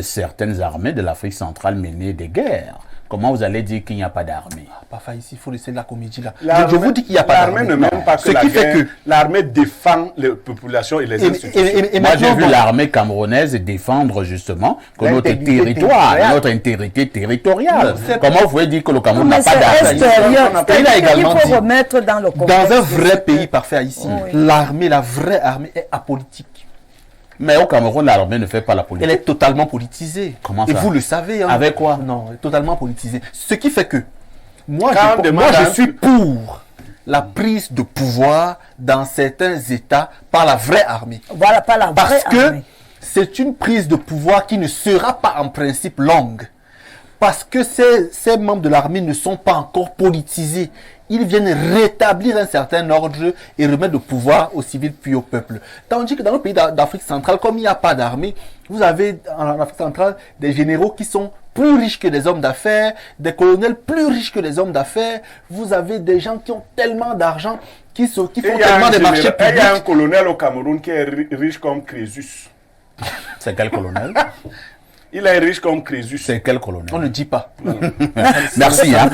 Speaker 1: certaines armées de l'Afrique centrale mener des guerres. Comment vous allez dire qu'il n'y a pas d'armée?
Speaker 3: Parfois, ici, il faut laisser la comédie là.
Speaker 5: Je
Speaker 3: vous dis qu'il n'y a pas d'armée.
Speaker 5: L'armée ne mène pas que la guerre. L'armée défend les populations et les institutions.
Speaker 1: Moi, j'ai vu l'armée camerounaise défendre justement que notre territoire, notre intégrité territoriale. Comment vous pouvez dire que le Cameroun n'a pas d'armée?
Speaker 2: Il faut remettre dans le contexte.
Speaker 3: Dans un vrai pays parfait ici, l'armée, la vraie armée est apolitique.
Speaker 1: Mais au Cameroun, l'armée ne fait pas la politique.
Speaker 3: Elle est totalement politisée.
Speaker 1: Comment ça?
Speaker 3: Et vous le savez. Hein.
Speaker 1: Avec quoi?
Speaker 3: Non, elle est totalement politisée. Ce qui fait que moi, je suis pour la prise de pouvoir dans certains États par la vraie armée.
Speaker 2: Voilà, pas la vraie armée.
Speaker 3: Parce que c'est une prise de pouvoir qui ne sera pas en principe longue. Parce que ces membres de l'armée ne sont pas encore politisés. Ils viennent rétablir un certain ordre et remettre le pouvoir aux civils puis au peuple. Tandis que dans le pays d'Afrique centrale, comme il n'y a pas d'armée, vous avez en Afrique centrale des généraux qui sont plus riches que des hommes d'affaires, des colonels plus riches que les hommes d'affaires. Vous avez des gens qui ont tellement d'argent, qui font tellement de marchés publics.
Speaker 5: Il y a un colonel au Cameroun qui est riche comme Crésus.
Speaker 1: C'est quel colonel?
Speaker 5: Il est riche comme Crésus.
Speaker 1: C'est quel colonel?
Speaker 3: On ne dit pas.
Speaker 1: Merci. Hein.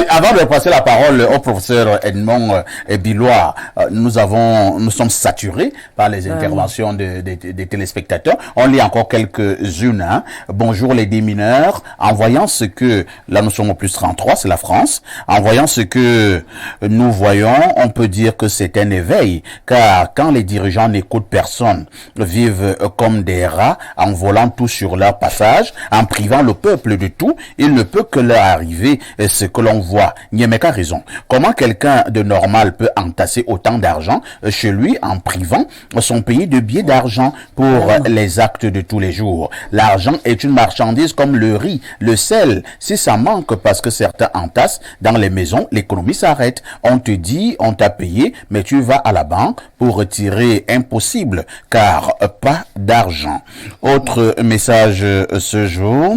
Speaker 1: Avant de passer la parole au professeur Edmond Bilois, nous sommes saturés par les interventions des téléspectateurs. On lit encore quelques-unes. Hein. Bonjour les démineurs. En voyant ce que, là nous sommes au plus 33, c'est la France. En voyant ce que nous voyons, on peut dire que c'est un éveil. Car quand les dirigeants n'écoutent personne, vivent comme des rats en volant tout sur leur passage, en privant le peuple de tout, il ne peut que leur arriver ce que l'on voit. Niemeka a raison. Comment quelqu'un de normal peut entasser autant d'argent chez lui en privant son pays de billets d'argent pour les actes de tous les jours? L'argent est une marchandise comme le riz, le sel. Si ça manque parce que certains entassent dans les maisons, l'économie s'arrête. On te dit, on t'a payé, mais tu vas à la banque pour retirer. Impossible, car pas d'argent. Autre message ce jour.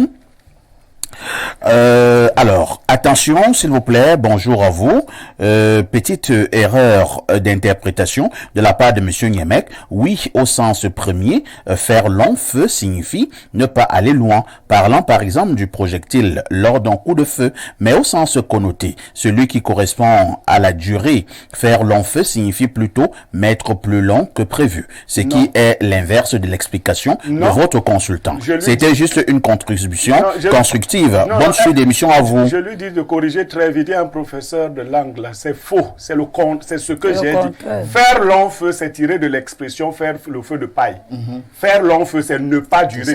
Speaker 1: Alors, attention s'il vous plaît, bonjour à vous. Petite erreur d'interprétation de la part de Monsieur Niemek. Oui, au sens premier, faire long feu signifie ne pas aller loin, parlant par exemple du projectile lors d'un coup de feu, mais au sens connoté, celui qui correspond à la durée. Faire long feu signifie plutôt mettre plus long que prévu, ce qui est l'inverse de l'explication de votre consultant. C'était juste une contribution constructive. Bonne suite d'émission à vous.
Speaker 5: Je lui dis de corriger très vite. Il y a un professeur de langue là, c'est faux. C'est ce que j'ai dit. Faire long feu, c'est tiré de l'expression faire le feu de paille. Faire long feu, c'est ne pas durer.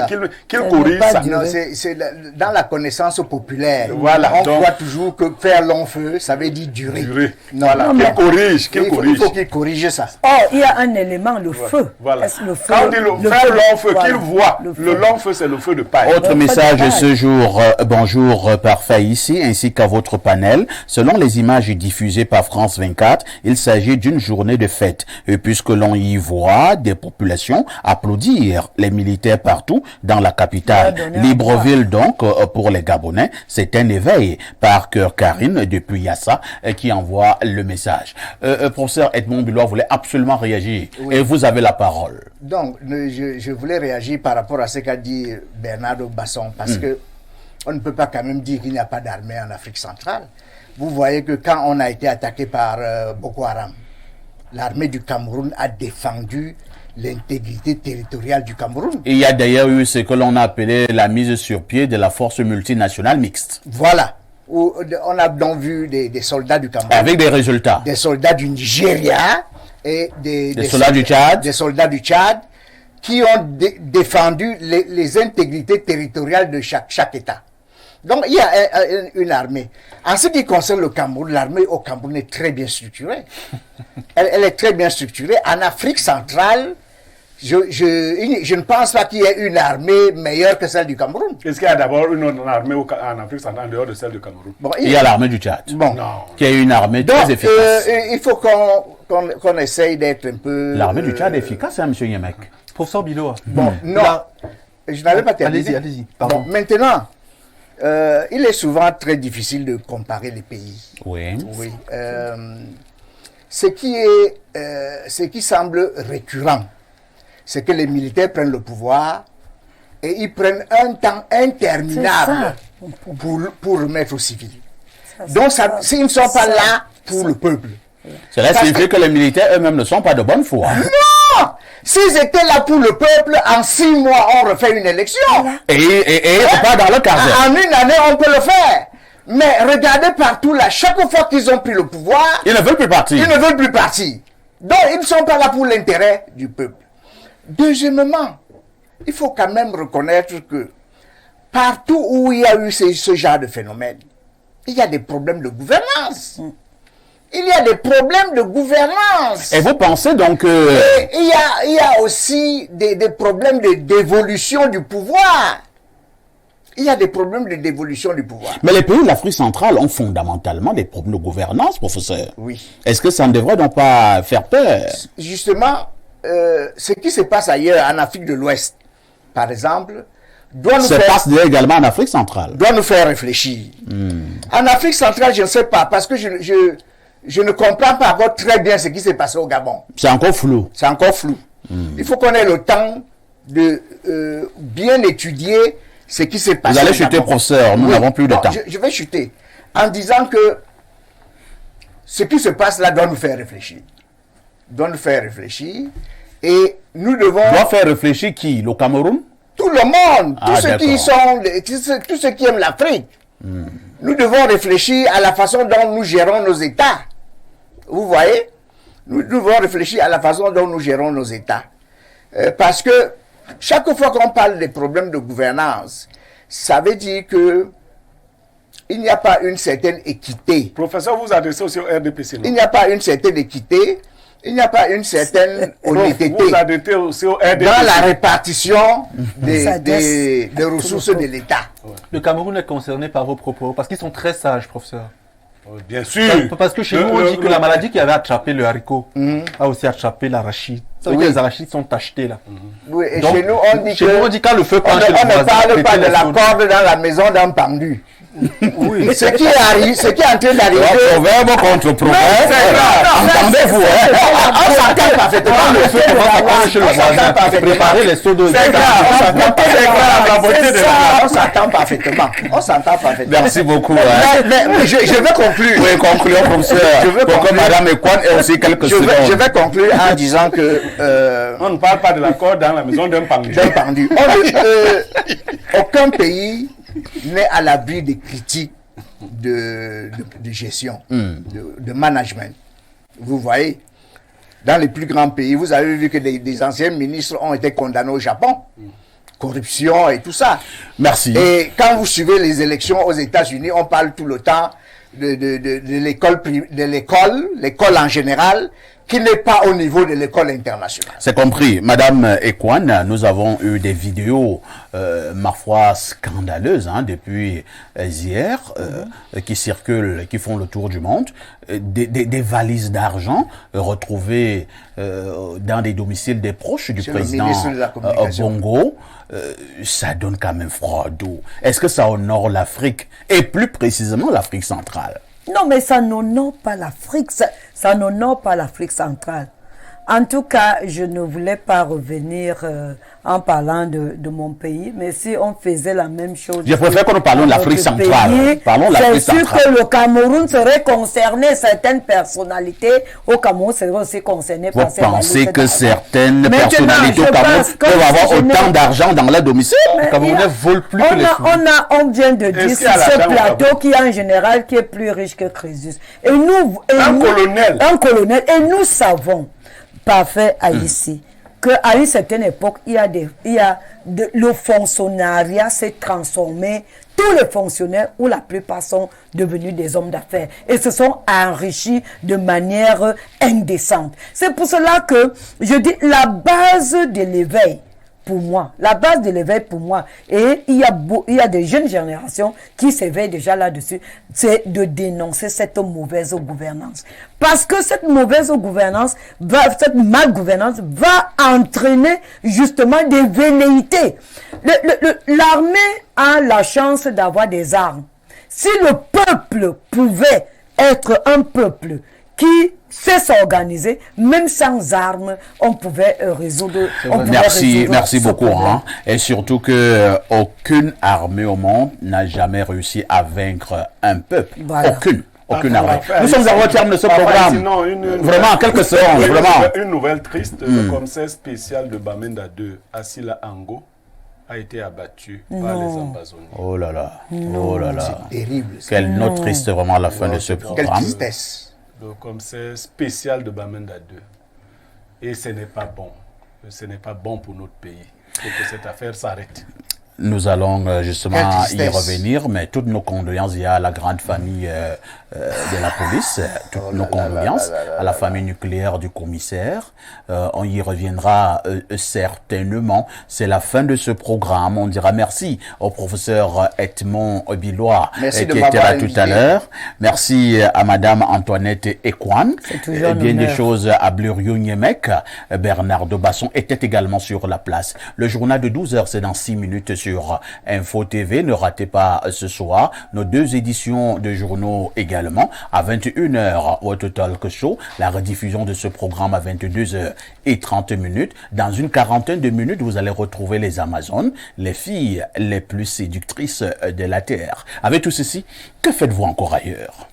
Speaker 5: Qu'il corrige ça.
Speaker 4: Non, c'est dans la connaissance populaire.
Speaker 5: Voilà.
Speaker 4: On voit toujours que faire long feu, ça veut dire durer.
Speaker 5: Voilà. Qu'il corrige.
Speaker 4: Il faut qu'il corrige ça.
Speaker 2: Oh, il y a un élément, le feu.
Speaker 5: Voilà.
Speaker 2: Le feu,
Speaker 5: quand on dit faire long feu, qu'il voit. Le long feu, c'est le feu de paille.
Speaker 1: Autre message ce jour. Bonjour parfait ici ainsi qu'à votre panel. Selon les images diffusées par France 24, il s'agit d'une journée de fête. Et puisque l'on y voit des populations applaudir les militaires partout dans la capitale. Libreville donc pour les Gabonais, c'est un éveil. Par cœur Karine depuis Yassa qui envoie le message. Professeur Edmond Bilois voulait absolument réagir et vous avez la parole.
Speaker 4: Donc je voulais réagir par rapport à ce qu'a dit Bernardo Basson parce que on ne peut pas quand même dire qu'il n'y a pas d'armée en Afrique centrale. Vous voyez que quand on a été attaqué par Boko Haram, l'armée du Cameroun a défendu l'intégrité territoriale du Cameroun.
Speaker 1: Il y a d'ailleurs eu ce que l'on a appelé la mise sur pied de la force multinationale mixte.
Speaker 4: Voilà. On a donc vu des soldats du Cameroun.
Speaker 1: Avec des résultats.
Speaker 4: Des soldats du Nigeria et des
Speaker 1: soldats du Tchad.
Speaker 4: Des soldats du Tchad qui ont défendu les intégrités territoriales de chaque État. Donc, il y a une armée. En ce qui concerne le Cameroun, l'armée au Cameroun est très bien structurée. Elle est très bien structurée. En Afrique centrale, je ne pense pas qu'il y ait une armée meilleure que celle du Cameroun.
Speaker 5: Est-ce qu'il y a d'abord une autre armée en Afrique centrale en dehors de celle du Cameroun?
Speaker 4: Bon,
Speaker 1: Il y a l'armée du Tchad.
Speaker 4: Bon.
Speaker 5: Non.
Speaker 1: Qui est une armée
Speaker 4: Donc,
Speaker 1: très efficace.
Speaker 4: il faut qu'on essaye d'être un peu...
Speaker 1: L'armée du Tchad est efficace, hein, M. Yemek?
Speaker 3: Professeur Bilo.
Speaker 4: Bon, non. Je n'avais pas terminé.
Speaker 3: Allez-y. Pardon.
Speaker 4: Bon, maintenant, il est souvent très difficile de comparer les pays.
Speaker 1: Oui.
Speaker 4: Oui. Ce qui semble récurrent, c'est que les militaires prennent le pouvoir et ils prennent un temps interminable pour remettre aux civils. Donc, s'ils ne sont pas là pour le peuple.
Speaker 1: Cela signifie que les militaires eux-mêmes ne sont pas de bonne foi.
Speaker 4: Non! S'ils étaient là pour le peuple, en 6 mois, on refait une élection.
Speaker 1: Et pas dans le cadre.
Speaker 4: En une année, on peut le faire. Mais regardez partout là, chaque fois qu'ils ont pris le pouvoir,
Speaker 1: Ils ne veulent plus partir.
Speaker 4: ils ne veulent plus partir. Donc, ils ne sont pas là pour l'intérêt du peuple. Deuxièmement, il faut quand même reconnaître que partout où il y a eu ce genre de phénomène, il y a des problèmes de gouvernance. Il y a des problèmes de gouvernance.
Speaker 1: Et vous pensez donc que...
Speaker 4: Et il y a aussi des problèmes de dévolution du pouvoir. Il y a des problèmes de dévolution du pouvoir.
Speaker 1: Mais les pays de l'Afrique centrale ont fondamentalement des problèmes de gouvernance, professeur.
Speaker 4: Oui.
Speaker 1: Est-ce que ça ne devrait donc pas faire peur?
Speaker 4: Justement, ce qui se passe ailleurs, en Afrique de l'Ouest, par exemple, doit nous
Speaker 1: également en Afrique centrale.
Speaker 4: Doit nous faire réfléchir. En Afrique centrale, je ne sais pas, parce que je ne comprends pas encore très bien ce qui s'est passé au Gabon.
Speaker 1: C'est encore flou.
Speaker 4: C'est encore flou. Il faut qu'on ait le temps de bien étudier ce qui s'est passé.
Speaker 1: Vous allez chuter, professeur, nous n'avons plus de temps.
Speaker 4: Je vais chuter en disant que ce qui se passe là doit nous faire réfléchir. Doit nous faire réfléchir. Et nous devons...
Speaker 1: Doit faire réfléchir qui? Le Cameroun?
Speaker 4: Tout le monde.
Speaker 1: Ah,
Speaker 4: tous ceux qui aiment l'Afrique. Nous devons réfléchir à la façon dont nous gérons nos États. Vous voyez? Nous devons réfléchir à la façon dont nous gérons nos États. Parce que chaque fois qu'on parle des problèmes de gouvernance, ça veut dire que il n'y a pas une certaine équité.
Speaker 5: Professeur, vous adressez aussi au RDPC, non?
Speaker 4: Il n'y a pas une certaine équité, il n'y a pas une certaine honnêteté
Speaker 5: vous adressez aussi au RDPC.
Speaker 4: dans la répartition des ressources de l'État.
Speaker 3: Le Cameroun est concerné par vos propos parce qu'ils sont très sages, professeur.
Speaker 5: Bien sûr.
Speaker 3: Parce que chez nous, on dit que la maladie qui avait attrapé le haricot a aussi attrapé l'arachide. Ça veut dire que les arachides sont achetés là.
Speaker 4: Oui, et
Speaker 3: Donc,
Speaker 4: chez nous, on dit
Speaker 3: chez nous, on dit quand le feu prend chez le
Speaker 4: on ne
Speaker 3: voisin,
Speaker 4: parle pas
Speaker 3: péter
Speaker 4: de
Speaker 3: les
Speaker 4: la
Speaker 3: saules.
Speaker 4: corde dans la maison d'un pendu.
Speaker 3: Oui.
Speaker 4: Ce qui est en train d'arriver.
Speaker 1: Proverbe contre proverbe. Entendez-vous,
Speaker 4: On s'entend parfaitement.
Speaker 3: Quand le feu commence à prendre chez le voisin, préparer les seaux d'eau.
Speaker 4: C'est grave.
Speaker 5: la beauté de
Speaker 4: On s'entend parfaitement. On s'entend parfaitement.
Speaker 1: Merci beaucoup.
Speaker 4: Mais je vais conclure.
Speaker 1: Oui, concluons, professeur.
Speaker 4: Je veux
Speaker 1: Pour que
Speaker 4: conclure.
Speaker 1: Madame Ekwan ait aussi quelques
Speaker 4: Je
Speaker 1: secondes.
Speaker 4: vais conclure en disant que
Speaker 5: On ne parle pas de l'accord dans la maison d'un pendu.
Speaker 4: d'un pendu. Aucun pays n'est à l'abri des critiques de gestion, de management. Vous voyez, dans les plus grands pays, vous avez vu que des anciens ministres ont été condamnés au Japon. Corruption et tout ça.
Speaker 1: Merci.
Speaker 4: Et quand vous suivez les élections aux États-Unis, on parle tout le temps de l'école en général, qui n'est pas au niveau de l'école internationale.
Speaker 1: C'est compris. Madame Ekwan, nous avons eu des vidéos, ma foi, scandaleuses, depuis hier, qui circulent, qui font le tour du monde. Des valises d'argent retrouvées dans des domiciles des proches du
Speaker 4: C'est le
Speaker 1: président
Speaker 4: ministre de la Communication.
Speaker 1: Bongo. Ça donne quand même froid d'eau. Est-ce que ça honore l'Afrique, et plus précisément l'Afrique centrale?
Speaker 2: Non, mais ça n'honore pas l'Afrique, ça n'honore pas l'Afrique centrale. En tout cas, je ne voulais pas revenir en parlant de mon pays, mais si on faisait la même chose...
Speaker 1: Je préfère que nous parlons de l'Afrique
Speaker 2: dans notre
Speaker 1: centrale.
Speaker 2: pays,
Speaker 1: Parlons de l'Afrique
Speaker 2: c'est sûr
Speaker 1: centrale.
Speaker 2: que le Cameroun serait concerné, certaines personnalités au Cameroun seraient aussi concernées
Speaker 1: Vous
Speaker 2: par cette
Speaker 1: pensez
Speaker 2: valeur
Speaker 1: que
Speaker 2: d'argent.
Speaker 1: certaines
Speaker 2: Maintenant,
Speaker 1: personnalités au
Speaker 2: je
Speaker 1: Cameroun
Speaker 2: pense que
Speaker 1: peuvent avoir
Speaker 2: je n'ai-
Speaker 1: autant d'argent dans leur domicile?
Speaker 2: Mais
Speaker 3: Les Camerounais
Speaker 2: il y a-
Speaker 3: volent plus que les fous.
Speaker 2: on vient de dire
Speaker 5: qu'il y
Speaker 2: sur
Speaker 5: a
Speaker 2: ce
Speaker 5: l'argent au
Speaker 2: plateau
Speaker 5: Cameroun?
Speaker 2: qui est en général qui est plus riche que Crésus. Et nous,
Speaker 5: Un colonel.
Speaker 2: Un colonel. Et nous savons, parfait ici, qu'à une certaine époque, le fonctionnariat s'est transformé. Tous les fonctionnaires, ou la plupart, sont devenus des hommes d'affaires et se sont enrichis de manière indécente. C'est pour cela que je dis la base de l'éveil, pour moi, la base de l'éveil pour moi, et il y a des jeunes générations qui s'éveillent déjà là-dessus, c'est de dénoncer cette mauvaise gouvernance. Parce que cette mauvaise gouvernance, cette malgouvernance va entraîner justement des velléités. L'armée a la chance d'avoir des armes. Si le peuple pouvait être un peuple qui sait s'organiser, même sans armes, on pouvait résoudre.
Speaker 1: Merci beaucoup. Hein. Et surtout que aucune armée au monde n'a jamais réussi à vaincre un peuple.
Speaker 2: Voilà.
Speaker 1: Aucune armée. Nous sommes au terme de ce programme.
Speaker 5: Sinon,
Speaker 1: Vraiment, en quelque sorte, vraiment.
Speaker 5: Une nouvelle triste, le commissaire spécial de Bamenda 2, Asila Ango, a été abattu par les Amazoniens.
Speaker 1: Oh là là. Oh là là.
Speaker 4: Terrible.
Speaker 1: Quelle note triste vraiment à la fin de ce
Speaker 4: Quelle
Speaker 1: programme.
Speaker 4: tristesse.
Speaker 5: Le commissaire spécial de Bamenda 2. Et ce n'est pas bon. Ce n'est pas bon pour notre pays. Il faut que cette affaire s'arrête.
Speaker 1: Nous allons justement
Speaker 4: Quelle
Speaker 1: y
Speaker 4: tristesse.
Speaker 1: revenir, mais toutes nos condoléances, il y a la grande famille de la police, toutes nos condoléances à la famille nucléaire du commissaire. On y reviendra certainement. C'est la fin de ce programme. On dira merci au professeur Edmond Bilois
Speaker 4: Merci
Speaker 1: qui
Speaker 4: de
Speaker 1: était
Speaker 4: m'avoir
Speaker 1: là tout à
Speaker 4: invité.
Speaker 1: l'heure. Merci à madame Antoinette Ekwan.
Speaker 2: toujours un
Speaker 1: Bien des
Speaker 2: honneur.
Speaker 1: choses à Bluriou Niemek. Bernard de Basson était également sur la place. Le journal de 12h, c'est dans 6 minutes sur Info TV. Ne ratez pas ce soir nos 2 éditions de journaux également. À 21h, What Talk Show. La rediffusion de ce programme à 22h30. Dans une quarantaine de minutes, vous allez retrouver les Amazones, les filles les plus séductrices de la Terre. Avec tout ceci, que faites-vous encore ailleurs?